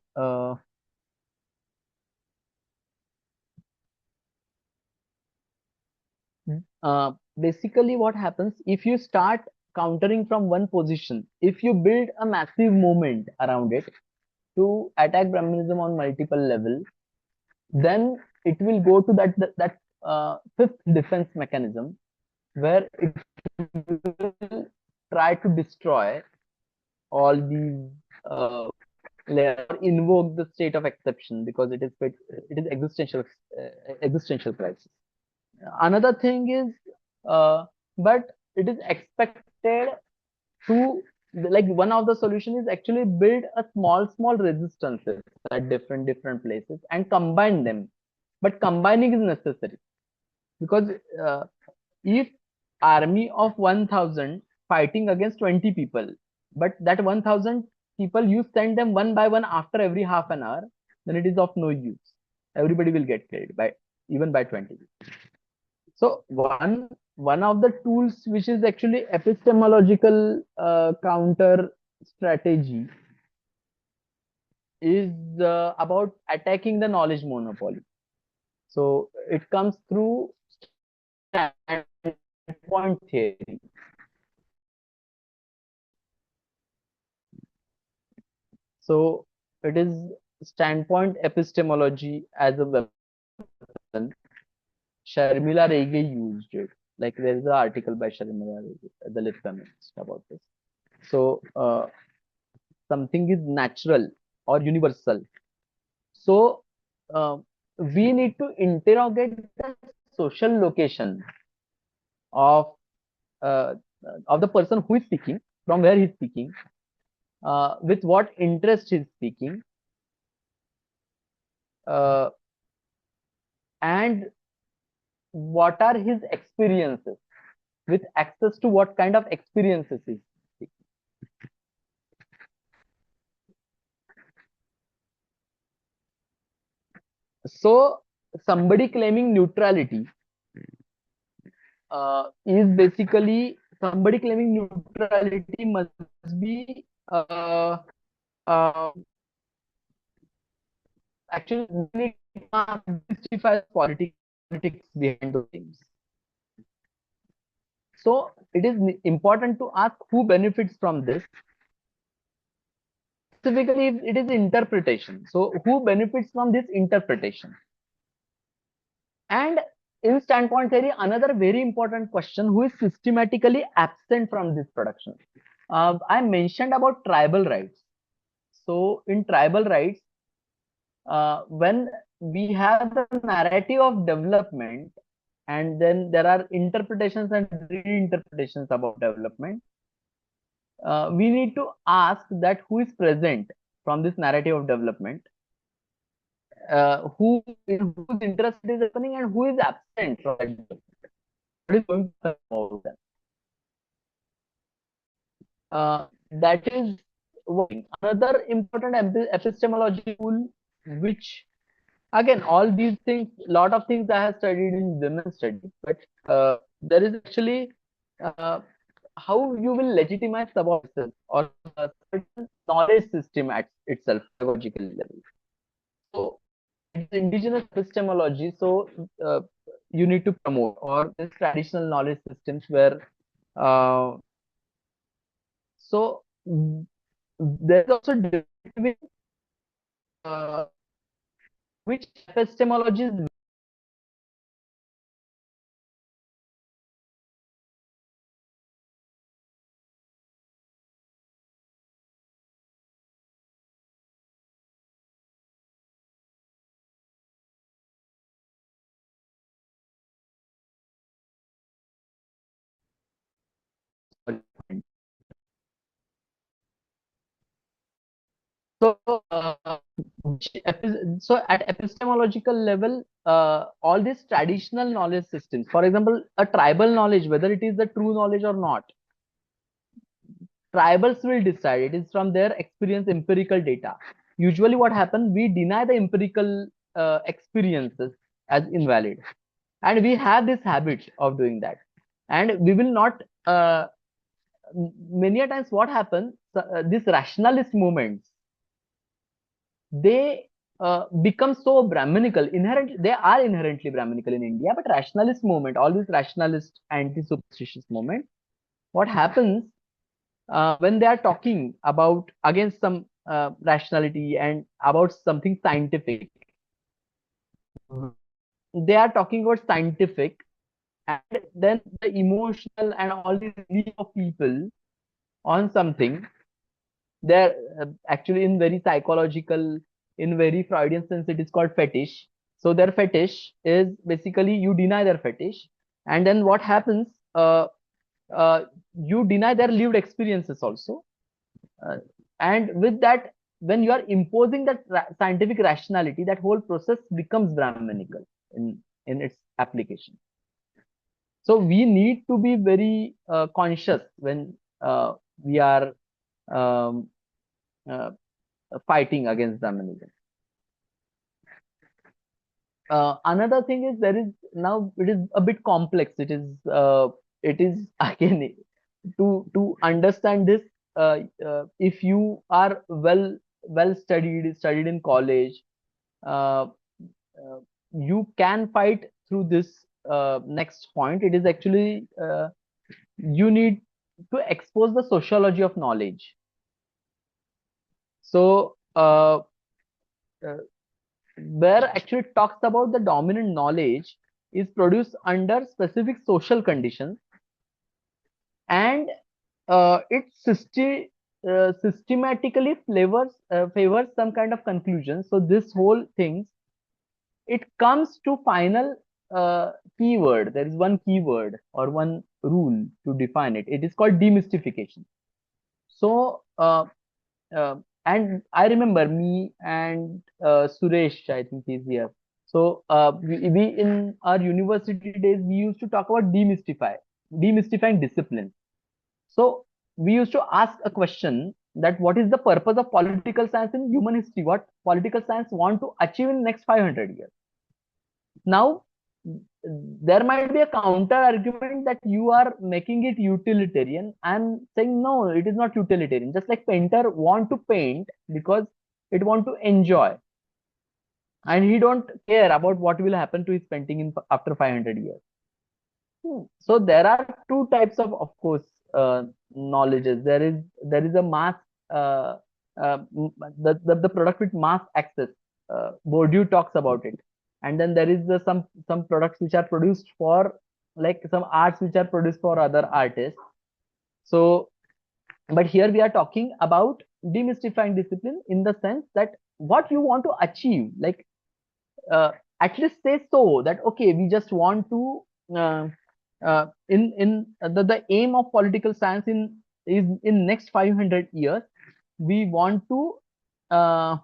basically what happens, if you start countering from one position, if you build a massive movement around it to attack Brahminism on multiple levels, then it will go to that fifth defense mechanism, where it will try to destroy all these invoke the state of exception, because it is existential crisis. Another thing is, but it is expected to, like, one of the solution is actually build a small resistances at different places and combine them. But combining is necessary, because if army of 1000 fighting against 20 people, but that 1000 people you send them one by one after every half an hour, then it is of no use. Everybody will get killed by, even by 20. So one of the tools which is actually epistemological counter strategy is about attacking the knowledge monopoly. So it comes through standpoint theory. So it is standpoint epistemology as a weapon. Sharmila Rege used it. Like there is an article by Sharmila Rege, the lit feminist, about this. So something is natural or universal. So we need to interrogate the social location of uh, of the person who is speaking, from where he is speaking, with what interest he is speaking, uh, and what are his experiences, with access to what kind of experiences he is speaking. So somebody claiming neutrality is basically, somebody claiming neutrality must be uh, actually they need to justify politics behind those things. So it is important to ask who benefits from this. Specifically, it is interpretation. So who benefits from this interpretation? And in standpoint theory, another very important question: who is systematically absent from this production? I mentioned about tribal rights. So in tribal rights, when we have the narrative of development, and then there are interpretations and reinterpretations about development, we need to ask that who is present from this narrative of development, who in whose interest it is happening, and who is absent from that development. What is going to happen about them? That is one. Another important epistemology tool, which again, all these things, lot of things I have studied in women's studies, but there is actually uh, how you will legitimize subordination or a certain knowledge system at itself, pedagogical level. So it's indigenous epistemology. So you need to promote, or this traditional knowledge systems where uh, so there is also debate between uh, which epistemologies so so at epistemological level, all these traditional knowledge systems, for example, a tribal knowledge, whether it is the true knowledge or not, tribals will decide. It is from their experience, empirical data. Usually what happens, we deny the empirical experiences as invalid, and we have this habit of doing that, and we will not many a times what happens, these rationalist movements, they become so Brahminical. Inherently, they are inherently Brahminical in India, but rationalist movement, all these rationalist anti-superstitious movement, what happens when they are talking about against some rationality and about something scientific, they are talking about scientific, and then the emotional and all these belief of people on something, they're actually in very psychological, in very Freudian sense, it is called fetish. So their fetish is basically you deny their fetish, and then what happens, uh, uh, you deny their lived experiences also, uh, and with that, when you are imposing that scientific rationality, that whole process becomes Brahminical in its application. So we need to be very conscious when we are um, uh, fighting against Brahmanism. Another thing is there is now it is a bit complex. It is again to understand this. If you are well studied in college, uh, you can fight through this next point. It is actually you need to expose the sociology of knowledge. So uh, where actually talks about the dominant knowledge is produced under specific social conditions, and it systematically favors some kind of conclusion. So this whole thing, it comes to final keyword. There is one keyword or one rule to define it. It is called demystification. So and I remember me and Suresh, I think he's here. So we in our university days we used to talk about demystifying discipline. So we used to ask a question that what is the purpose of political science in human history? What political science want to achieve in next 500 years? Now there might be a counter argument that you are making it utilitarian. I'm saying no, it is not utilitarian. Just like painter want to paint because it want to enjoy, and he don't care about what will happen to his painting in after 500 years. So there are two types of course, knowledges. There is a mass, uh, the product with mass access. Bourdieu talks about it, and then there is some products which are produced for, like some arts which are produced for other artists. So, but here we are talking about demystifying discipline in the sense that what you want to achieve, like at least say so that okay, we just want to in the aim of political science is in next 500 years we want to uh,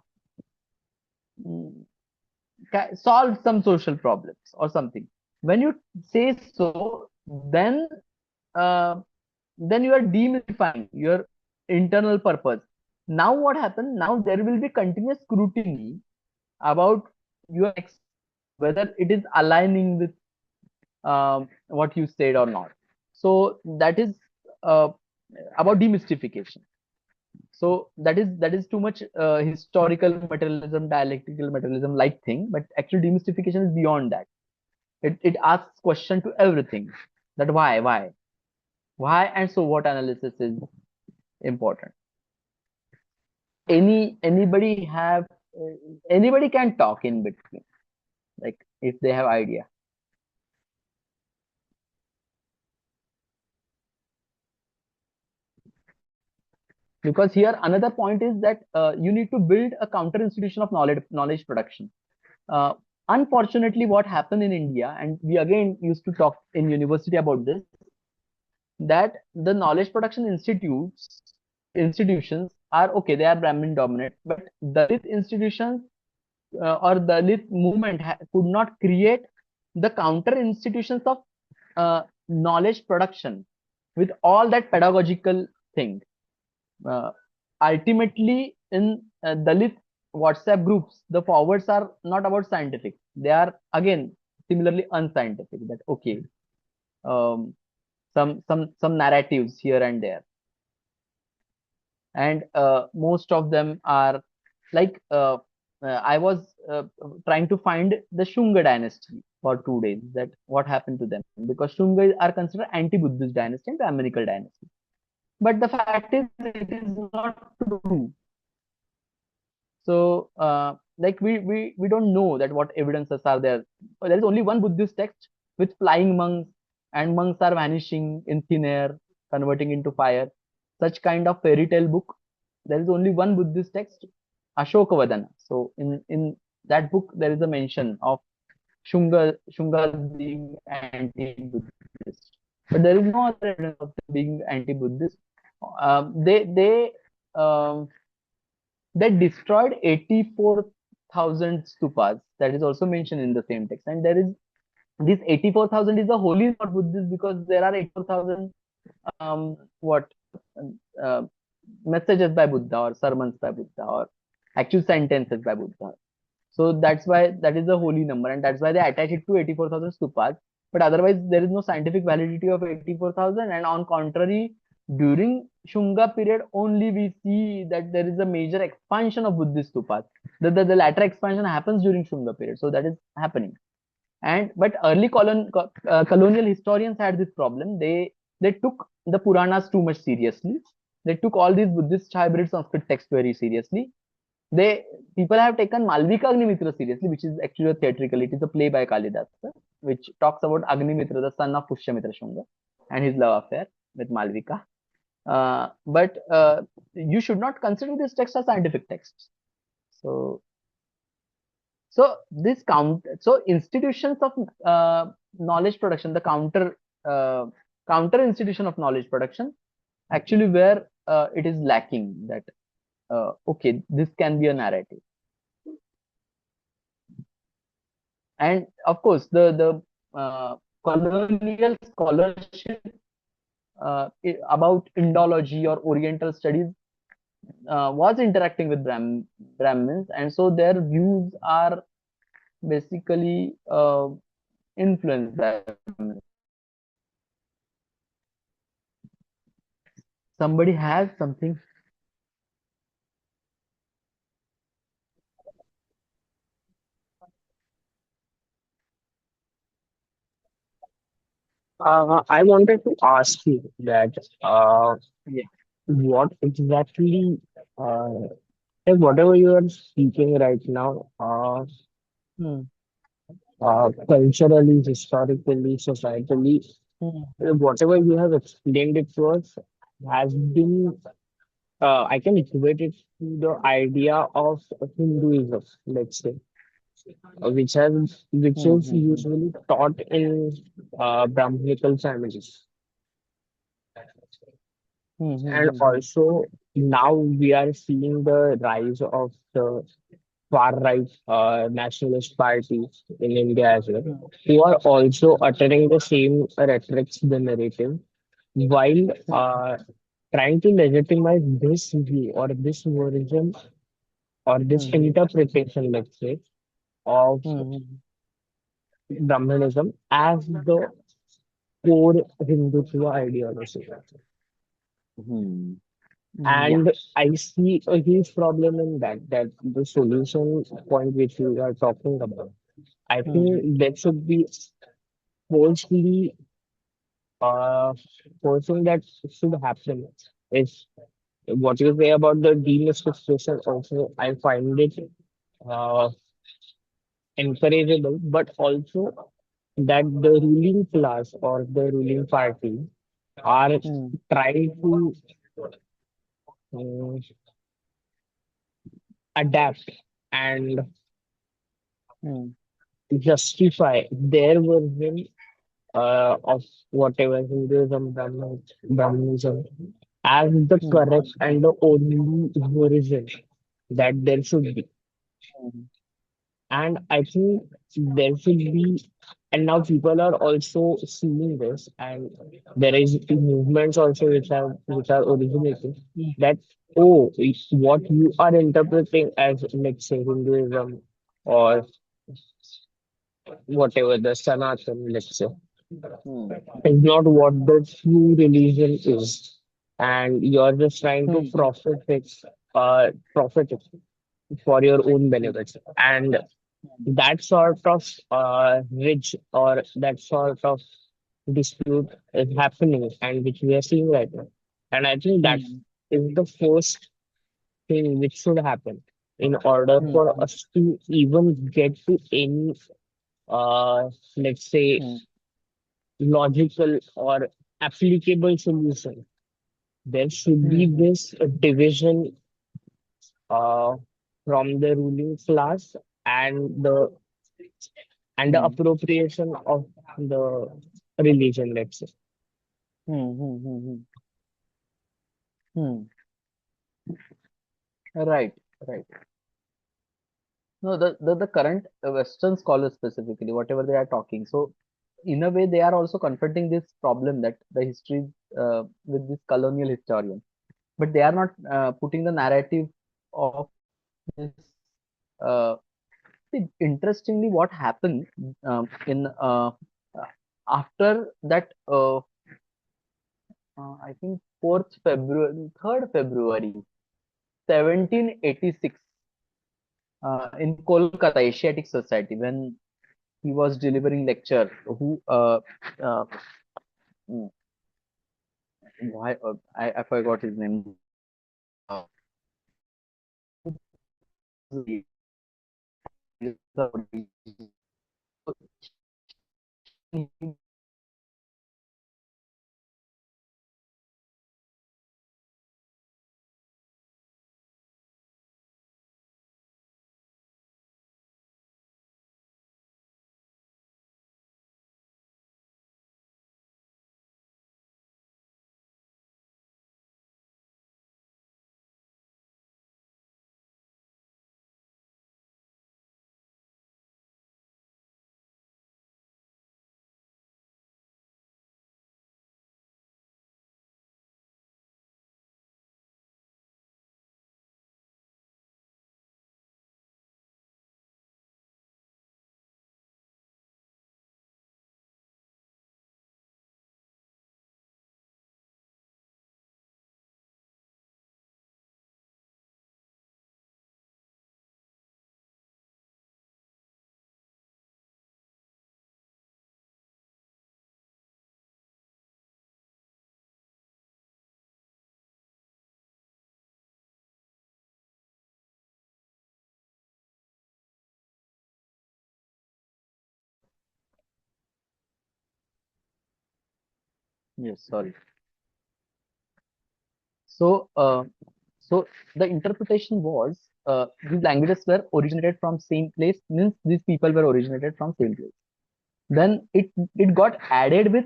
solve some social problems or something. When you say so, uh, then you are demystifying your internal purpose. Now what happened? Now there will be continuous scrutiny about your whether it is aligning with what you said or not. So that is uh, about demystification. So that is too much historical materialism, dialectical materialism like thing, but actually demystification is beyond that. It asks question to everything, that why and so what analysis is important. Anybody have anybody can talk in between, like if they have idea. Because here another point is that you need to build a counter institution of knowledge production. uh, Unfortunately what happened in India, and we again used to talk in university about this, that the knowledge production institutions are okay, they are Brahmin dominant, but Dalit institutions or Dalit movement could not create the counter institutions of knowledge production with all that pedagogical thing. uh, Ultimately in Dalit WhatsApp groups, the forwards are not about scientific, they are again similarly unscientific, that okay, um, some narratives here and there, and most of them are like I was trying to find the Shunga dynasty for 2 days, that what happened to them, because Shunga are considered anti-Buddhist dynasty and Brahminical dynasty, but the fact is it is not true. So like we don't know that what evidences are there. There is only one Buddhist text with flying monks, and monks are vanishing in thin air, converting into fire. Such kind of fairy tale book. There is only one Buddhist text, Ashokavadana. So in that book there is a mention of Shungas being anti-Buddhist, but there is no other evidence of them being anti-Buddhist. They they destroyed 84,000 stupas. That is also mentioned in the same text. And there is this 84,000 is the holy for Buddhists, because there are 84,000 what uh, messages by Buddha or sermons by Buddha or actual sentences by Buddha. So that's why that is a holy number, and that's why they attach it to 84,000 stupas. But otherwise, there is no scientific validity of 84,000. And on contrary, during Shunga period, only we see that there is a major expansion of Buddhist stupas. The latter expansion happens during Shunga period. So that is happening. And but early colonial historians had this problem. They took the Puranas too much seriously. They took all these Buddhist hybrid Sanskrit texts very seriously. They People have taken Malvika Agnimitra seriously, which is actually a theatrical. It is a play by Kalidasa, which talks about Agnimitra, the son of Pushyamitra Shunga, and his love affair with Malvika. But you should not consider this text as scientific texts. So so institutions of knowledge production, the counter institution of knowledge production, actually where it is lacking. That okay, this can be a narrative. And of course, the colonial scholarship about Indology or Oriental studies was interacting with Brahmins, and so their views are basically influenced by Brahmins. Somebody has something. I wanted to ask you that Yeah. what exactly, uh, like whatever you are speaking right now, Hmm. culturally, historically, societally, Hmm. whatever you have explained it to us has been, I can equate it to the idea of Hinduism, let's say, which Hmm. is Hmm. Hmm. usually taught in Brahminical families. Hmm. Hmm. And Hmm. Hmm. also now we are seeing the rise of the far right nationalist parties in India as well, Hmm. who are also uttering the same rhetorics, the narrative, while trying to legitimize this view or this version or this Hmm. Hmm. interpretation, let's say, of Hmm. Hmm. Brahmanism as the core Hindutva ideology. Hmm. Yeah. And I see a huge problem in that the solution point which we are talking about. I Hmm. think that should be forcefully, uh, forcing that should happen is what you say about the demystification also. I find it uh, encourageable, but also that the ruling class or the ruling party are Hmm. trying to uh, adapt and Hmm. justify their version of whatever Hinduism, Brahminism as the Hmm. correct and the only version that there should be. Hmm. And I think there should be, and now people are also seeing this, and there is movements also which are originating Hmm. that, oh, it's what you are interpreting as, let's say, Hinduism or whatever the Sanatan, let's say, Hmm. is not what the true religion is, and you're just trying to Hmm. profit it for your own benefits, and that sort of ridge or that sort of dispute is happening, and which we are seeing right now. And I think that Hmm. is the first thing which should happen in order Hmm. for us to even get to any, uh, let's say, Hmm. logical or applicable solution. There should Hmm. be Hmm. this division uh, from the ruling class and the Hmm. appropriation of the religion, let's say. Hmm. Hmm. Hmm. Hmm. Right. Right. No, the current Western scholars specifically, whatever they are talking. So in a way, they are also confronting this problem that the history with this colonial historian, but they are not putting the narrative of this uh, See, interestingly, what happened in after that, I think 4th February, 3rd February, 1786, in Kolkata Asiatic Society, when he was delivering lecture. Uh, mm, why I forgot his name. Uh, yes, sorry. So, so the interpretation was, these languages were originated from same place, means these people were originated from same place. Then it got added with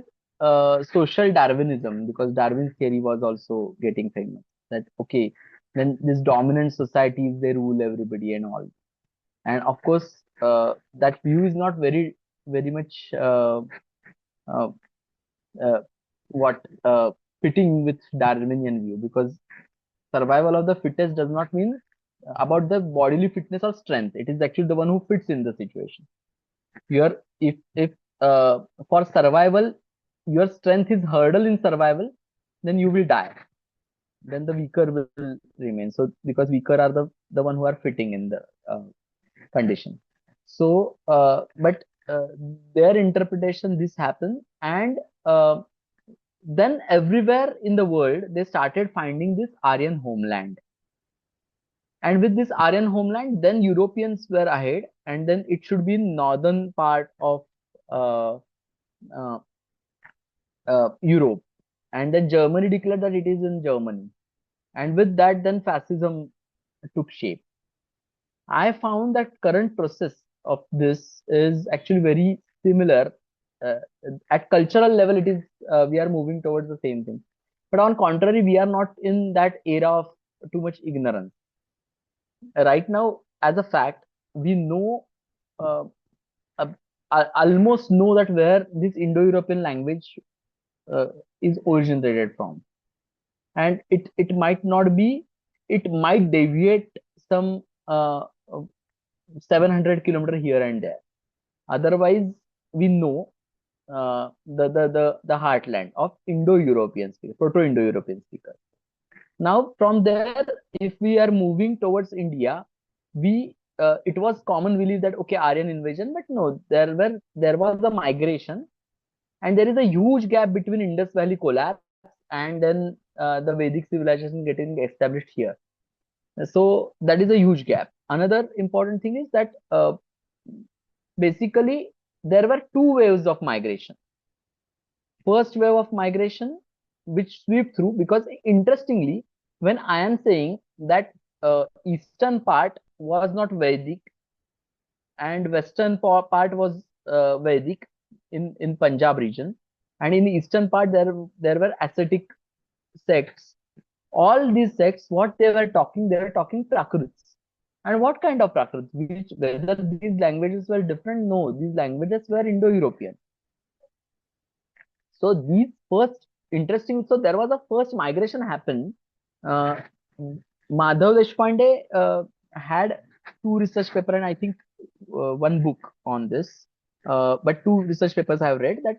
social Darwinism, because Darwin's theory was also getting famous. That okay, then this dominant societies, they rule everybody and all. And of course, that view is not very much uh, uh, what fitting with Darwinian view, because survival of the fittest does not mean about the bodily fitness or strength. It is actually the one who fits in the situation. Your if for survival your strength is hurdle in survival, then you will die. Then the weaker will remain. So because weaker are the one who are fitting in the condition. So but their interpretation this happened, and uh, then everywhere in the world they started finding this Aryan homeland. And with this Aryan homeland, then Europeans were ahead, and then it should be northern part of uh, uh, Europe. And then Germany declared that it is in Germany. And with that, then fascism took shape. I found that current process of this is actually very similar. Uh, at cultural level, it is we are moving towards the same thing. But on contrary, we are not in that era of too much ignorance. Right now, as a fact, we know, uh, almost know that where this Indo-European language uh, is originated from, and it might not be, it might deviate some 700 kilometer here and there. Otherwise, we know the heartland of Indo-European speakers, Proto-Indo-European speakers. Now, from there, if we are moving towards India, we it was common belief that okay, Aryan invasion, but no, there was a migration, and there is a huge gap between Indus Valley collapse and then the Vedic civilization getting established here. So that is a huge gap. Another important thing is that basically there were two waves of migration. First wave of migration, which sweep through, because interestingly, when I am saying that eastern part was not Vedic and western part was Vedic in Punjab region, and in the eastern part there were ascetic sects. All these sects, what they were talking Prakrits. And what kind of Prakrits? Which whether these languages were different? No, these languages were Indo-European. So these first interesting. So there was a first migration happen. Uh, Madhav Deshpande had two research paper, and I think one book on this, but two research papers I have read that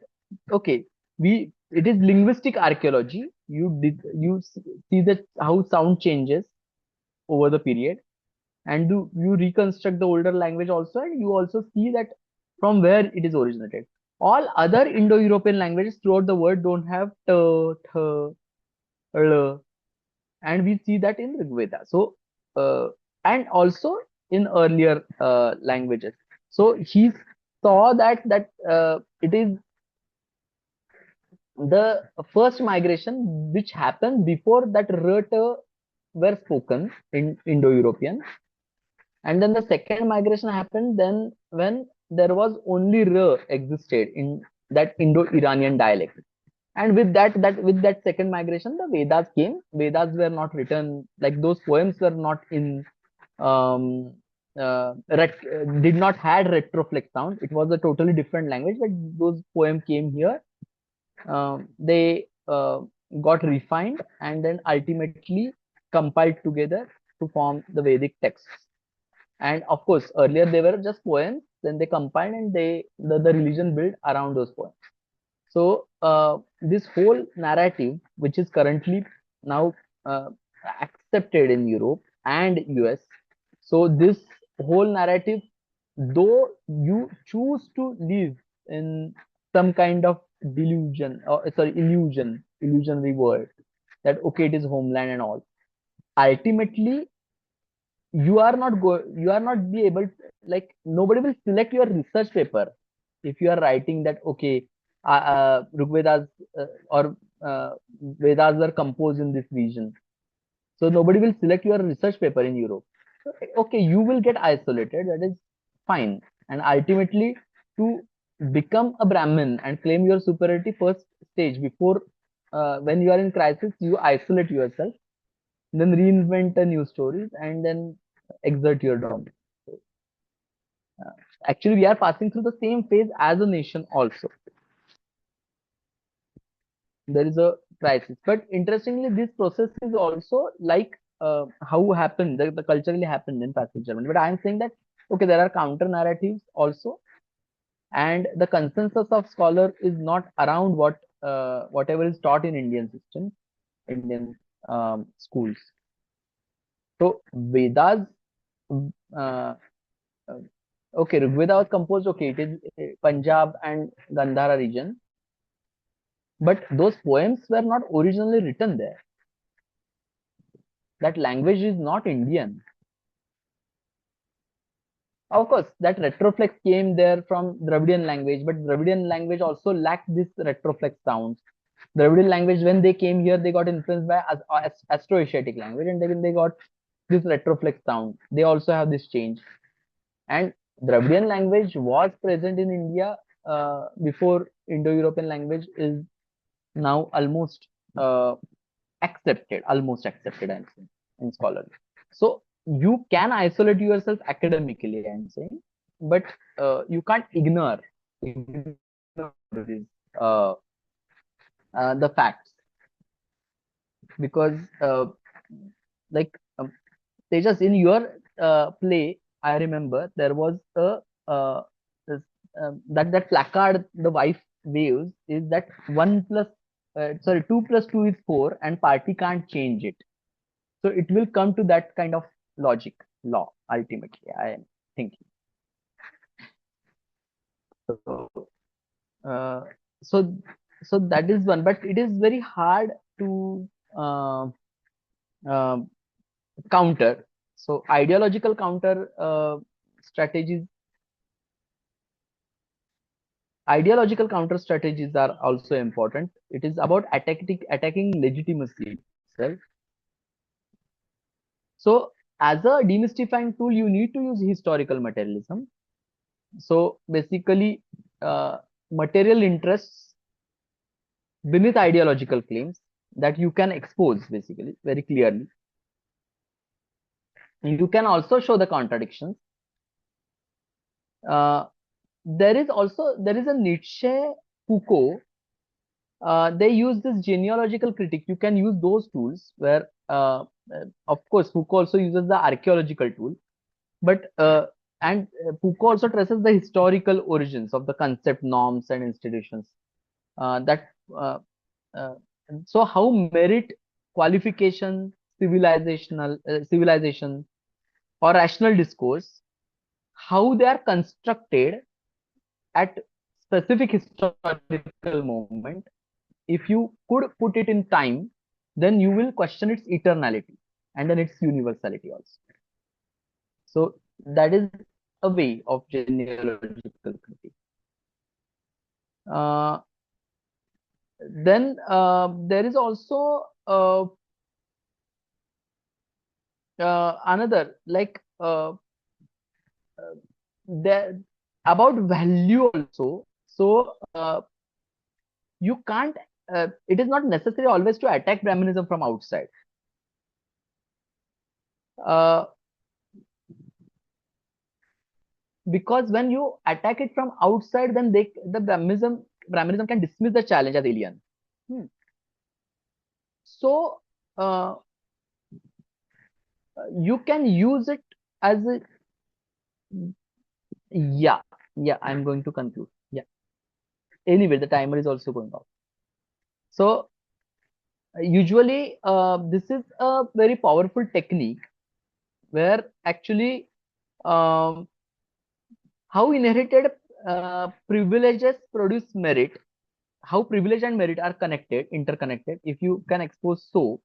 okay, it is linguistic archaeology. See that how sound changes over the period, and you reconstruct the older language also, and you also see that from where it is originated. All other Indo-European languages throughout the world don't have t, th, l, and we see that in Rig Veda. So, and also in earlier languages. So he saw that it is the first migration which happened before that r, t were spoken in Indo-European, and then the second migration happened then when there was only r existed in that Indo-Iranian dialect. And with that second migration, the Vedas came. Vedas were not written, like those poems were not in um did not had retroflex sound. It was a totally different language, but those poem came here. They got refined and then ultimately compiled together to form the Vedic texts. And of course, earlier they were just poems, then they combined and the religion built around those poems. So this whole narrative, which is currently now accepted in Europe and US, so this whole narrative, though you choose to live in some kind of delusion, or sorry, illusionary world, that okay, it is homeland and all. Ultimately, you are not be able, like nobody will select your research paper if you are writing that okay, Rigvedas or Vedas were composed in this region. So nobody will select your research paper in Europe. So, okay, you will get isolated. That is fine. And ultimately, to become a Brahmin and claim your superiority, first stage before when you are in crisis, you isolate yourself, then reinvent a new stories, and then exert your dominance. So, uh, actually, we are passing through the same phase as a nation also. There is a crisis, but interestingly this process is also like how happened the culturally happened in passive Germany. But I am saying that okay, there are counter narratives also, and the consensus of scholar is not around whatever is taught in Indian schools. So Vedas, uh, uh, okay, Rigveda was composed, okay, it is Punjab and Gandhara region, but those poems were not originally written there. That language is not Indian. Of course, that retroflex came there from Dravidian language, but Dravidian language also lacked this retroflex sounds. Dravidian language, when they came here, they got influenced by Astro-Asiatic language, and then they got this retroflex sound. They also have this change. And Dravidian language was present in India before Indo-European language is now almost accepted, I'm saying, in scholarly. So you can isolate yourself academically, I'm saying, but you can't ignore these, the facts, because like Tejas, in your play, I remember there was a this, that placard the wife waves is that one plus sorry, 2 plus 2 is 4, and party can't change it. So it will come to that kind of logic law ultimately, I am thinking. So uh, so so that is one, but it is very hard to uh, uh, counter. So ideological counter strategies, ideological counter strategies are also important. It is about attacking legitimacy itself. So as a demystifying tool, you need to use historical materialism. So basically, material interests beneath ideological claims that you can expose basically very clearly. You can also show the contradictions. Uh, there is a Nietzsche, Foucault. They use this genealogical critique. You can use those tools where, of course, Foucault also uses the archaeological tool. But and Foucault also traces the historical origins of the concept, norms, and institutions. That uh, so how merit, qualification, civilization, or rational discourse, how they are constructed at specific historical moment. If you could put it in time, then you will question its eternality and then its universality also. So that is a way of genealogical critique. Uh, then there is also another, like there about value also. So you can't. It is not necessary always to attack Brahminism from outside. Uh, because when you attack it from outside, then the Brahminism can dismiss the challenge as alien. So uh, you can use it as a, yeah, yeah, I'm going to conclude. Yeah. Anyway, the timer is also going off. So usually this is a very powerful technique where actually um, how inherited privileges produce merit, how privilege and merit are connected, interconnected. If you can expose so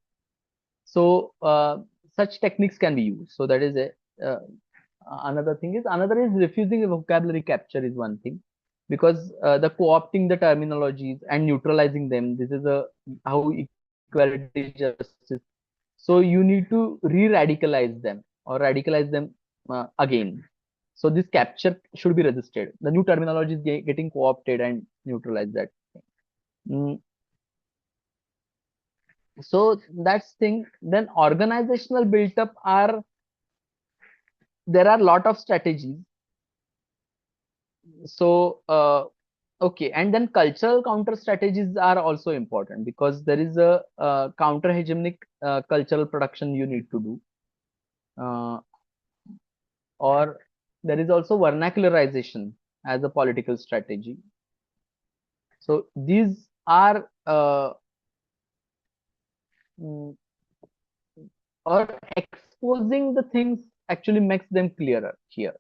such techniques can be used. So that is a uh, another is refusing a vocabulary capture is one thing, because the co-opting the terminologies and neutralizing them. This is a how equality justice. So you need to re-radicalize them or radicalize them again. So this capture should be resisted. The new terminology is getting co-opted and neutralized. That. Mm, so that's thing. Then organizational built up are, there are a lot of strategies. So okay, and then cultural counter strategies are also important, because there is a counter hegemonic cultural production you need to do, uh, or there is also vernacularization as a political strategy. So these are mm, or exposing the things actually makes them clearer here,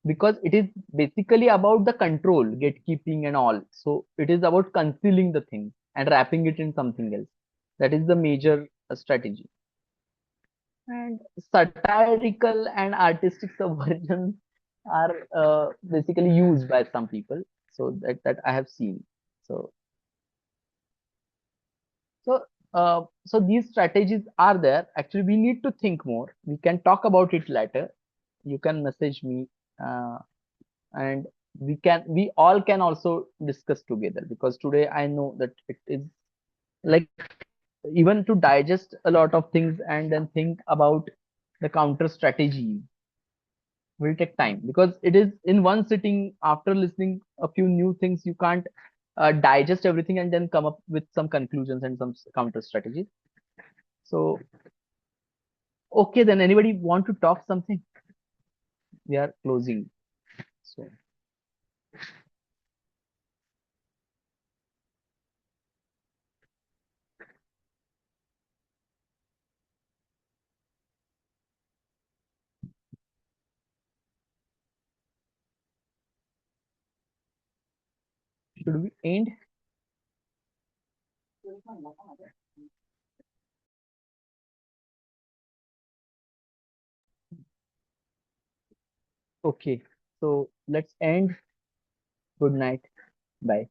because it is basically about the control, gatekeeping and all. So it is about concealing the thing and wrapping it in something else. That is the major strategy. And satirical and artistic subversions are basically used by some people. So that I have seen. So so these strategies are there. Actually, we need to think more. We can talk about it later. You can message me. And we all can also discuss together, because today I know that it is like, even to digest a lot of things and then think about the counter strategy will take time, because it is in one sitting. After listening a few new things, you can't digest everything and then come up with some conclusions and some counter strategies. So okay, then anybody want to talk something? We are closing. So should we end? Okay, so let's end. Good night. Bye.